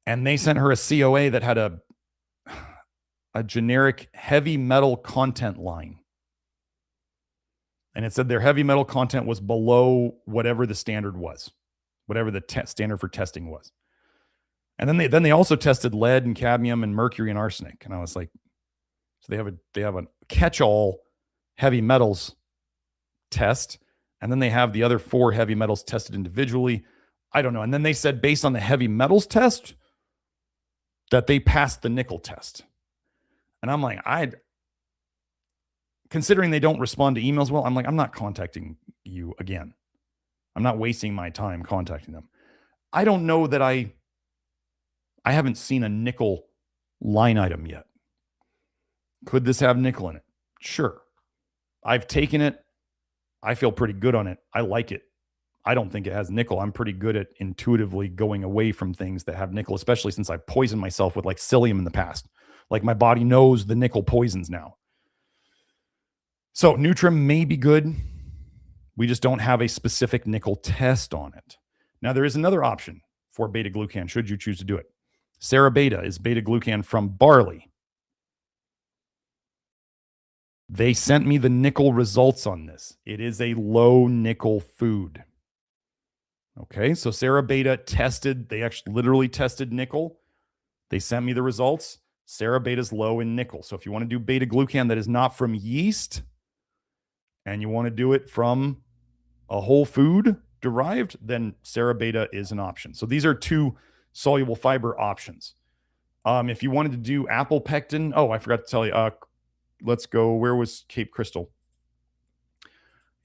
And they sent her a COA that had a generic heavy metal content line. And it said their heavy metal content was below whatever the standard was, whatever the standard for testing was. And then they also tested lead and cadmium and mercury and arsenic. And I was like, so they have a catch-all heavy metals test, and then they have the other 4 heavy metals tested individually. I don't know. And then they said based on the heavy metals test that they passed the nickel test. And I'm like, considering they don't respond to emails well, I'm like, I'm not contacting you again. I'm not wasting my time contacting them. I don't know that I haven't seen a nickel line item yet. Could this have nickel in it? Sure. I've taken it. I feel pretty good on it. I like it. I don't think it has nickel. I'm pretty good at intuitively going away from things that have nickel, especially since I poisoned myself with like psyllium in the past. Like my body knows the nickel poisons now. So Nutrim may be good. We just don't have a specific nickel test on it. Now there is another option for beta glucan should you choose to do it. Cerabeta is beta glucan from barley. They sent me the nickel results on this. It is a low nickel food. Okay, so Cerabeta tested, they actually literally tested nickel. They sent me the results. Cerabeta is low in nickel. So if you want to do beta glucan that is not from yeast and you want to do it from a whole food derived, then Cerabeta is an option. So these are two soluble fiber options. If you wanted to do apple pectin, oh, I forgot to tell you, let's go, where was Cape Crystal?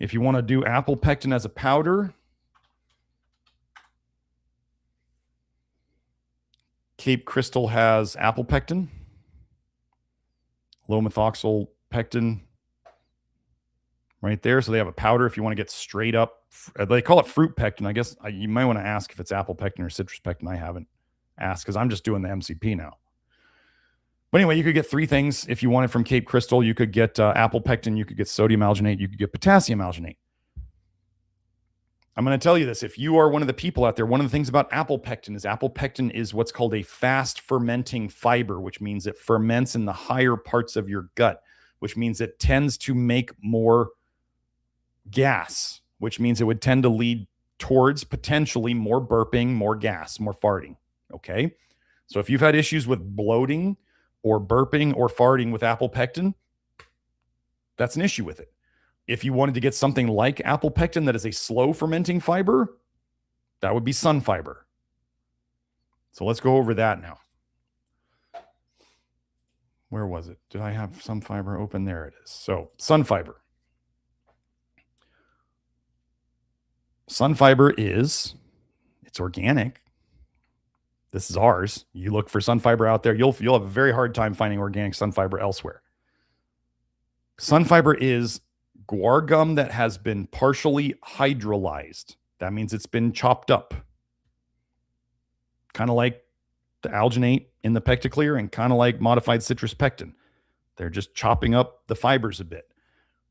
If you want to do apple pectin as a powder, Cape Crystal has apple pectin, low methoxyl pectin right there. So they have a powder if you want to get straight up. They call it fruit pectin. I guess you might want to ask if it's apple pectin or citrus pectin. I haven't asked because I'm just doing the MCP now. But anyway, you could get three things if you wanted from Cape Crystal. You could get apple pectin, you could get sodium alginate, you could get potassium alginate. I'm going to tell you this. If you are one of the people out there, one of the things about apple pectin is what's called a fast fermenting fiber, which means it ferments in the higher parts of your gut, which means it tends to make more gas, which means it would tend to lead towards potentially more burping, more gas, more farting. Okay. So if you've had issues with bloating or burping or farting with apple pectin, that's an issue with it. If you wanted to get something like apple pectin that is a slow fermenting fiber, that would be sun fiber. So let's go over that now. Where was it? Did I have sun fiber open? There it is. So sun fiber. Sun fiber it's organic. This is ours. You look for sun fiber out there, you'll have a very hard time finding organic sun fiber elsewhere. Sun fiber is guar gum that has been partially hydrolyzed. That means it's been chopped up. Kind of like the alginate in the PectaClear and kind of like modified citrus pectin. They're just chopping up the fibers a bit.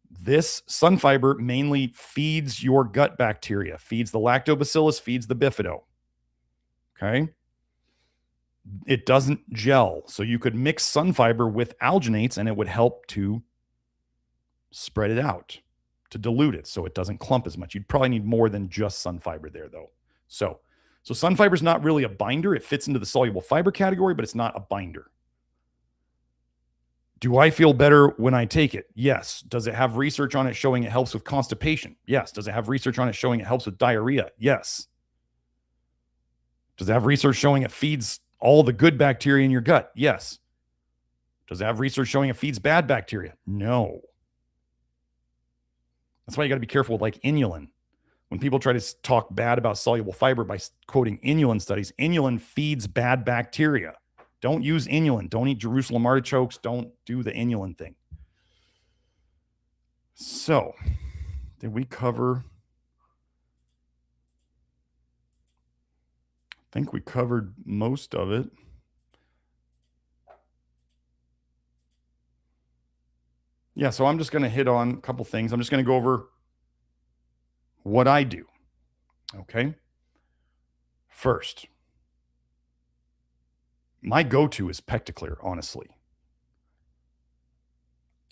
This sun fiber mainly feeds your gut bacteria, feeds the lactobacillus, feeds the bifido. Okay. It doesn't gel. So you could mix sun fiber with alginates and it would help to spread it out, to dilute it so it doesn't clump as much. You'd probably need more than just sun fiber there though. So sun fiber is not really a binder. It fits into the soluble fiber category, but it's not a binder. Do I feel better when I take it? Yes. Does it have research on it showing it helps with constipation? Yes. Does it have research on it showing it helps with diarrhea? Yes. Does it have research showing it feeds all the good bacteria in your gut? Yes. Does it have research showing it feeds bad bacteria? No. That's why you got to be careful with like inulin. When people try to talk bad about soluble fiber by quoting inulin studies, inulin feeds bad bacteria. Don't use inulin. Don't eat Jerusalem artichokes. Don't do the inulin thing. So, did we cover? I think we covered most of it. Yeah, so I'm just going to hit on a couple things. I'm just going to go over what I do. Okay. First, my go-to is PectaClear, honestly.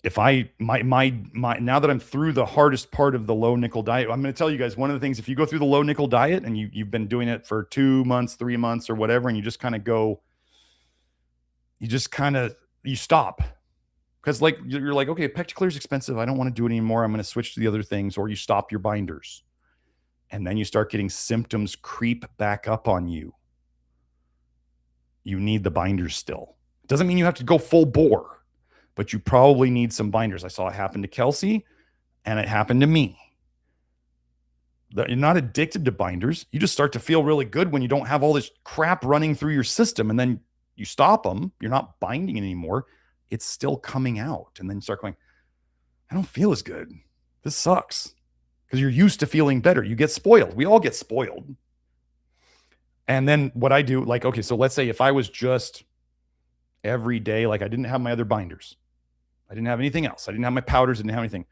If now that I'm through the hardest part of the low nickel diet, I'm going to tell you guys one of the things, if you go through the low nickel diet and you've been doing it for 2 months, 3 months or whatever, and you just kind of go, you stop. Because like you're like, okay, PectaClear is expensive. I don't want to do it anymore. I'm going to switch to the other things. Or you stop your binders. And then you start getting symptoms creep back up on you. You need the binders still. Doesn't mean you have to go full bore, but you probably need some binders. I saw it happen to Kelsey and it happened to me. You're not addicted to binders. You just start to feel really good when you don't have all this crap running through your system, and then you stop them. You're not binding anymore. It's still coming out. And then you start going, I don't feel as good. This sucks. Because you're used to feeling better. You get spoiled. We all get spoiled. And then what I do, like, okay, so let's say if I was just every day, like I didn't have my other binders. I didn't have anything else. I didn't have my powders, didn't have anything.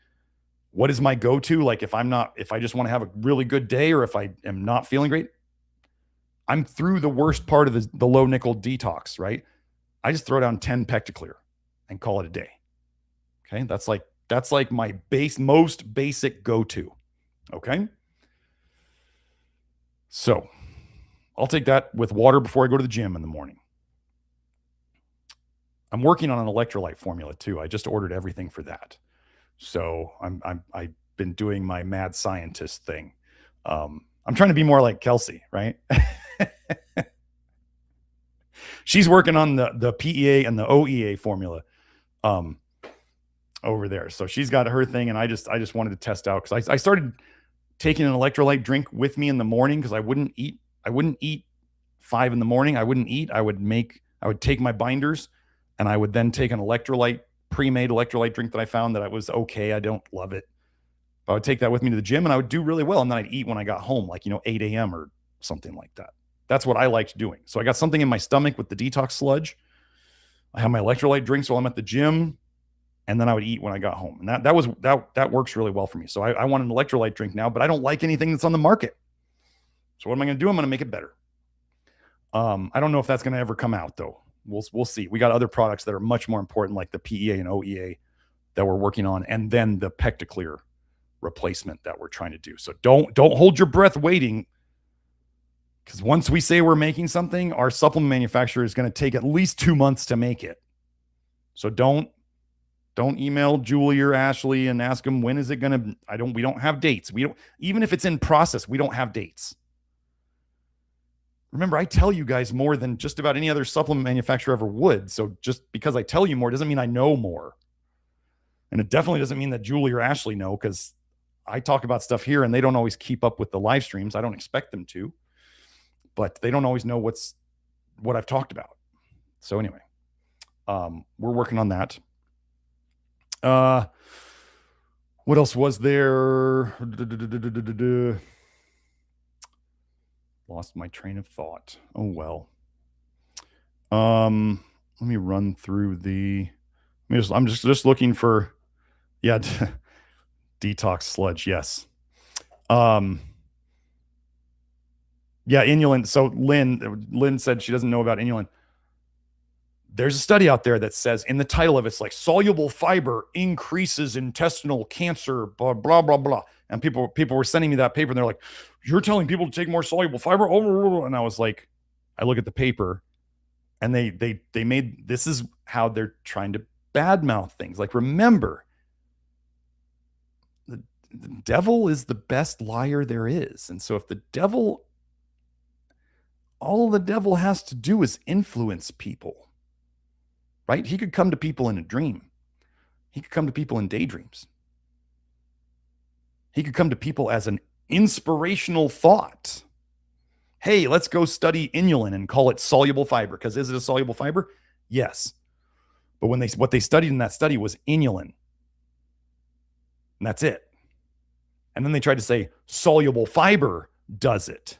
What is my go-to? Like if I just want to have a really good day, or if I am not feeling great, I'm through the worst part of the low nickel detox, right? I just throw down 10 PectaClear and call it a day. Okay. That's like my most basic go-to. Okay. So I'll take that with water before I go to the gym in the morning. I'm working on an electrolyte formula too. I just ordered everything for that. So I've been doing my mad scientist thing. I'm trying to be more like Kelsey, right? She's working on the PEA and the OEA formula over there. So she's got her thing, and I just wanted to test out, because I started taking an electrolyte drink with me in the morning, because I wouldn't eat 5 in the morning. I would take my binders, and I would then take an pre-made electrolyte drink that I found that I was okay. I don't love it. But I would take that with me to the gym, and I would do really well. And then I'd eat when I got home, like, 8 a.m. or something like that. That's what I liked doing. So I got something in my stomach with the detox sludge. I have my electrolyte drinks while I'm at the gym, and then I would eat when I got home. And that works really well for me. So I want an electrolyte drink now, but I don't like anything that's on the market. So what am I going to do? I'm going to make it better. I don't know if that's going to ever come out, though. We'll see. We got other products that are much more important, like the PEA and OEA that we're working on, and then the PectaClear replacement that we're trying to do. So don't hold your breath waiting, because once we say we're making something, our supplement manufacturer is going to take at least 2 months to make it. So don't email Julie or Ashley and ask them, when is it going to, we don't have dates. Even if it's in process, we don't have dates. Remember, I tell you guys more than just about any other supplement manufacturer ever would. So just because I tell you more doesn't mean I know more. And it definitely doesn't mean that Julie or Ashley know, because I talk about stuff here and they don't always keep up with the live streams. I don't expect them to, but they don't always know what I've talked about. So anyway, we're working on that. What else was there? Lost my train of thought. Oh, well. Let me run through I'm just looking for, detox sludge. Yes. Inulin. So Lynn said she doesn't know about inulin. There's a study out there that says, in the title of it's like, soluble fiber increases intestinal cancer, blah, blah, blah, blah. And people were sending me that paper, and they're like, you're telling people to take more soluble fiber? And I was like, I look at the paper, and they made, this is how they're trying to badmouth things. Like, remember, the devil is the best liar there is. And so if all the devil has to do is influence people, right? He could come to people in a dream. He could come to people in daydreams. He could come to people as an inspirational thought. Hey, let's go study inulin and call it soluble fiber. Because is it a soluble fiber? Yes. But what they studied in that study was inulin. And that's it. And then they tried to say soluble fiber does it.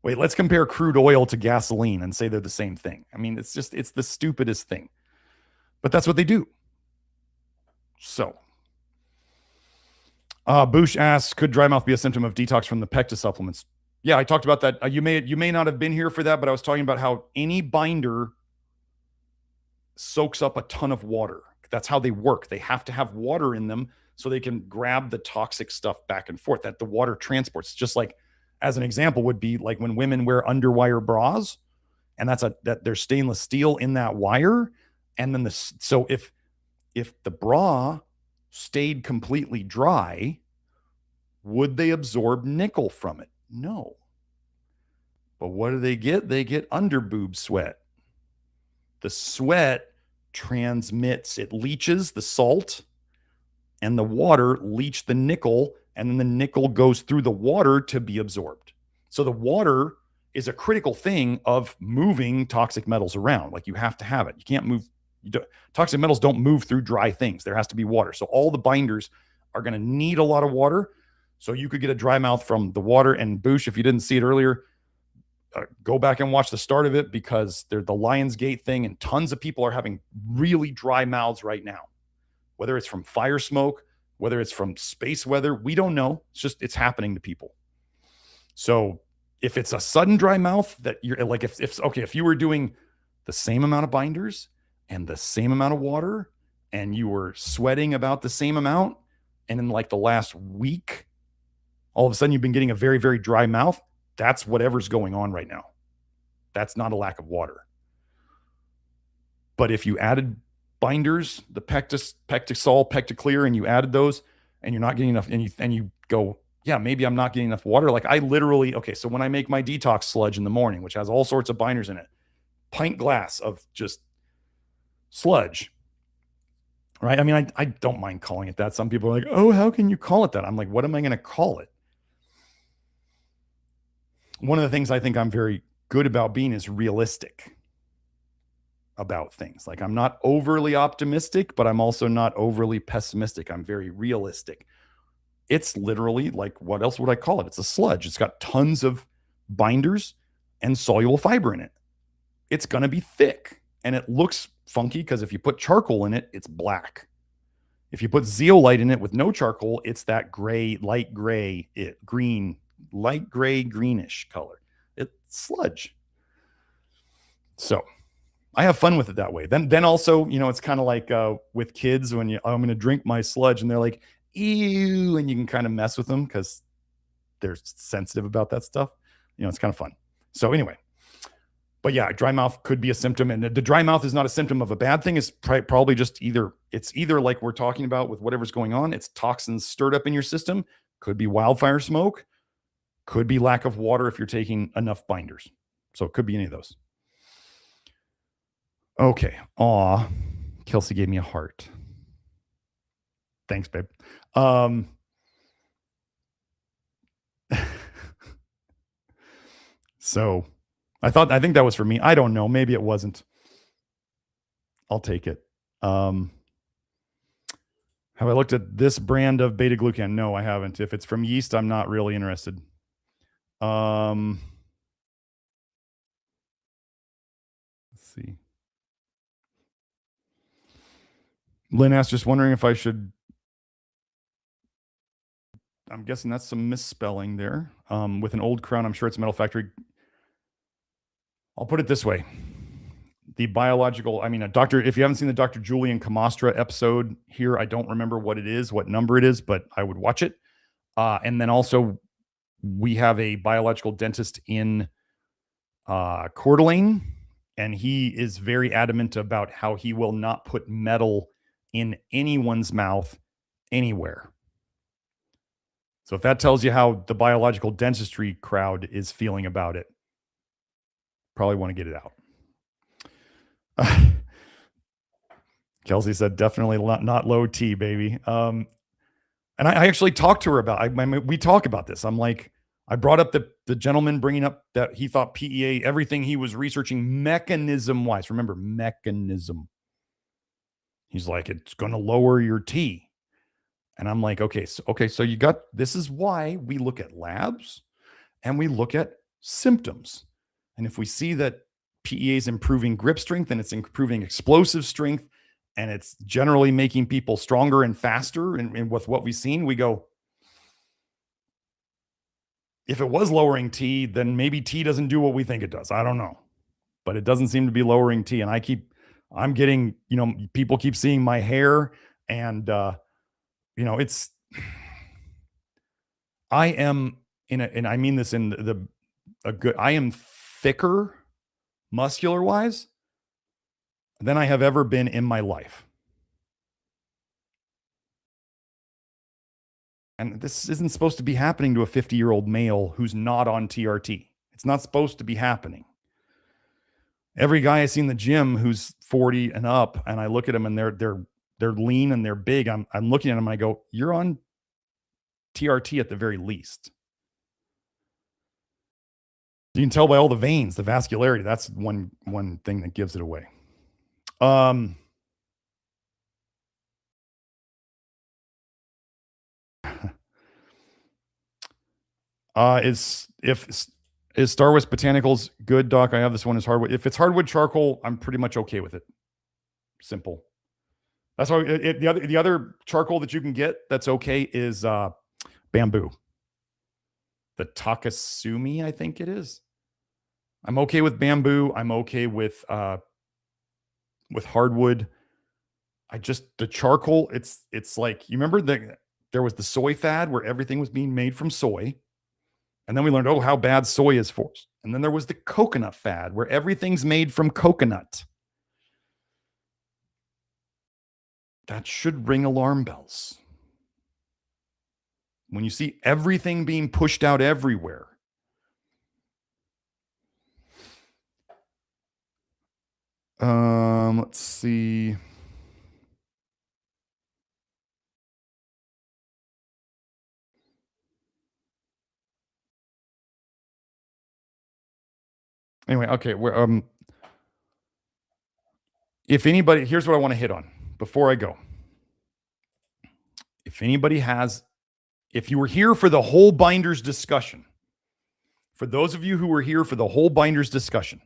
Wait, let's compare crude oil to gasoline and say they're the same thing. I mean, it's the stupidest thing. But that's what they do. So, Boosh asks, could dry mouth be a symptom of detox from the Pecta supplements? Yeah, I talked about that. You may not have been here for that, but I was talking about how any binder soaks up a ton of water. That's how they work. They have to have water in them so they can grab the toxic stuff back and forth, that the water transports. Just like, as an example, would be like when women wear underwire bras, and that there's stainless steel in that wire. And then so if the bra stayed completely dry, would they absorb nickel from it? No. But what do they get? They get underboob sweat. The sweat transmits, it leaches the salt, and the water leach the nickel, and then the nickel goes through the water to be absorbed. So the water is a critical thing of moving toxic metals around. Like, you have to have it. You can't move. Toxic metals don't move through dry things. There has to be water. So all the binders are going to need a lot of water. So you could get a dry mouth from the water. And Boosh, if you didn't see it earlier, go back and watch the start of it, because they're the Lionsgate thing, and tons of people are having really dry mouths right now. Whether it's from fire smoke, whether it's from space weather, we don't know. It's happening to people. So if it's a sudden dry mouth, that you're like, if you were doing the same amount of binders and the same amount of water, and you were sweating about the same amount, and in like the last week, all of a sudden you've been getting a very, very dry mouth, that's whatever's going on right now. That's not a lack of water. But if you added binders, the PectaSol, PectaClear, and you added those, and you're not getting enough, and you go, yeah, maybe I'm not getting enough water. Like, I literally, so when I make my detox sludge in the morning, which has all sorts of binders in it, pint glass of just sludge, right? I mean, I don't mind calling it that. Some people are like, oh, how can you call it that? I'm like, what am I going to call it? One of the things I think I'm very good about being is realistic about things. Like, I'm not overly optimistic, but I'm also not overly pessimistic. I'm very realistic. It's literally like, what else would I call it? It's a sludge. It's got tons of binders and soluble fiber in it. It's going to be thick, and it looks funky because if you put charcoal in it, it's black. If you put zeolite in it with no charcoal, it's that gray, light gray, light gray, greenish color. It's sludge. So I have fun with it that way. Then also, it's kind of like with kids when I'm going to drink my sludge, and they're like, ew, and you can kind of mess with them because they're sensitive about that stuff. It's kind of fun. So anyway, but yeah, dry mouth could be a symptom, and the dry mouth is not a symptom of a bad thing. It's probably just either like we're talking about with whatever's going on. It's toxins stirred up in your system. Could be wildfire smoke. Could be lack of water if you're taking enough binders. So it could be any of those. Okay. Aw, Kelsey gave me a heart. Thanks, babe. So I think that was for me. I don't know. Maybe it wasn't. I'll take it. Have I looked at this brand of beta glucan? No, I haven't. If it's from yeast, I'm not really interested. Let's see. Lynn asked, just wondering if I should. I'm guessing that's some misspelling there. With an old crown, I'm sure it's a metal factory. I'll put it this way. The biological, if you haven't seen the Dr. Julian Camastra episode here, I don't remember what it is, what number it is, but I would watch it. And then also, we have a biological dentist in Coeur d'Alene, and he is very adamant about how he will not put metal in anyone's mouth anywhere. So if that tells you how the biological dentistry crowd is feeling about it, probably want to get it out. Kelsey said, definitely not low T, baby. And I actually talked to her about, we talk about this. I'm like, I brought up the gentleman bringing up that he thought PEA, everything he was researching mechanism wise, remember mechanism. He's like, it's going to lower your T. And I'm like, okay, so this is why we look at labs and we look at symptoms. And if we see that PEA is improving grip strength and it's improving explosive strength and it's generally making people stronger and faster, and with what we've seen, we go, if it was lowering T, then maybe T doesn't do what we think it does. I don't know, but it doesn't seem to be lowering T. And I'm getting, people keep seeing my hair, and I am and I mean this in I am thicker muscular wise than I have ever been in my life. And this isn't supposed to be happening to a 50-year-old male who's not on TRT. It's not supposed to be happening. Every guy I see in the gym who's 40 and up, and I look at them and they're they're lean and they're big. I'm looking at them and I go, you're on TRT at the very least. You can tell by all the veins, the vascularity. That's one thing that gives it away. Is Star Wars Botanicals good, Doc? I have this one as hardwood. If it's hardwood charcoal, I'm pretty much okay with it. Simple. That's why the other charcoal that you can get that's okay is bamboo. The Takasumi, I think it is. I'm okay with bamboo. I'm okay with hardwood. The charcoal, it's like, you remember there was the soy fad where everything was being made from soy. And then we learned, how bad soy is for us. And then there was the coconut fad where everything's made from coconut. That should ring alarm bells. When you see everything being pushed out everywhere. Let's see. Anyway, okay. If anybody, here's what I want to hit on before I go. If you were here for the whole binders discussion, for those of you who were here for the whole binders discussion,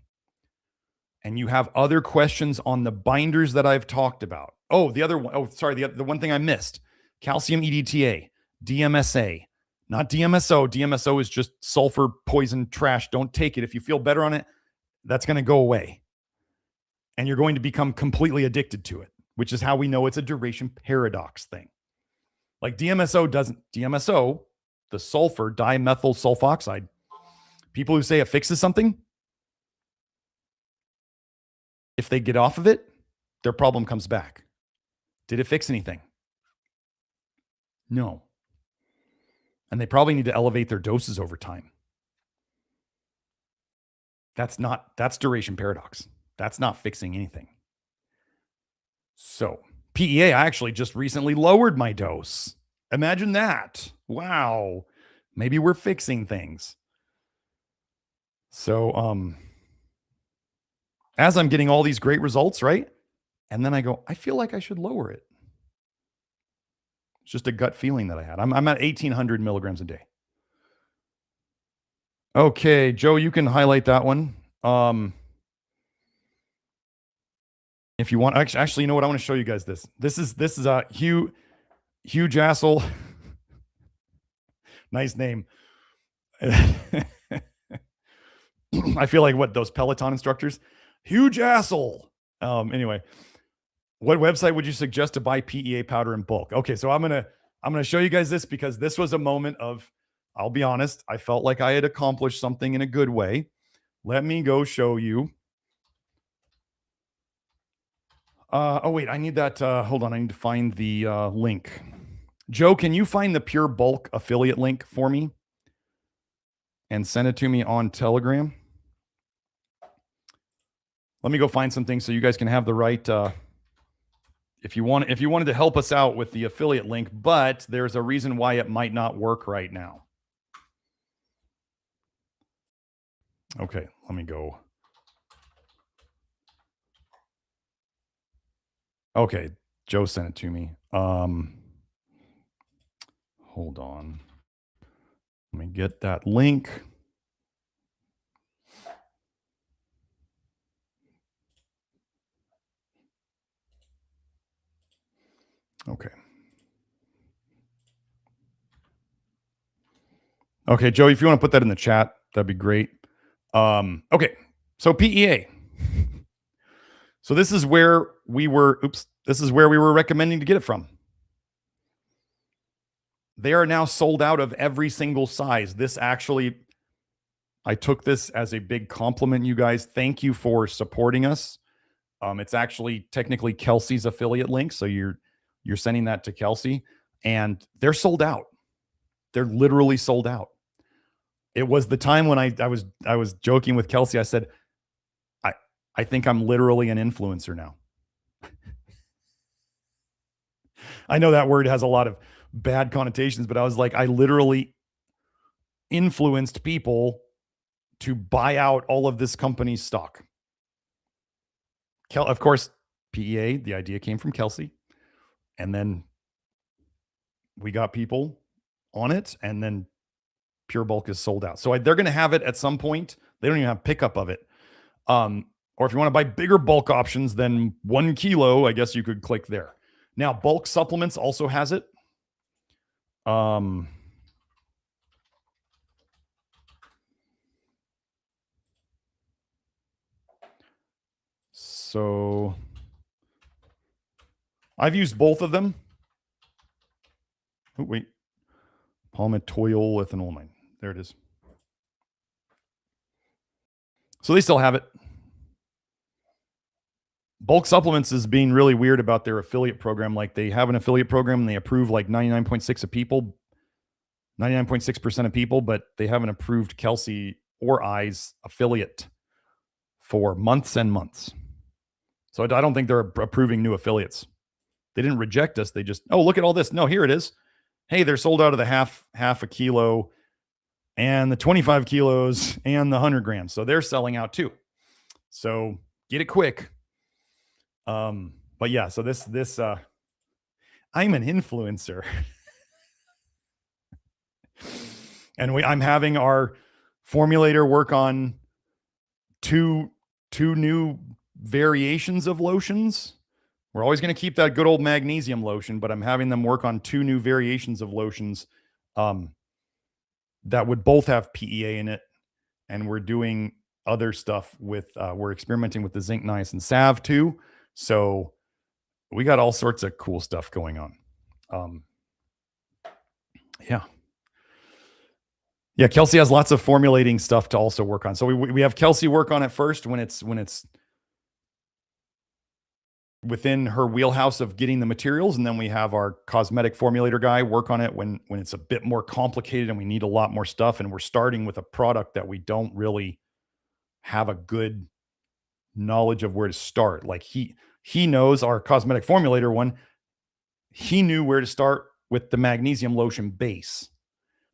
and you have other questions on the binders that I've talked about. The one thing I missed. Calcium EDTA, DMSA, not DMSO. DMSO is just sulfur, poison, trash. Don't take it. If you feel better on it, that's going to go away. And you're going to become completely addicted to it, which is how we know it's a duration paradox thing. Like DMSO, the sulfur dimethyl sulfoxide, people who say it fixes something, if they get off of it, their problem comes back. Did it fix anything? No. And they probably need to elevate their doses over time. That's duration paradox. That's not fixing anything. So PEA, I actually just recently lowered my dose. Imagine that. Wow. Maybe we're fixing things. So, as I'm getting all these great results, right? And then I go, I feel like I should lower it. It's just a gut feeling that I had. I'm at 1,800 milligrams a day. Okay, Joe, you can highlight that one. If you want, actually, you know what? I want to show you guys this. This is a huge asshole. Nice name. I feel like those Peloton instructors? Huge asshole. Anyway, what website would you suggest to buy PEA powder in bulk? Okay, so I'm gonna show you guys this because this was a moment of, I'll be honest, I felt like I had accomplished something in a good way. Let me go show you. Oh wait, I need that. Hold on, I need to find the link. Joe, can you find the Pure Bulk affiliate link for me and send it to me on Telegram? Let me go find some things so you guys can have the right. If you wanted to help us out with the affiliate link, but there's a reason why it might not work right now. Okay, let me go. Okay, Joe sent it to me. Hold on. Let me get that link. Okay. Okay, Joe, if you want to put that in the chat, that'd be great. Okay, so PEA. So this is where we were, recommending to get it from. They are now sold out of every single size. This actually, I took this as a big compliment, you guys. Thank you for supporting us. It's actually technically Kelsey's affiliate link. So you're sending that to Kelsey and they're sold out. They're literally sold out. It was the time when I was joking with Kelsey. I said, I think I'm literally an influencer now. I know that word has a lot of bad connotations, but I was like, I literally influenced people to buy out all of this company's stock. Of course, PEA, the idea came from Kelsey. And then we got people on it, and then Pure Bulk is sold out. So they're going to have it at some point. They don't even have pickup of it. Or if you want to buy bigger bulk options than 1 kilo, I guess you could click there. Now, bulk supplements also has it. So I've used both of them. Oh, wait. Palmitoyl ethanolamine. There it is. So they still have it. Bulk supplements is being really weird about their affiliate program. Like they have an affiliate program and they approve like 99.6% of people, but they haven't approved Kelsey or I's affiliate for months and months. So I don't think they're approving new affiliates. They didn't reject us. They just, oh, look at all this. No, here it is. Hey, they're sold out of the half a kilo and the 25 kilos and the 100 grams. So they're selling out too. So get it quick. But yeah, so this I'm an influencer. And I'm having our formulator work on two new variations of lotions. We're always going to keep that good old magnesium lotion, but I'm having them work on 2 new variations of lotions that would both have PEA in it. And we're doing other stuff with, we're experimenting with the zinc niacin salve too. So we got all sorts of cool stuff going on. Yeah. Yeah, Kelsey has lots of formulating stuff to also work on. So we have Kelsey work on it first when it's within her wheelhouse of getting the materials, and then we have our cosmetic formulator guy work on it when it's a bit more complicated and we need a lot more stuff, and we're starting with a product that we don't really have a good knowledge of where to start. Like he knows our cosmetic formulator one. He knew where to start with the magnesium lotion base.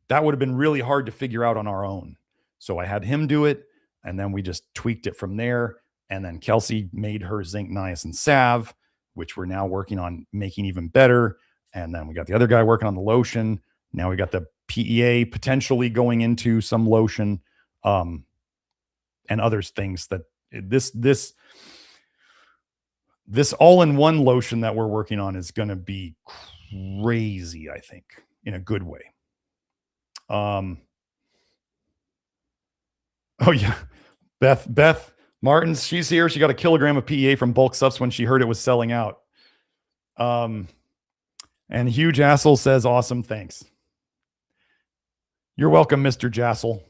That would have been really hard to figure out on our own. So I had him do it, and then we just tweaked it from there. And then Kelsey made her zinc niacin salve, which we're now working on making even better. And then we got the other guy working on the lotion. Now we got the PEA potentially going into some lotion, and other things that this all-in-one lotion that we're working on is going to be crazy, I think, in a good way. Oh yeah. Beth Martens, she's here. She got a kilogram of PEA from bulk subs when she heard it was selling out. And Huge Assel says, awesome. Thanks. You're welcome, Mr. Jassel.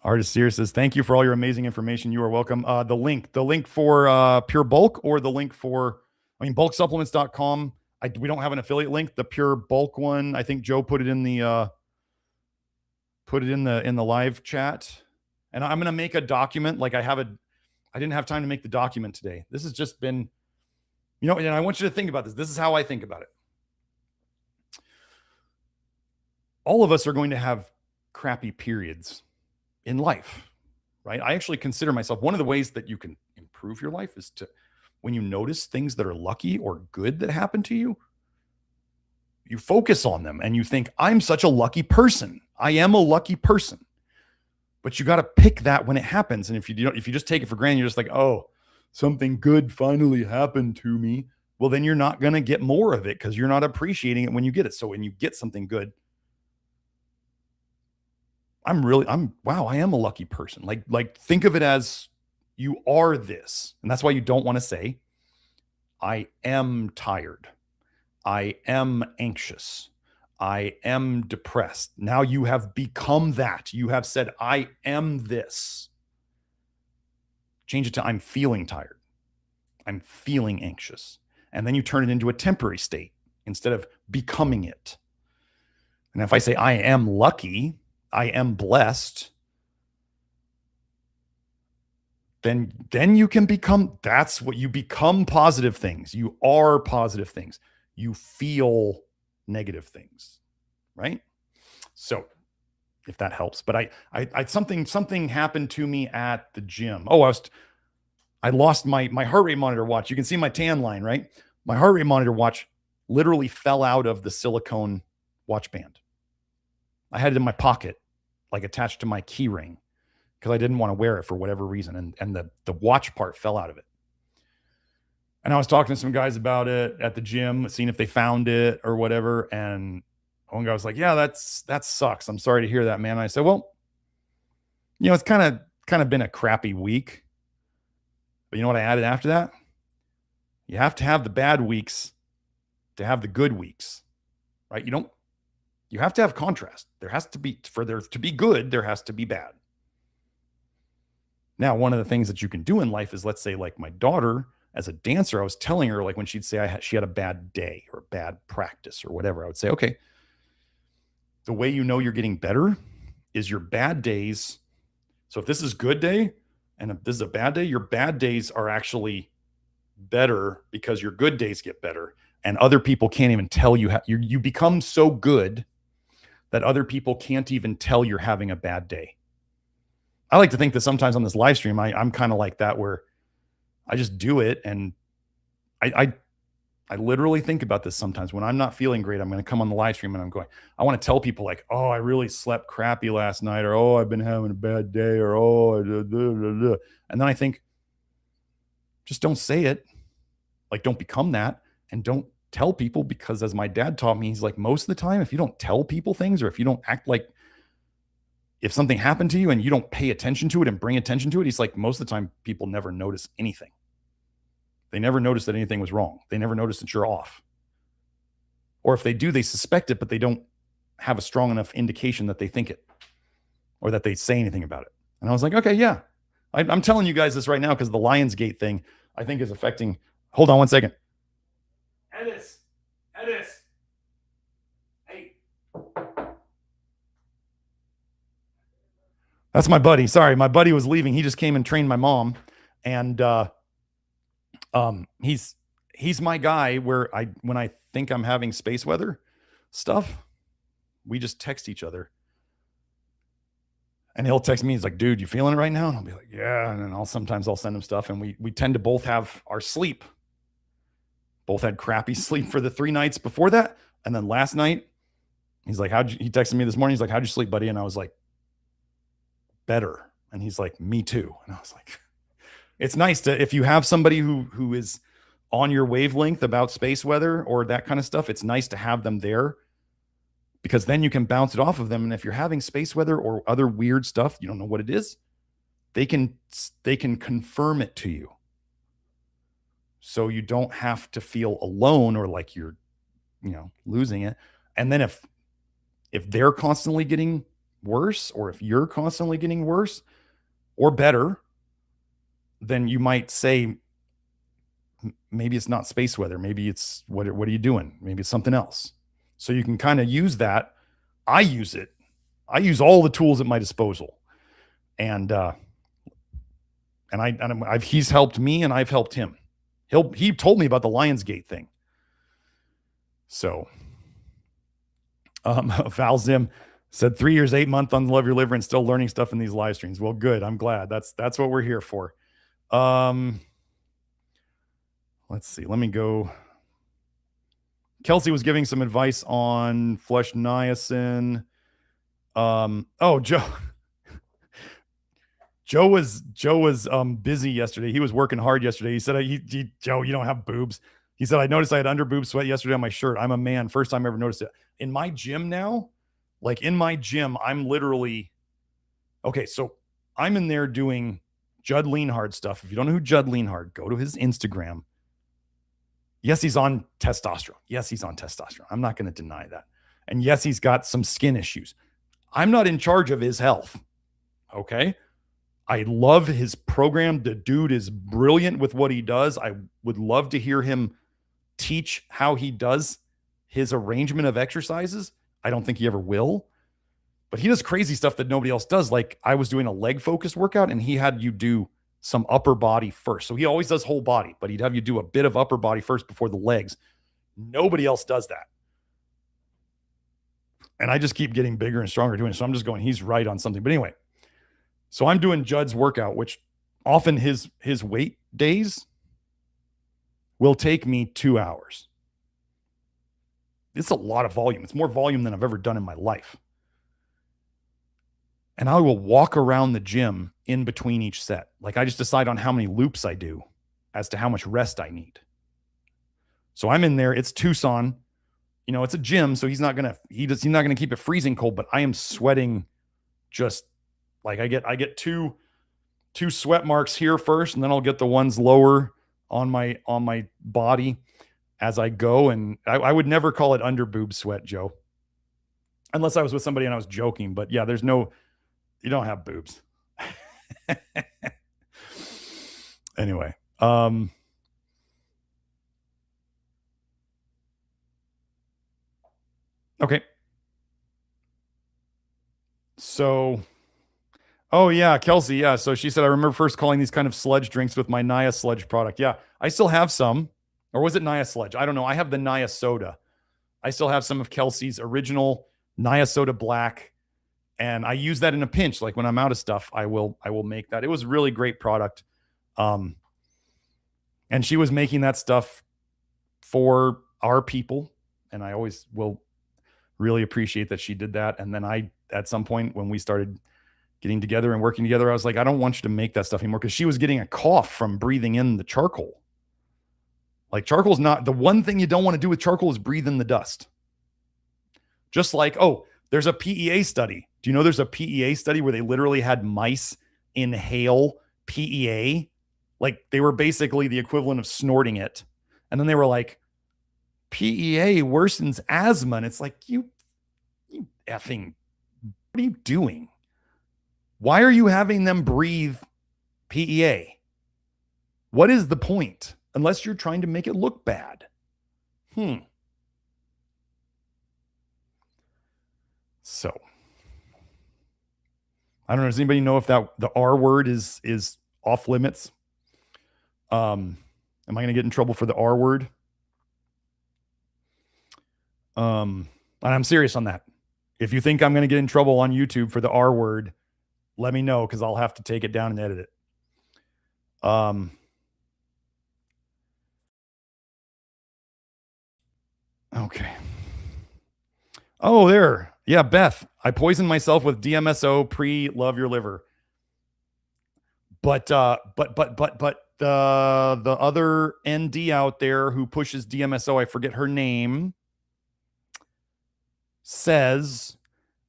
Artist Sears says, thank you for all your amazing information. You are welcome. The link for Pure Bulk, or the link for, bulksupplements.com. We don't have an affiliate link. The Pure Bulk one, I think Joe put it in the live chat. And I'm going to make a document. Like I didn't have time to make the document today. This has just been, and I want you to think about this. This is how I think about it. All of us are going to have crappy periods in life, right? I actually consider myself, one of the ways that you can improve your life is to, when you notice things that are lucky or good that happen to you, you focus on them and you think, I'm such a lucky person. I am a lucky person. But you got to pick that when it happens. And if you just take it for granted, you're just like, oh, something good finally happened to me. Well, then you're not going to get more of it because you're not appreciating it when you get it. So when you get something good, wow, I am a lucky person. Like think of it as you are this. And that's why you don't want to say, I am tired. I am anxious. I am depressed. Now you have become that. You have said, I am this. Change it to, I'm feeling tired. I'm feeling anxious. And then you turn it into a temporary state instead of becoming it. And if I say, I am lucky, I am blessed, then you can become, that's what you become, positive things. You are positive things. You feel negative things, right? So if that helps, but I something happened to me at the gym. Oh, I lost my heart rate monitor watch. You can see my tan line, right? My heart rate monitor watch literally fell out of the silicone watch band. I had it in my pocket, like attached to my key ring, because I didn't want to wear it for whatever reason. And the watch part fell out of it. And I was talking to some guys about it at the gym, seeing if they found it or whatever. And one guy was like, yeah, that sucks. I'm sorry to hear that, man. And I said, well, it's kind of been a crappy week. But you know what I added after that? You have to have the bad weeks to have the good weeks, right? You have to have contrast. There has to be, for there to be good, there has to be bad. Now, one of the things that you can do in life is, let's say, like my daughter, as a dancer, I was telling her, like, when she'd say she had a bad day or bad practice or whatever, I would say, okay, the way you know you're getting better is your bad days. So if this is good day and if this is a bad day, your bad days are actually better because your good days get better, and other people can't even tell you how you become so good that other people can't even tell you're having a bad day. I like to think that sometimes on this live stream, I'm kind of like that, where I just do it. And I literally think about this sometimes when I'm not feeling great. I'm going to come on the live stream and I'm going, I want to tell people like, oh, I really slept crappy last night, or, oh, I've been having a bad day, or, oh, and then I think, just don't say it. Like, don't become that, and don't tell people, because as my dad taught me, he's like, most of the time, if you don't tell people things, or if you don't act like, if something happened to you and you don't pay attention to it and bring attention to it, he's like, most of the time people never notice anything. They never notice that anything was wrong. They never notice that you're off. Or if they do, they suspect it, but they don't have a strong enough indication that they think it, or that they say anything about it. And I was like, okay, yeah. I'm telling you guys this right now because the Lionsgate thing, I think, is affecting. Hold on one second. Edis. Hey. That's my buddy. Sorry, my buddy was leaving. He just came and trained my mom. And he's my guy, where when I think I'm having space weather stuff, we just text each other. And he'll text me. He's like, dude, you feeling it right now? And I'll be like, yeah. And then sometimes I'll send him stuff. And we tend to both have our sleep. Both had crappy sleep for the 3 nights before that. And then last night, he's like, he texted me this morning. He's like, how'd you sleep, buddy? And I was like, better. And he's like, me too. And I was like, it's nice to, if you have somebody who is on your wavelength about space weather or that kind of stuff, it's nice to have them there, because then you can bounce it off of them. And if you're having space weather or other weird stuff, you don't know what it is, they can confirm it to you. So you don't have to feel alone or like you're, losing it. And then if they're constantly getting worse, or if you're constantly getting worse or better, then you might say, maybe it's not space weather. Maybe it's, what are you doing? Maybe it's something else. So you can kind of use that. I use it. I use all the tools at my disposal. And he's helped me and I've helped him. He told me about the Lionsgate thing. So Val Zim said 3 years, 8 months on Love Your Liver and still learning stuff in these live streams. Well, good. I'm glad. That's what we're here for. Let's see. Let me go. Kelsey was giving some advice on flush niacin. Joe was busy yesterday. He was working hard yesterday. He said, Joe, you don't have boobs. He said, I noticed I had under boob sweat yesterday on my shirt. I'm a man. First time I ever noticed it. In my gym now, I'm literally, okay, so I'm in there doing Judd Leanhard stuff. If you don't know who Judd Leanhard, go to his Instagram. Yes, he's on testosterone. I'm not going to deny that. And yes, he's got some skin issues. I'm not in charge of his health. Okay. I love his program. The dude is brilliant with what he does. I would love to hear him teach how he does his arrangement of exercises. I don't think he ever will, but he does crazy stuff that nobody else does. Like, I was doing a leg focused workout and he had you do some upper body first. So he always does whole body, but he'd have you do a bit of upper body first before the legs. Nobody else does that. And I just keep getting bigger and stronger doing it. So I'm just going, he's right on something. But anyway, so I'm doing Judd's workout, which often his weight days will take me 2 hours. It's a lot of volume. It's more volume than I've ever done in my life. And I will walk around the gym in between each set. Like I just decide on how many loops I do as to how much rest I need. So I'm in there. It's Tucson. You know, it's a gym, so he's not gonna keep it freezing cold, but I am sweating just like I get two sweat marks here first, and then I'll get the ones lower on my body as I go. And I would never call it under boob sweat, Joe. Unless I was with somebody and I was joking. But yeah, you don't have boobs. Anyway. Okay. So, oh yeah, Kelsey. Yeah. So she said, I remember first calling these kind of sludge drinks with my Nia Sludge product. Yeah. I still have some. Or was it Nia Sludge? I don't know. I have the Nia Soda. I still have some of Kelsey's original Nia Soda Black. And I use that in a pinch. Like when I'm out of stuff, I will make that. It was really great product. And she was making that stuff for our people. And I always will really appreciate that she did that. And then at some point when we started getting together and working together, I was like, I don't want you to make that stuff anymore. Cause she was getting a cough from breathing in the charcoal. Like charcoal's not the one thing you don't want to do with charcoal is breathe in the dust. Just like, oh, there's a PEA study. Do you know there's a PEA study where they literally had mice inhale PEA? Like they were basically the equivalent of snorting it. And then they were like, PEA worsens asthma. And it's like, you effing, what are you doing? Why are you having them breathe PEA? What is the point? Unless you're trying to make it look bad. So I don't know. Does anybody know if the R word is off limits? Am I going to get in trouble for the R word? And I'm serious on that. If you think I'm going to get in trouble on YouTube for the R word, let me know because I'll have to take it down and edit it. Okay. Oh, there. Yeah, Beth. I poisoned myself with DMSO pre-Love Your Liver. But the other ND out there who pushes DMSO, I forget her name, says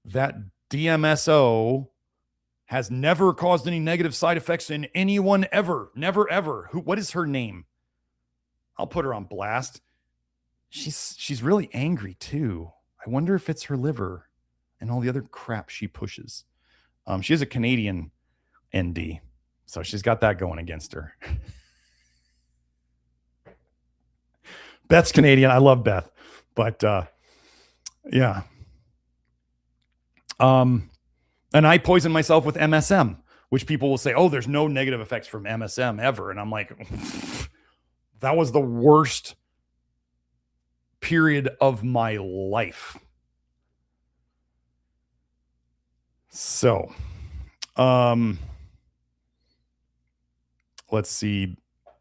that DMSO has never caused any negative side effects in anyone ever. Never, ever. What is her name? I'll put her on blast. She's really angry too. I wonder if it's her liver and all the other crap she pushes. She is a Canadian ND, so she's got that going against her. Beth's Canadian. I love Beth, but yeah. And I poisoned myself with MSM, which people will say, oh, there's no negative effects from MSM ever. And I'm like, that was the worst period of my life. So, let's see.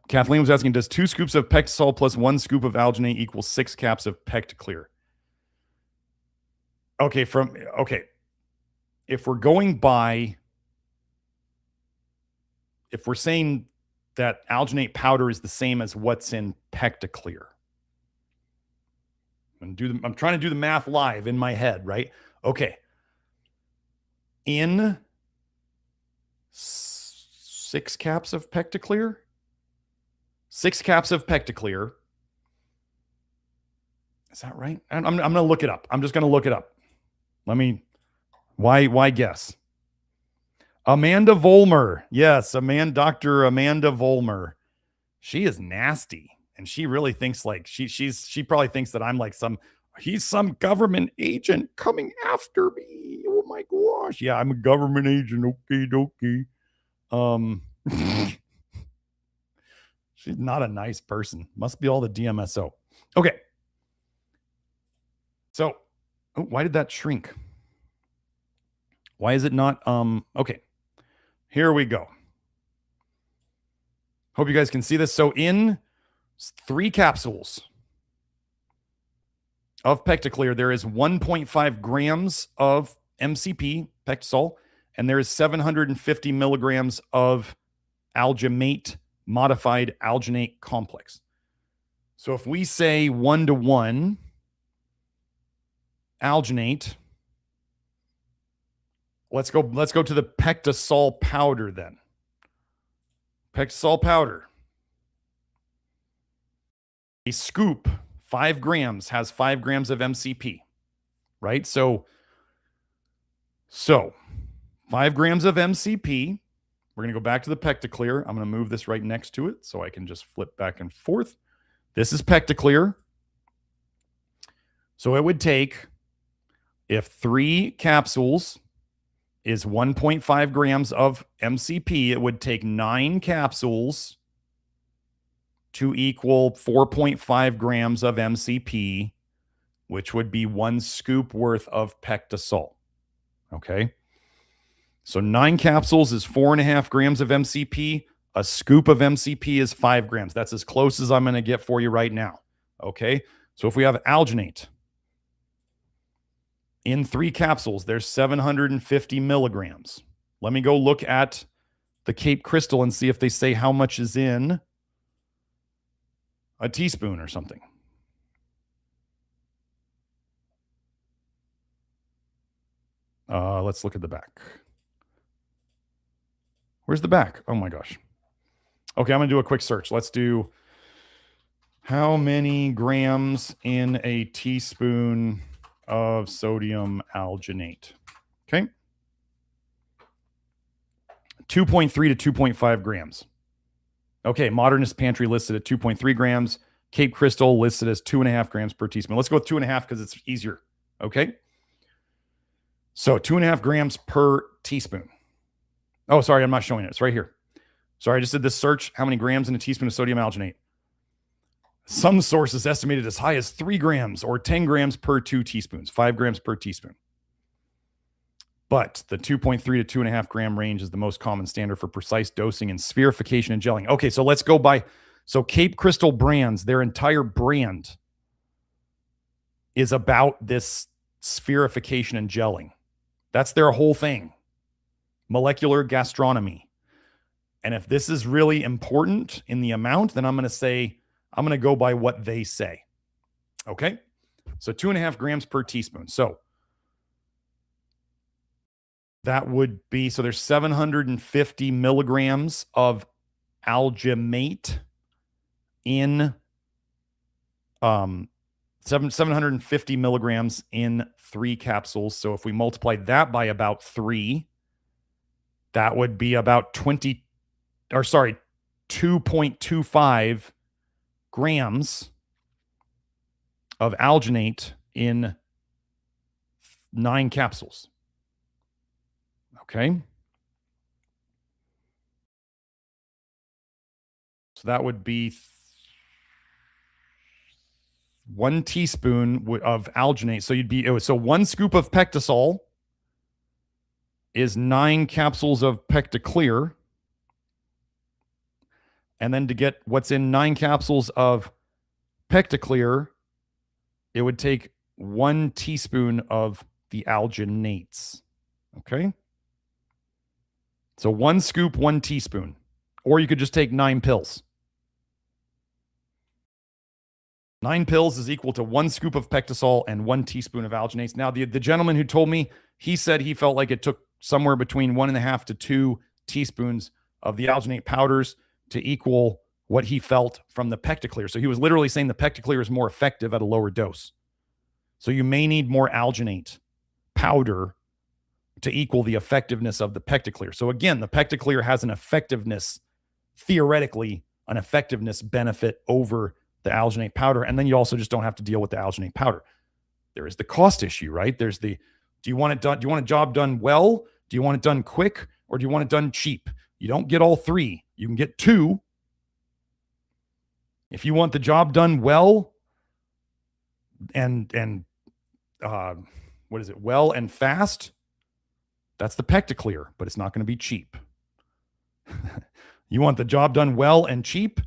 Kathleen was asking, does 2 scoops of PectaSol plus 1 scoop of Alginate equal 6 caps of PectaClear? Okay. If we're saying that Alginate powder is the same as what's in PectaClear, I'm trying to do the math live in my head, right? Okay. In 6 caps of PectaClear, 6 caps of PectaClear. Is that right? I'm going to look it up. I'm just going to look it up. Why guess? Amanda Vollmer. Yes, Dr. Amanda Vollmer. She is nasty. And she really thinks like she probably thinks that I'm like he's some government agent coming after me. Oh my gosh. Yeah, I'm a government agent. Okay, dokie. She's not a nice person. Must be all the DMSO. Okay. So, why did that shrink? Why is it not? Okay. Here we go. Hope you guys can see this. So in 3 capsules of PectaClear, there is 1.5 grams of MCP, PectaSol, and there is 750 milligrams of Alginate, modified alginate complex. So if we say 1-to-1 alginate, let's go to the PectaSol powder then. PectaSol powder. A scoop, 5 grams, has 5 grams of MCP, right? So 5 grams of MCP. We're going to go back to the PectaClear. I'm going to move this right next to it so I can just flip back and forth. This is PectaClear. So it would take, if 3 capsules is 1.5 grams of MCP, it would take 9 capsules to equal 4.5 grams of MCP, which would be 1 scoop worth of PectaSol. Okay. So 9 capsules is 4.5 grams of MCP. A scoop of MCP is 5 grams. That's as close as I'm going to get for you right now. Okay. So if we have alginate in 3 capsules, there's 750 milligrams. Let me go look at the Cape Crystal and see if they say how much is in a teaspoon or something. Let's look at the back. Where's the back? Oh my gosh. Okay, I'm going to do a quick search. Let's do how many grams in a teaspoon of sodium alginate. Okay. 2.3 to 2.5 grams. Okay, Modernist Pantry listed at 2.3 grams. Cape Crystal listed as 2.5 grams per teaspoon. Let's go with 2.5 because it's easier. Okay. So 2.5 grams per teaspoon. Oh, sorry, I'm not showing it. It's right here. Sorry, I just did this search. How many grams in a teaspoon of sodium alginate? Some sources estimated as high as 3 grams or 10 grams per 2 teaspoons, 5 grams per teaspoon. But the 2.3 to 2.5 gram range is the most common standard for precise dosing and spherification and gelling. Okay, so let's go by. So Cape Crystal Brands, their entire brand is about this spherification and gelling. That's their whole thing. Molecular gastronomy. And if this is really important in the amount, then I'm going to go by what they say. Okay. So 2.5 grams per teaspoon. So that would be, so there's 750 milligrams of alginate in 750 milligrams in 3 capsules. So if we multiply that by about 3, that would be about 2.25 grams of alginate in 9 capsules. Okay. So that would be 1 teaspoon of alginate. So so 1 scoop of PectaSol is 9 capsules of PectaClear. And then to get what's in 9 capsules of PectaClear, it would take 1 teaspoon of the alginates. Okay. So 1 scoop, 1 teaspoon. Or you could just take 9 pills. 9 pills is equal to 1 scoop of PectaSol and 1 teaspoon of alginates. Now, the gentleman who told me, he said he felt like it took somewhere between 1.5 to 2 teaspoons of the alginate powders to equal what he felt from the PectaClear. So he was literally saying the PectaClear is more effective at a lower dose. So you may need more alginate powder to equal the effectiveness of the PectaClear. So again, the PectaClear has an effectiveness, theoretically, an effectiveness benefit over the alginate powder. And then you also just don't have to deal with the alginate powder. There is the cost issue, right? There's the, do you want it done? Do you want a job done well? Do you want it done quick? Or do you want it done cheap? You don't get all 3. You can get 2. If you want the job done well and what is it? Well and fast, that's the PectaClear, but it's not going to be cheap. You want the job done well and cheap,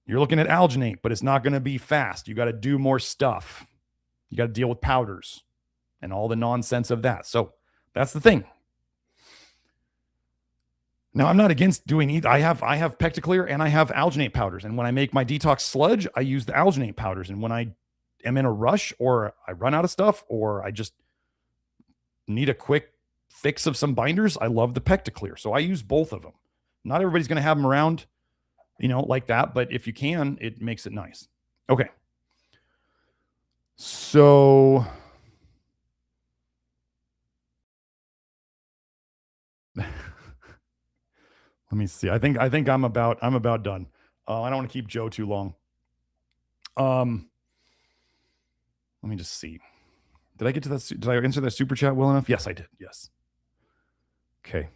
you're looking at Alginate, but it's not going to be fast. You got to do more stuff. You got to deal with powders and all the nonsense of that. So that's the thing. Now, I'm not against doing either. I have PectaClear and I have Alginate powders. And when I make my detox sludge, I use the Alginate powders. And when I am in a rush or I run out of stuff or I just need a quick fix of some binders, I love the PectaClear. So I use both of them. Not everybody's going to have them around, you know, like that. But if you can, it makes it nice. Okay. So let me see. I think I'm about done. I don't want to keep Joe too long. Let me just see. Did I get to that? Did I answer that super chat well enough? Yes, I did. Yes. Okay.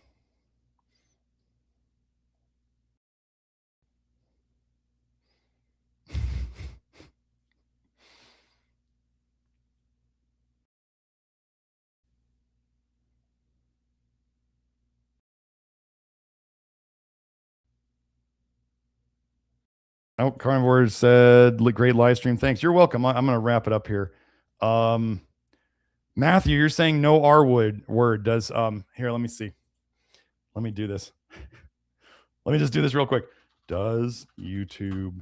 Oh, Carnivore said, great live stream. Thanks. You're welcome. I'm going to wrap it up here. Matthew, you're saying no R word does, here, let me see. Let me do this. Let me just do this real quick. Does YouTube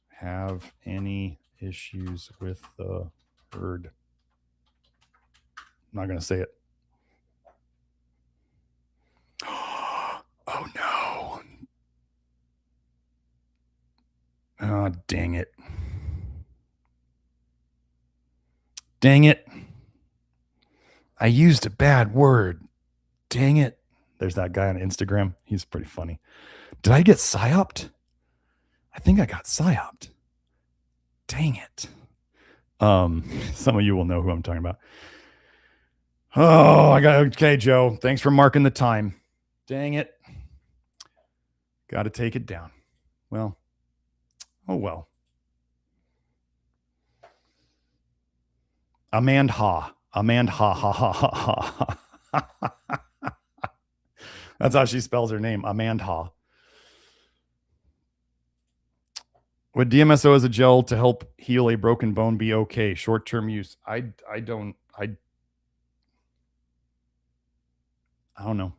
have any issues with the herd? I'm not going to say it. Oh, no. Oh, dang it. Dang it. I used a bad word. Dang it. There's that guy on Instagram. He's pretty funny. Did I get psyoped? I think I got psyoped. Dang it. Some of you will know who I'm talking about. Oh, okay, Joe. Thanks for marking the time. Dang it. Got to take it down. Well, oh well. Amandha. That's how she spells her name. Amandha. Would DMSO as a gel to help heal a broken bone be okay? Short-term use. I don't know.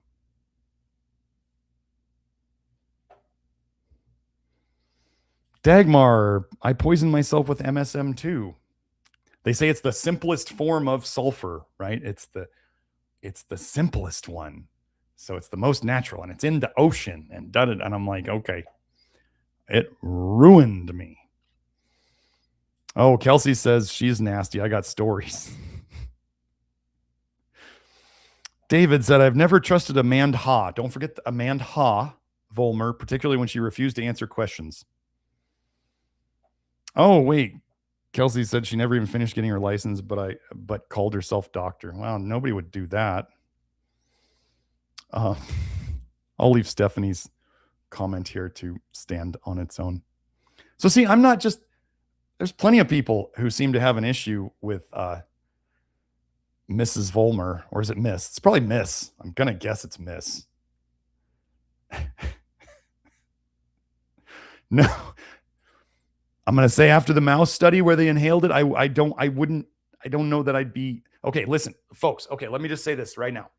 Dagmar, I poisoned myself with MSM too. They say it's the simplest form of sulfur, right? It's the simplest one. So it's the most natural and it's in the ocean and done it. And I'm like, okay, it ruined me. Oh, Kelsey says she's nasty. I got stories. David said, I've never trusted Amandha. Don't forget Amandha Volmer, particularly when she refused to answer questions. Oh, wait. Kelsey said she never even finished getting her license, but called herself doctor. Wow, nobody would do that. I'll leave Stephanie's comment here to stand on its own. So see, I'm not just, there's plenty of people who seem to have an issue with Mrs. Volmer, or is it Miss? It's probably Miss. I'm going to guess it's Miss. No. I'm going to say after the mouse study where they inhaled it, I don't know that I'd be, okay, listen, folks. Okay, let me just say this right now.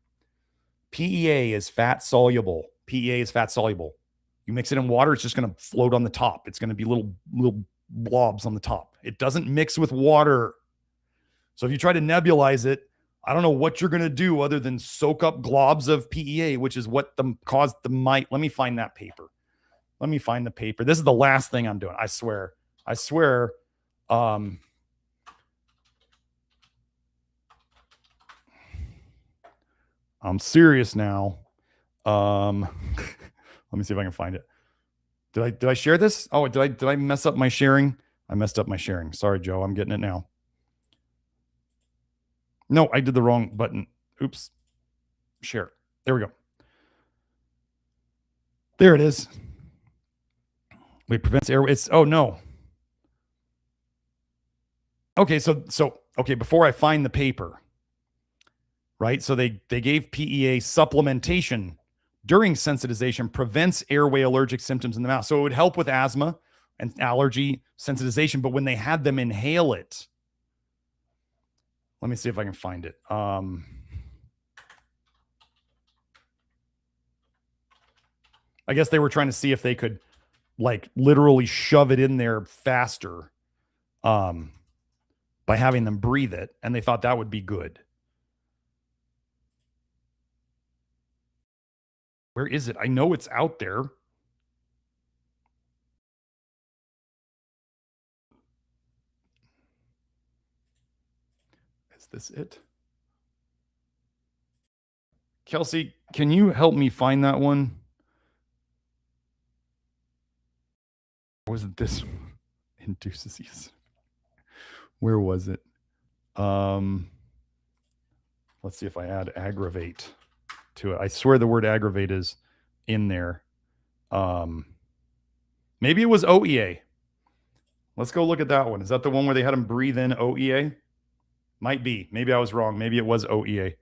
PEA is fat soluble. PEA is fat soluble. You mix it in water, it's just going to float on the top. It's going to be little blobs on the top. It doesn't mix with water. So if you try to nebulize it, I don't know what you're going to do other than soak up globs of PEA, which is what caused the mite. Let me find that paper. Let me find the paper. This is the last thing I'm doing. I swear. I'm serious now. Let me see if I can find it. Did I share this? Oh, did I mess up my sharing? I messed up my sharing. Sorry, Joe. I'm getting it now. No, I did the wrong button. Oops. Share. There we go. There it is. Wait, prevents airway. It's, oh no. Okay, okay, before I find the paper, right? So they gave PEA supplementation during sensitization prevents airway allergic symptoms in the mouth. So it would help with asthma and allergy sensitization, but when they had them inhale it, let me see if I can find it. I guess they were trying to see if they could like literally shove it in there faster by having them breathe it, and they thought that would be good. Where is it? I know it's out there. Is this it? Kelsey, can you help me find that one? Or was it this induces ease? Where was it? Let's see if I add aggravate to it. I swear the word aggravate is in there. Maybe it was OEA. Let's go look at that one. Is that the one where they had him breathe in OEA? Might be. Maybe I was wrong. Maybe it was OEA.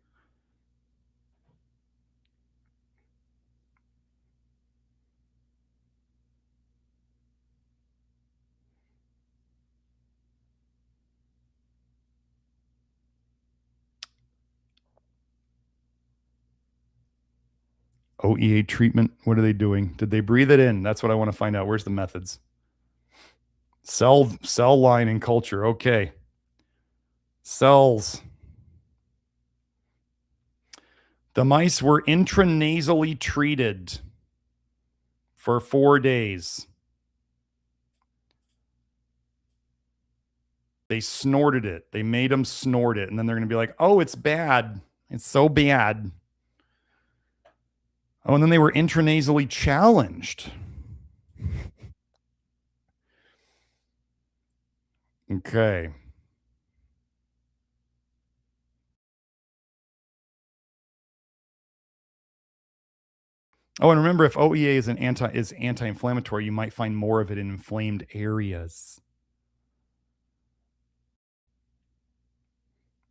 OEA treatment. What are they doing? Did they breathe it in? That's what I want to find out. Where's the methods? Cell line and culture. Okay. Cells. The mice were intranasally treated for 4 days. They snorted it. They made them snort it. And then they're going to be like, oh, it's bad. It's so bad. Oh, and then they were intranasally challenged. Okay. Oh, and remember, if OEA is anti-inflammatory, you might find more of it in inflamed areas.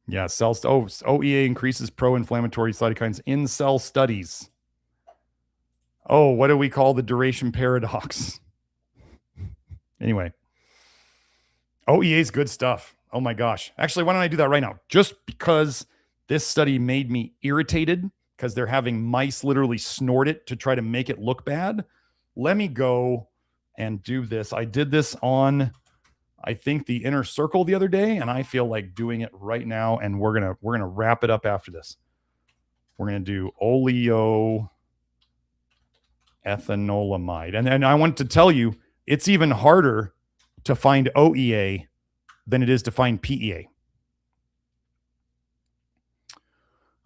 Yeah, OEA increases pro-inflammatory cytokines in cell studies. Oh, what do we call the duration paradox? Anyway, OEA is good stuff. Oh my gosh. Actually, why don't I do that right now? Just because this study made me irritated because they're having mice literally snort it to try to make it look bad. Let me go and do this. I did this on, I think, the inner circle the other day, and I feel like doing it right now. And we're gonna wrap it up after this. We're gonna do oleoethanolamide, and I want to tell you, it's even harder to find OEA than it is to find PEA.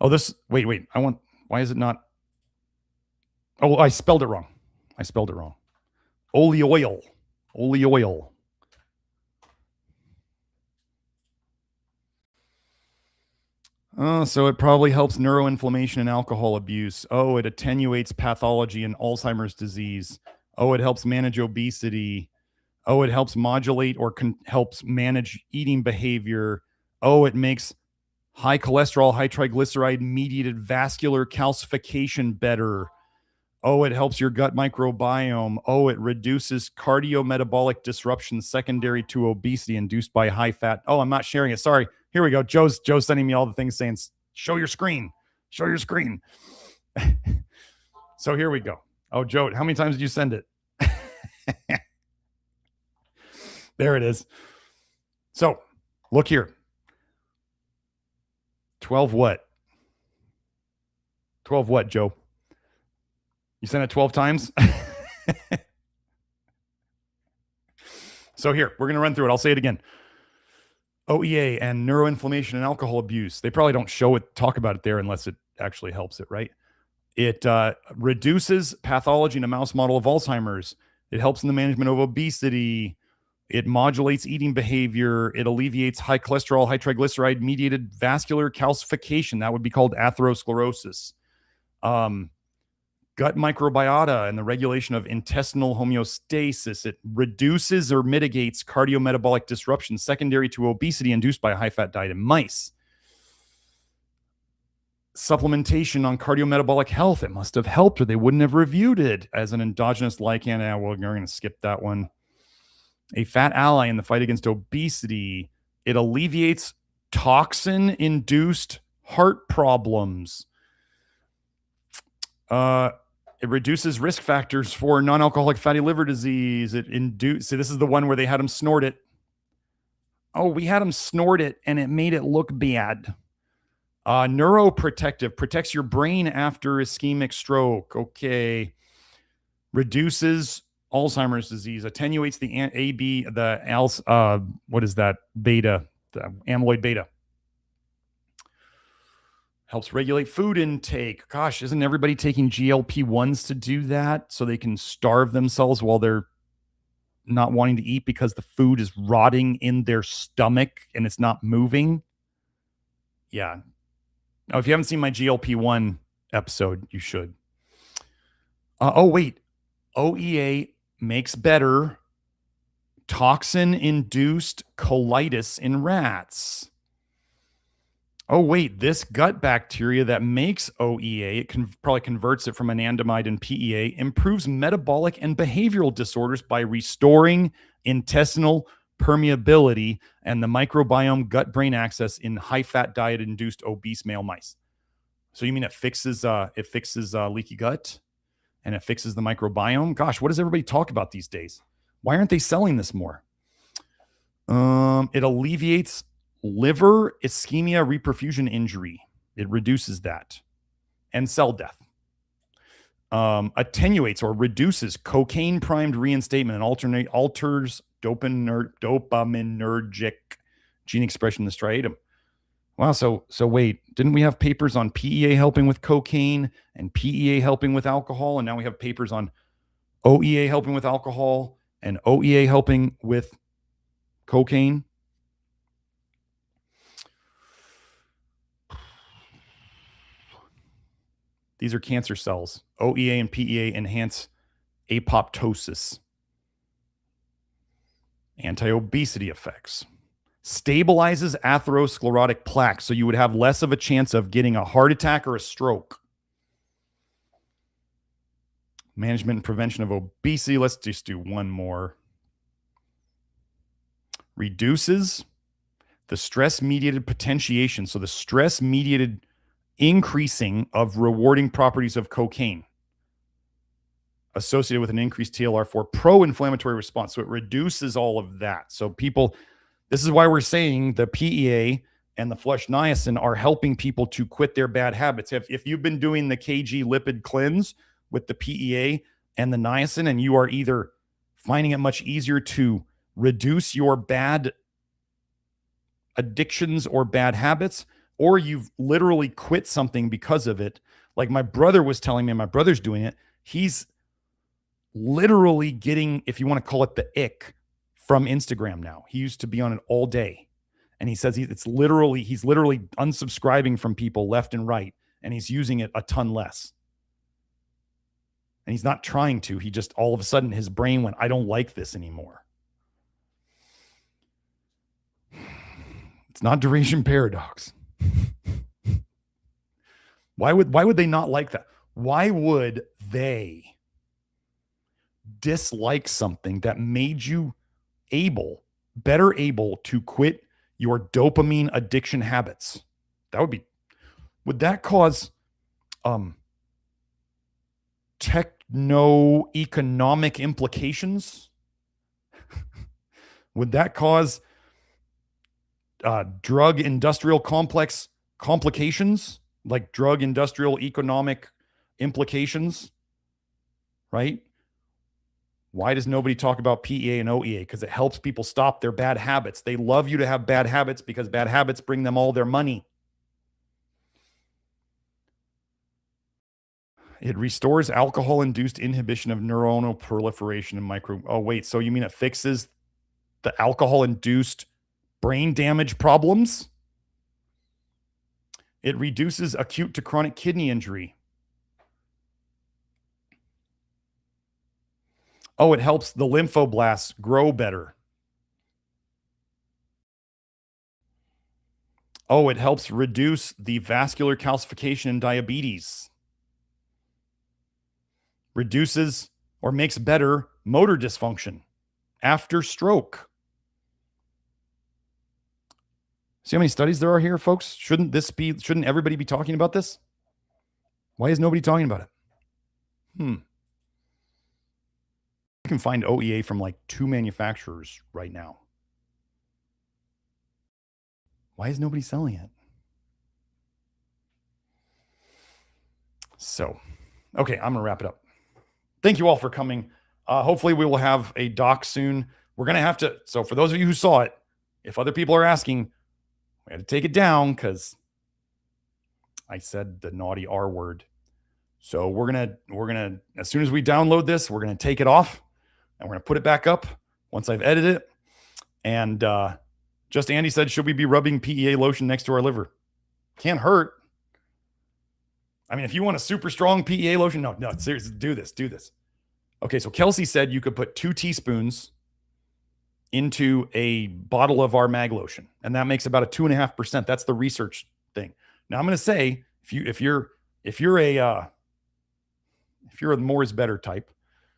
Oh, this, wait. Why is it not? Oh, I spelled it wrong. Oleoil. So it probably helps neuroinflammation and alcohol abuse. Oh, it attenuates pathology in Alzheimer's disease. Oh, it helps manage obesity. Oh, it helps modulate or helps manage eating behavior. Oh, it makes high cholesterol, high triglyceride mediated vascular calcification better. Oh, it helps your gut microbiome. Oh, it reduces cardiometabolic disruption secondary to obesity induced by high fat. Oh, I'm not sharing it. Sorry. Here we go. Joe's sending me all the things saying, show your screen. Show your screen. So here we go. Oh, Joe, how many times did you send it? There it is. So look here. 12 what? 12 what, Joe? You sent it 12 times? So here, we're going to run through it. I'll say it again. OEA and neuroinflammation and alcohol abuse. They probably don't talk about it there unless it actually helps it, right? It reduces pathology in a mouse model of Alzheimer's. It helps in the management of obesity. It modulates eating behavior. It alleviates high cholesterol, high triglyceride mediated vascular calcification. That would be called atherosclerosis. gut microbiota and the regulation of intestinal homeostasis. It reduces or mitigates cardiometabolic disruption secondary to obesity induced by a high-fat diet in mice. Supplementation on cardiometabolic health. It must have helped or they wouldn't have reviewed it as an endogenous glycan. Well, we're going to skip that one. A fat ally in the fight against obesity. It alleviates toxin-induced heart problems. It reduces risk factors for non-alcoholic fatty liver disease. It see, this is the one where they had them snort it. Oh, we had them snort it and it made it look bad. Neuroprotective, protects your brain after ischemic stroke. Okay. Reduces Alzheimer's disease, attenuates the what is that? Beta, the amyloid beta. Helps regulate food intake. Gosh, isn't everybody taking GLP-1s to do that so they can starve themselves while they're not wanting to eat because the food is rotting in their stomach and it's not moving? Yeah. Now, if you haven't seen my GLP-1 episode, you should. Oh, wait. OEA makes better toxin-induced colitis in rats. Oh, wait, this gut bacteria that makes OEA, it probably converts it from anandamide and PEA, improves metabolic and behavioral disorders by restoring intestinal permeability and the microbiome gut-brain axis in high-fat diet-induced obese male mice. So you mean it fixes leaky gut and it fixes the microbiome? Gosh, what does everybody talk about these days? Why aren't they selling this more? It alleviates liver ischemia reperfusion injury. It reduces that. And cell death. Attenuates or reduces cocaine primed reinstatement and alters dopaminergic gene expression in the striatum. Wow, so wait, didn't we have papers on PEA helping with cocaine and PEA helping with alcohol? And now we have papers on OEA helping with alcohol and OEA helping with cocaine. These are cancer cells. OEA and PEA enhance apoptosis. Anti-obesity effects. Stabilizes atherosclerotic plaque, so you would have less of a chance of getting a heart attack or a stroke. Management and prevention of obesity. Let's just do one more. Reduces the stress-mediated potentiation, so the stress-mediated increasing of rewarding properties of cocaine associated with an increased TLR4 pro-inflammatory response. So it reduces all of that. So people, this is why we're saying the PEA and the flush niacin are helping people to quit their bad habits. If you've been doing the KG lipid cleanse with the PEA and the niacin, and you are either finding it much easier to reduce your bad addictions or bad habits, or you've literally quit something because of it. Like my brother was telling me, my brother's doing it. He's literally getting, if you want to call it the ick, from Instagram now. He used to be on it all day. And he says he's literally unsubscribing from people left and right. And he's using it a ton less. And he's not trying to. He just, all of a sudden, his brain went, I don't like this anymore. It's not duration paradox. Why would they not like that? Why would they dislike something that made you better able to quit your dopamine addiction habits? Would that cause techno-economic implications? Would that cause drug industrial complex complications, like drug industrial economic implications, right? Why does nobody talk about PEA and OEA? Because it helps people stop their bad habits. They love you to have bad habits because bad habits bring them all their money. It restores alcohol-induced inhibition of neuronal proliferation and Oh, wait, so you mean it fixes the alcohol-induced brain damage problems? It reduces acute to chronic kidney injury. Oh, it helps the lymphoblasts grow better. Oh, it helps reduce the vascular calcification in diabetes. Reduces or makes better motor dysfunction after stroke. See how many studies there are here, folks? Shouldn't everybody be talking about this? Why is nobody talking about it? You can find OEA from like 2 manufacturers right now. Why is nobody selling it? So, okay, I'm going to wrap it up. Thank you all for coming. Hopefully we will have a doc soon. We're going to have to, so for those of you who saw it, if other people are asking, we had to take it down because I said the naughty R word. So we're going to, as soon as we download this, we're going to take it off and we're going to put it back up once I've edited it. And just Andy said, should we be rubbing PEA lotion next to our liver? Can't hurt. I mean, if you want a super strong PEA lotion, no, seriously, do this. Okay, so Kelsey said you could put 2 teaspoons into a bottle of our mag lotion, and that makes about a 2.5%. That's the research thing. Now I'm going to say, if you're a more is better type,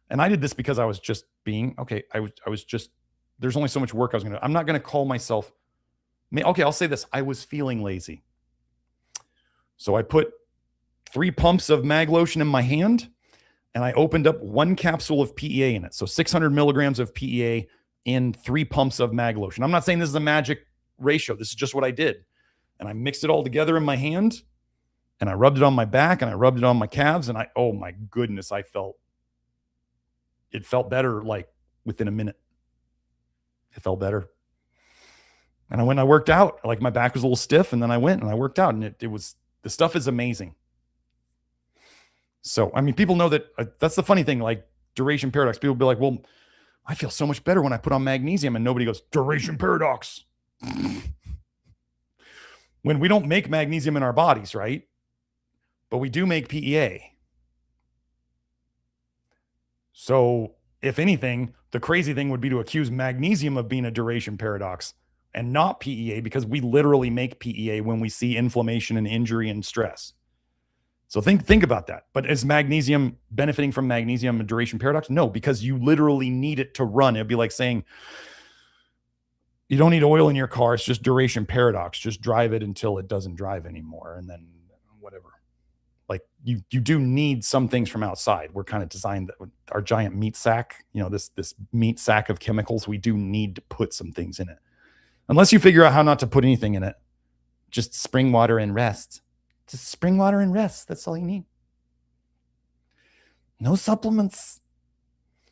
and I did this because I was just being okay. I was just, there's only so much work I was going to. I'm not going to call myself. Okay, I'll say this. I was feeling lazy, so I put 3 pumps of mag lotion in my hand, and I opened up 1 capsule of PEA in it. So 600 milligrams of PEA in 3 pumps of mag lotion. I'm not saying this is a magic ratio. This is just what I did. And I mixed it all together in my hand, and I rubbed it on my back, and I rubbed it on my calves, and oh my goodness, it felt better like within a minute. It felt better. And I went and I worked out. Like my back was a little stiff, and then I went and I worked out, and the stuff is amazing. So, I mean, people know that that's the funny thing, like duration paradox. People be like, well, I feel so much better when I put on magnesium, and nobody goes, duration paradox. When we don't make magnesium in our bodies, right? But we do make PEA. So if anything, the crazy thing would be to accuse magnesium of being a duration paradox and not PEA, because we literally make PEA when we see inflammation and injury and stress. So think about that. But is magnesium benefiting from magnesium a duration paradox? No, because you literally need it to run. It'd be like saying you don't need oil in your car. It's just duration paradox. Just drive it until it doesn't drive anymore, and then whatever. Like you do need some things from outside. We're kind of designed that with our giant meat sack, this meat sack of chemicals. We do need to put some things in it. Unless you figure out how not to put anything in it, just spring water and rest. Just spring water and rest. That's all you need. No supplements.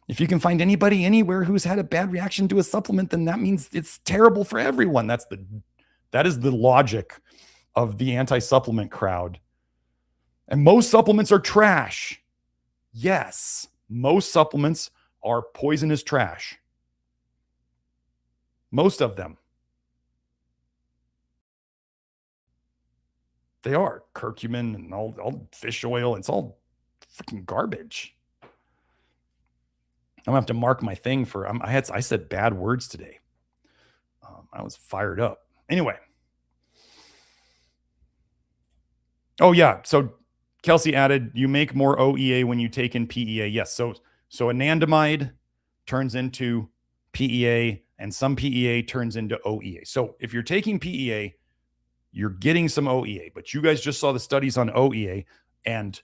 If you can find anybody anywhere who's had a bad reaction to a supplement, then that means it's terrible for everyone. That is the logic of the anti-supplement crowd. And most supplements are trash. Yes, most supplements are poisonous trash. Most of them. They are curcumin and all fish oil. It's all freaking garbage. I'm gonna have to mark my thing for. I said bad words today. I was fired up. Anyway. Oh yeah. So Kelsey added, you make more OEA when you take in PEA. Yes. So anandamide turns into PEA, and some PEA turns into OEA. So if you're taking PEA, you're getting some OEA, but you guys just saw the studies on OEA, and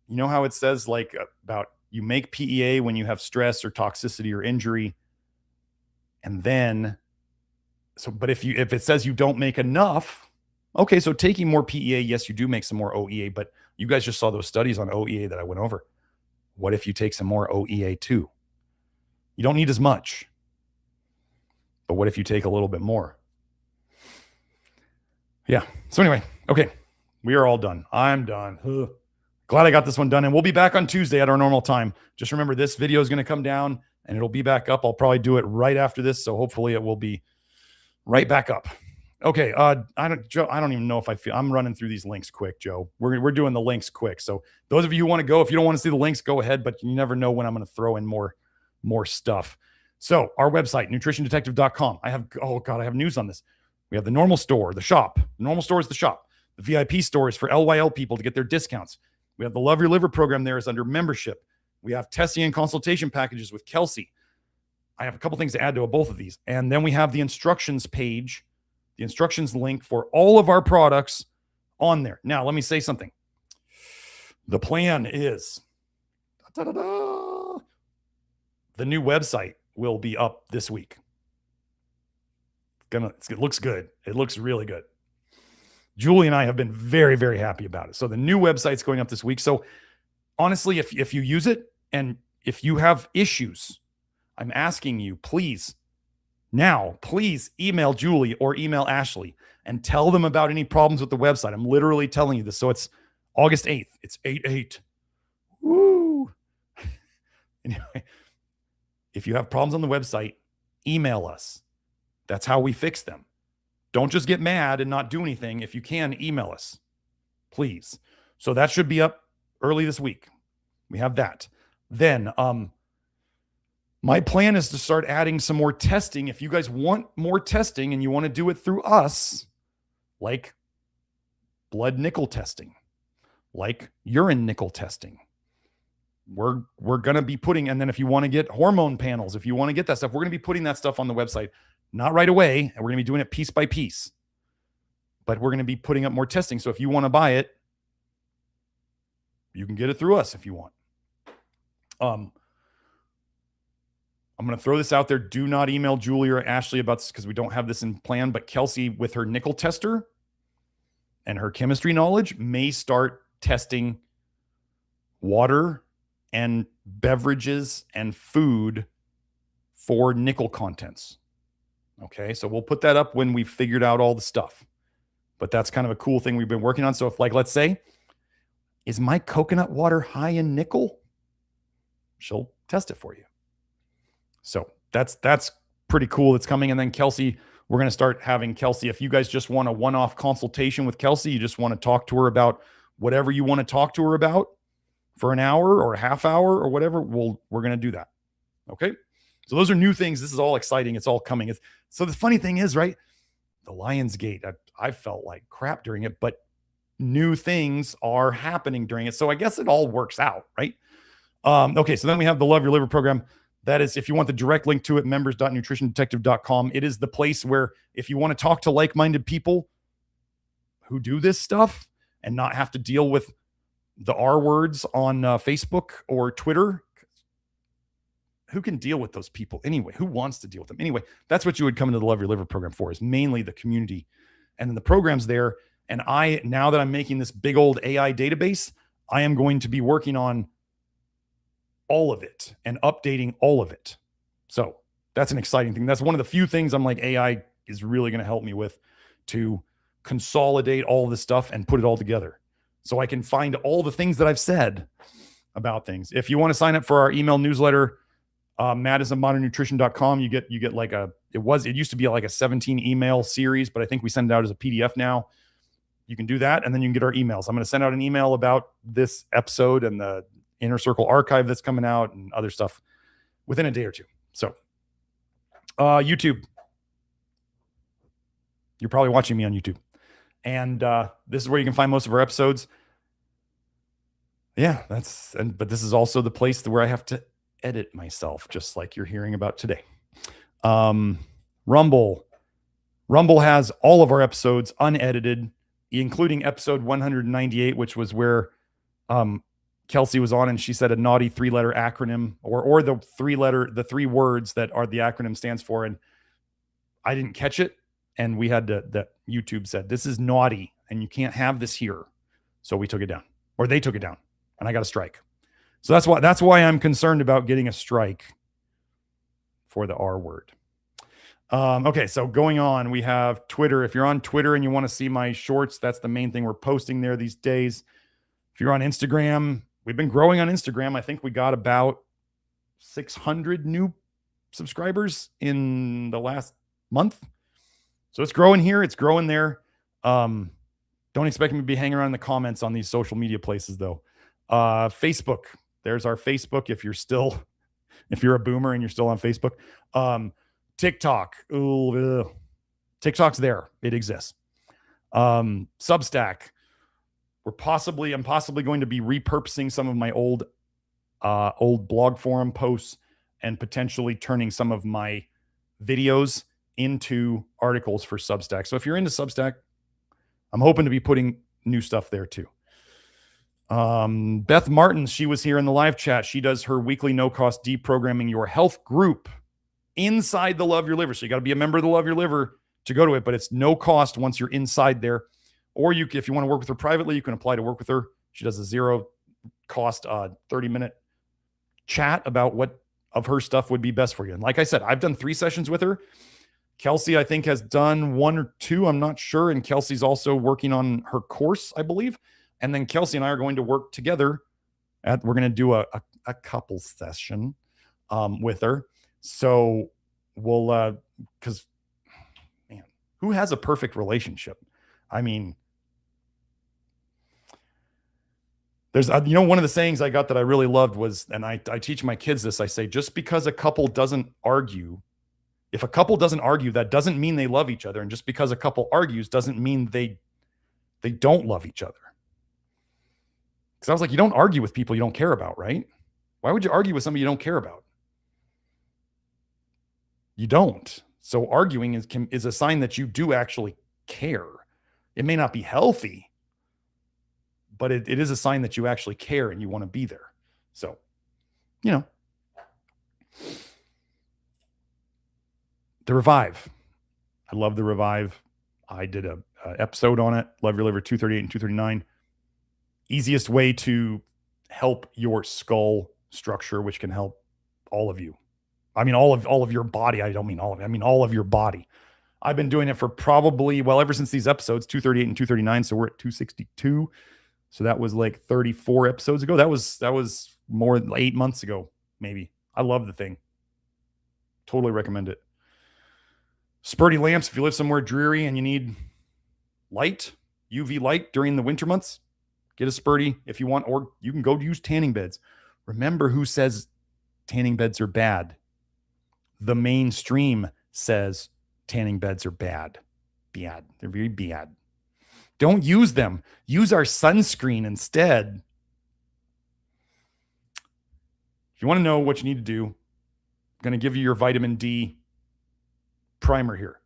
you know how it says like about you make PEA when you have stress or toxicity or injury. And then, but if it says you don't make enough, okay, so taking more PEA, yes, you do make some more OEA, but you guys just saw those studies on OEA that I went over. What if you take some more OEA too? You don't need as much, but what if you take a little bit more? Yeah. So anyway, okay, we are all done. I'm done. Ugh. Glad I got this one done, and we'll be back on Tuesday at our normal time. Just remember, this video is going to come down and it'll be back up. I'll probably do it right after this, so hopefully it will be right back up. Okay. Joe, I don't even know if I'm running through these links quick, Joe. We're doing the links quick. So those of you who want to go, if you don't want to see the links, go ahead, but you never know when I'm going to throw in more more stuff. So our website, nutritiondetective.com. I have news on this. We have the normal store, the shop. The normal store is the shop. The VIP store is for LYL people to get their discounts. We have the Love Your Liver program there is under membership. We have testing and consultation packages with Kelsey. I have a couple things to add to both of these. And then we have the instructions page, the instructions link for all of our products on there. Now, let me say something. The plan is the new website will be up this week. It looks good. It looks really good. Julie and I have been very, very happy about it. So the new website's going up this week. So honestly, if you use it and if you have issues, I'm asking you, please email Julie or email Ashley and tell them about any problems with the website. I'm literally telling you this. So it's August 8th. It's 8/8. Woo. Anyway, if you have problems on the website, email us. That's how we fix them. Don't just get mad and not do anything. If you can, email us, please. So that should be up early this week. We have that. Then my plan is to start adding some more testing. If you guys want more testing and you want to do it through us, like blood nickel testing, like urine nickel testing, we're going to be putting, and then if you want to get hormone panels, if you want to get that stuff, we're going to be putting that stuff on the website. Not right away, and we're going to be doing it piece by piece. But we're going to be putting up more testing. So if you want to buy it, you can get it through us if you want. I'm going to throw this out there. Do not email Julie or Ashley about this because we don't have this in plan. But Kelsey, with her nickel tester and her chemistry knowledge, may start testing water and beverages and food for nickel contents. Okay, so we'll put that up when we've figured out all the stuff. But that's kind of a cool thing we've been working on. So if, like, let's say, is my coconut water high in nickel? She'll test it for you. So that's pretty cool. It's coming. And then Kelsey, we're going to start having Kelsey. If you guys just want a one-off consultation with Kelsey, you just want to talk to her about whatever you want to talk to her about for an hour or a half hour or whatever, we're going to do that. Okay. So those are new things. This is all exciting. It's all coming. So the funny thing is, right? The Lionsgate, I felt like crap during it, but new things are happening during it. So I guess it all works out, right? Okay. So then we have the Love Your Liver program. That is, if you want the direct link to it, members.nutritiondetective.com. It is the place where if you want to talk to like-minded people who do this stuff and not have to deal with the R words on Facebook or Twitter, who can deal with those people anyway? Who wants to deal with them? Anyway, that's what you would come into the Love Your Liver program for, is mainly the community. And then the program's there. And now that I'm making this big old AI database, I am going to be working on all of it and updating all of it. So that's an exciting thing. That's one of the few things I'm like, AI is really going to help me with, to consolidate all this stuff and put it all together so I can find all the things that I've said about things. If you want to sign up for our email newsletter, madisonmodernnutrition.com, you get like it used to be like a 17 email series, but I think we send it out as a PDF now. You can do that, and then you can get our emails. I'm going to send out an email about this episode and the Inner Circle archive that's coming out and other stuff within a day or two. So YouTube, you're probably watching me on YouTube, and this is where you can find most of our episodes. Yeah, but this is also the place where I have to edit myself, just like you're hearing about today. Rumble has all of our episodes unedited, including episode 198, which was where Kelsey was on and she said a naughty 3-letter acronym or the 3 words that are the acronym stands for, and I didn't catch it, and we had that YouTube said this is naughty and you can't have this here, so we took it down, or they took it down, and I got a strike. So that's why I'm concerned about getting a strike for the R word. Okay, so going on, we have Twitter. If you're on Twitter and you want to see my shorts, that's the main thing we're posting there these days. If you're on Instagram, we've been growing on Instagram. I think we got about 600 new subscribers in the last month. So it's growing here. It's growing there. Don't expect me to be hanging around in the comments on these social media places, though. Facebook. There's our Facebook. If you're still if you're a boomer and you're still on Facebook. TikTok. Ooh, ugh. TikTok's there. It exists. Substack. I'm possibly going to be repurposing some of my old blog forum posts and potentially turning some of my videos into articles for Substack. So if you're into Substack, I'm hoping to be putting new stuff there too. Beth Martens, she was here in the live chat. She does her weekly no-cost deprogramming your health group inside the Love Your Liver. So you got to be a member of the Love Your Liver to go to it, but it's no cost once you're inside there. Or if you want to work with her privately, you can apply to work with her. She does a zero cost 30-minute chat about what of her stuff would be best for you. And like I said, I've done 3 sessions with her. Kelsey, I think, has done 1 or 2. I'm not sure. And Kelsey's also working on her course, I believe. And then Kelsey and I are going to work together. We're going to do a couple session with her. So we'll, because, man, who has a perfect relationship? I mean, there's, one of the sayings I got that I really loved was, and I teach my kids this, I say, just because a couple doesn't argue, if a couple doesn't argue, that doesn't mean they love each other. And just because a couple argues doesn't mean they don't love each other. Because I was like, you don't argue with people you don't care about, right? Why would you argue with somebody you don't care about? You don't. So arguing is a sign that you do actually care. It may not be healthy, but it is a sign that you actually care and you want to be there. So, the Revive. I love the Revive. I did a episode on it. Love Your Liver 238 and 239. Easiest way to help your skull structure, which can help all of you. I mean, all of your body. I don't mean all of it. I mean, all of your body. I've been doing it for probably, ever since these episodes, 238 and 239. So we're at 262. So that was like 34 episodes ago. That was more than 8 months ago, maybe. I love the thing. Totally recommend it. Spurty lamps. If you live somewhere dreary and you need light, UV light during the winter months, get a Spurty if you want, or you can go use tanning beds. Remember who says tanning beds are bad? The mainstream says tanning beds are bad. Bad. They're very bad. Don't use them. Use our sunscreen instead. If you want to know what you need to do, I'm going to give you your vitamin D primer here.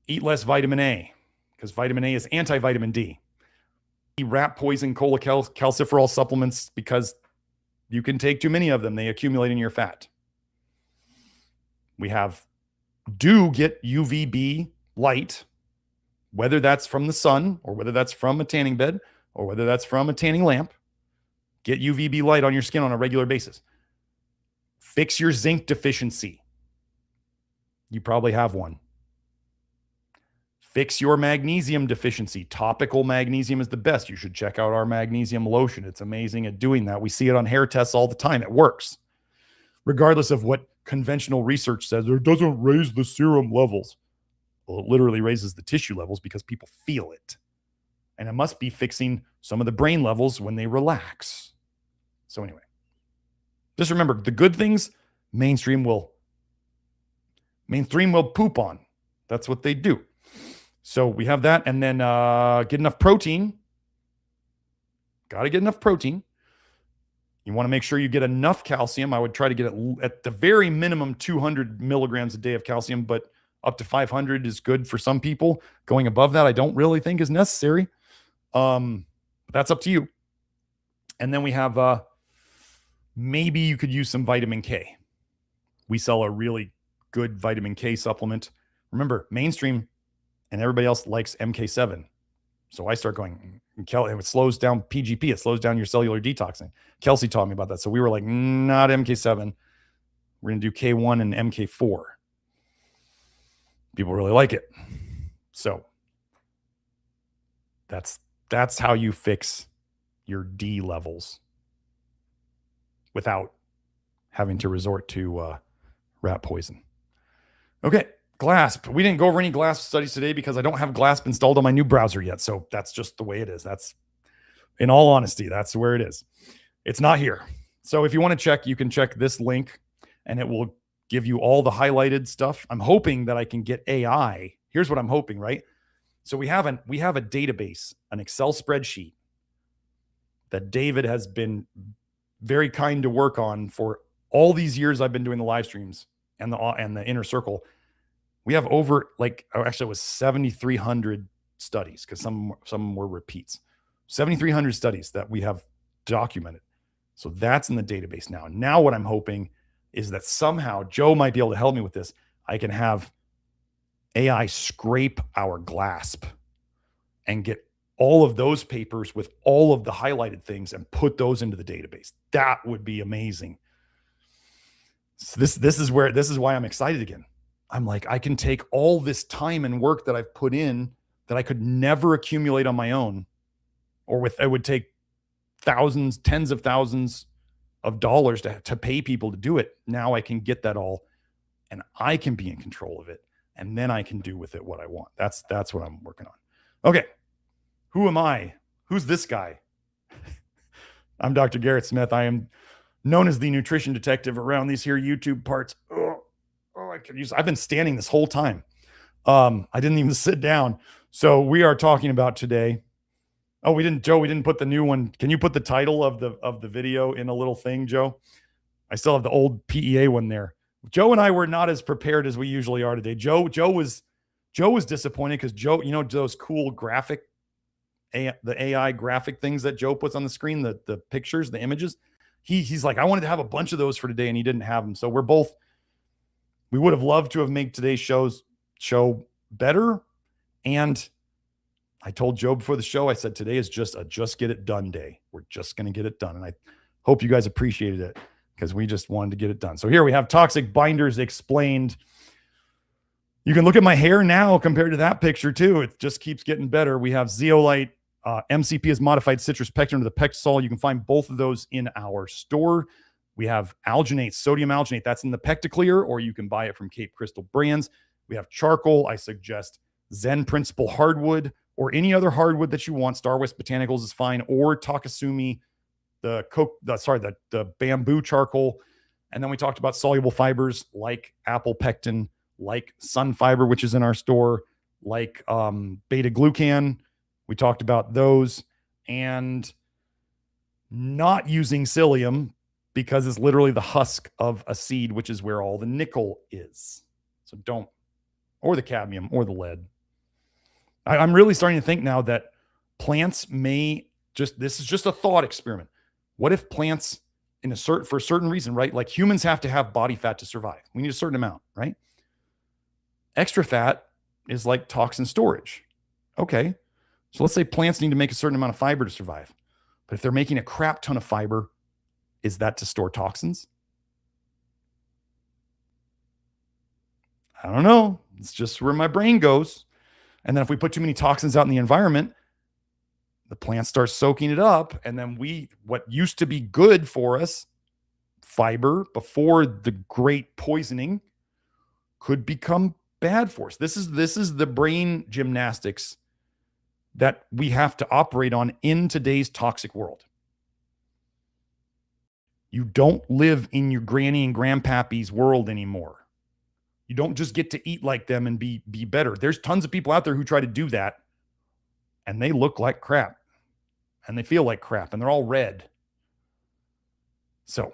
Eat less vitamin A, because vitamin A is anti-vitamin D. Rat poison cholecalciferol supplements, because you can take too many of them. They accumulate in your fat. We get UVB light, whether that's from the sun or whether that's from a tanning bed or whether that's from a tanning lamp. Get UVB light on your skin on a regular basis. Fix your zinc deficiency. You probably have one. Fix your magnesium deficiency. Topical magnesium is the best. You should check out our magnesium lotion. It's amazing at doing that. We see it on hair tests all the time. It works. Regardless of what conventional research says, it doesn't raise the serum levels. Well, it literally raises the tissue levels because people feel it. And it must be fixing some of the brain levels when they relax. So anyway, just remember, the good things, mainstream will poop on. That's what they do. So we have that. And then get enough protein. Got to get enough protein. You want to make sure you get enough calcium. I would try to get at the very minimum 200 milligrams a day of calcium, but up to 500 is good for some people. Going above that, I don't really think is necessary. That's up to you. And then we have maybe you could use some vitamin K. We sell a really good vitamin K supplement. Remember, mainstream and everybody else likes MK7. So I start going, it slows down PGP. It slows down your cellular detoxing. Kelsey taught me about that. So we were like, not MK7. We're going to do K1 and MK4. People really like it. So that's how you fix your D levels without having to resort to rat poison. Okay. GLASP. We didn't go over any GLASP studies today because I don't have GLASP installed on my new browser yet. So that's just the way it is. That's, in all honesty, that's where it is. It's not here. So if you want to check, you can check this link and it will give you all the highlighted stuff. I'm hoping that I can get AI. Here's what I'm hoping, right? So we have a database, an Excel spreadsheet that David has been very kind to work on for all these years I've been doing the live streams and the inner circle. We have over actually it was 7,300 studies because some were repeats. 7,300 studies that we have documented. So that's in the database now. Now what I'm hoping is that somehow Joe might be able to help me with this. I can have AI scrape our GLASP and get all of those papers with all of the highlighted things and put those into the database. That would be amazing. So this is why I'm excited again. I'm like, I can take all this time and work that I've put in that I could never accumulate on my own, or it would take thousands, tens of thousands of dollars to pay people to do it. Now I can get that all and I can be in control of it. And then I can do with it what I want. That's what I'm working on. Okay. Who am I? Who's this guy? I'm Dr. Garrett Smith. I am known as the nutrition detective around these here YouTube parts. I've been standing this whole time. I didn't even sit down. So we are talking about today. Oh, we didn't put the new one. Can you put the title of the video in a little thing, Joe? I still have the old PEA one there. Joe and I were not as prepared as we usually are today. Joe was disappointed because Joe, you know, those cool the AI graphic things that Joe puts on the screen, the pictures, the images. He's like, I wanted to have a bunch of those for today, and he didn't have them. So we would have loved to have made today's show better. And I told Joe before the show, I said, today is just a just get it done day. We're just going to get it done. And I hope you guys appreciated it because we just wanted to get it done. So here we have toxic binders explained. You can look at my hair now compared to that picture too. It just keeps getting better. We have ZeoLyte, MCP is modified citrus pectin, the PectaSol. You can find both of those in our store. We have Alginate, sodium alginate. That's in the PectaClear, or you can buy it from Cape Crystal Brands. We have charcoal. I suggest Zen Principle hardwood or any other hardwood that you want. Star West Botanicals is fine, or Takasumi, the bamboo charcoal. And then we talked about soluble fibers like apple pectin, like sun fiber, which is in our store, like beta glucan. We talked about those, and not using psyllium because it's literally the husk of a seed, which is where all the nickel is. So don't, or the cadmium or the lead. I'm really starting to think now that plants this is just a thought experiment. What if plants for a certain reason, right? Like humans have to have body fat to survive. We need a certain amount, right? Extra fat is like toxin storage. Okay. So let's say plants need to make a certain amount of fiber to survive. But if they're making a crap ton of fiber, is that to store toxins? I don't know. It's just where my brain goes. And then if we put too many toxins out in the environment, the plants start soaking it up. And then what used to be good for us, fiber before the great poisoning, could become bad for us. This is the brain gymnastics that we have to operate on in today's toxic world. You don't live in your granny and grandpappy's world anymore. You don't just get to eat like them and be better. There's tons of people out there who try to do that, and they look like crap, and they feel like crap, and they're all red. So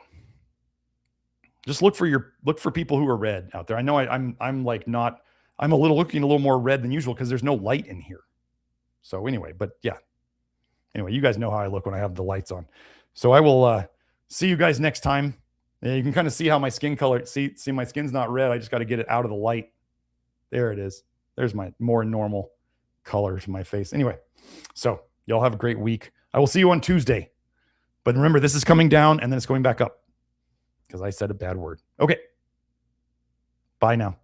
just look for people who are red out there. I know I'm looking a little more red than usual because there's no light in here. So anyway, you guys know how I look when I have the lights on. So I will see you guys next time. You can kind of see how my skin color, see my skin's not red. I just got to get it out of the light. There it is. There's my more normal color to my face. Anyway, so y'all have a great week. I will see you on Tuesday. But remember, this is coming down and then it's going back up because I said a bad word. Okay. Bye now.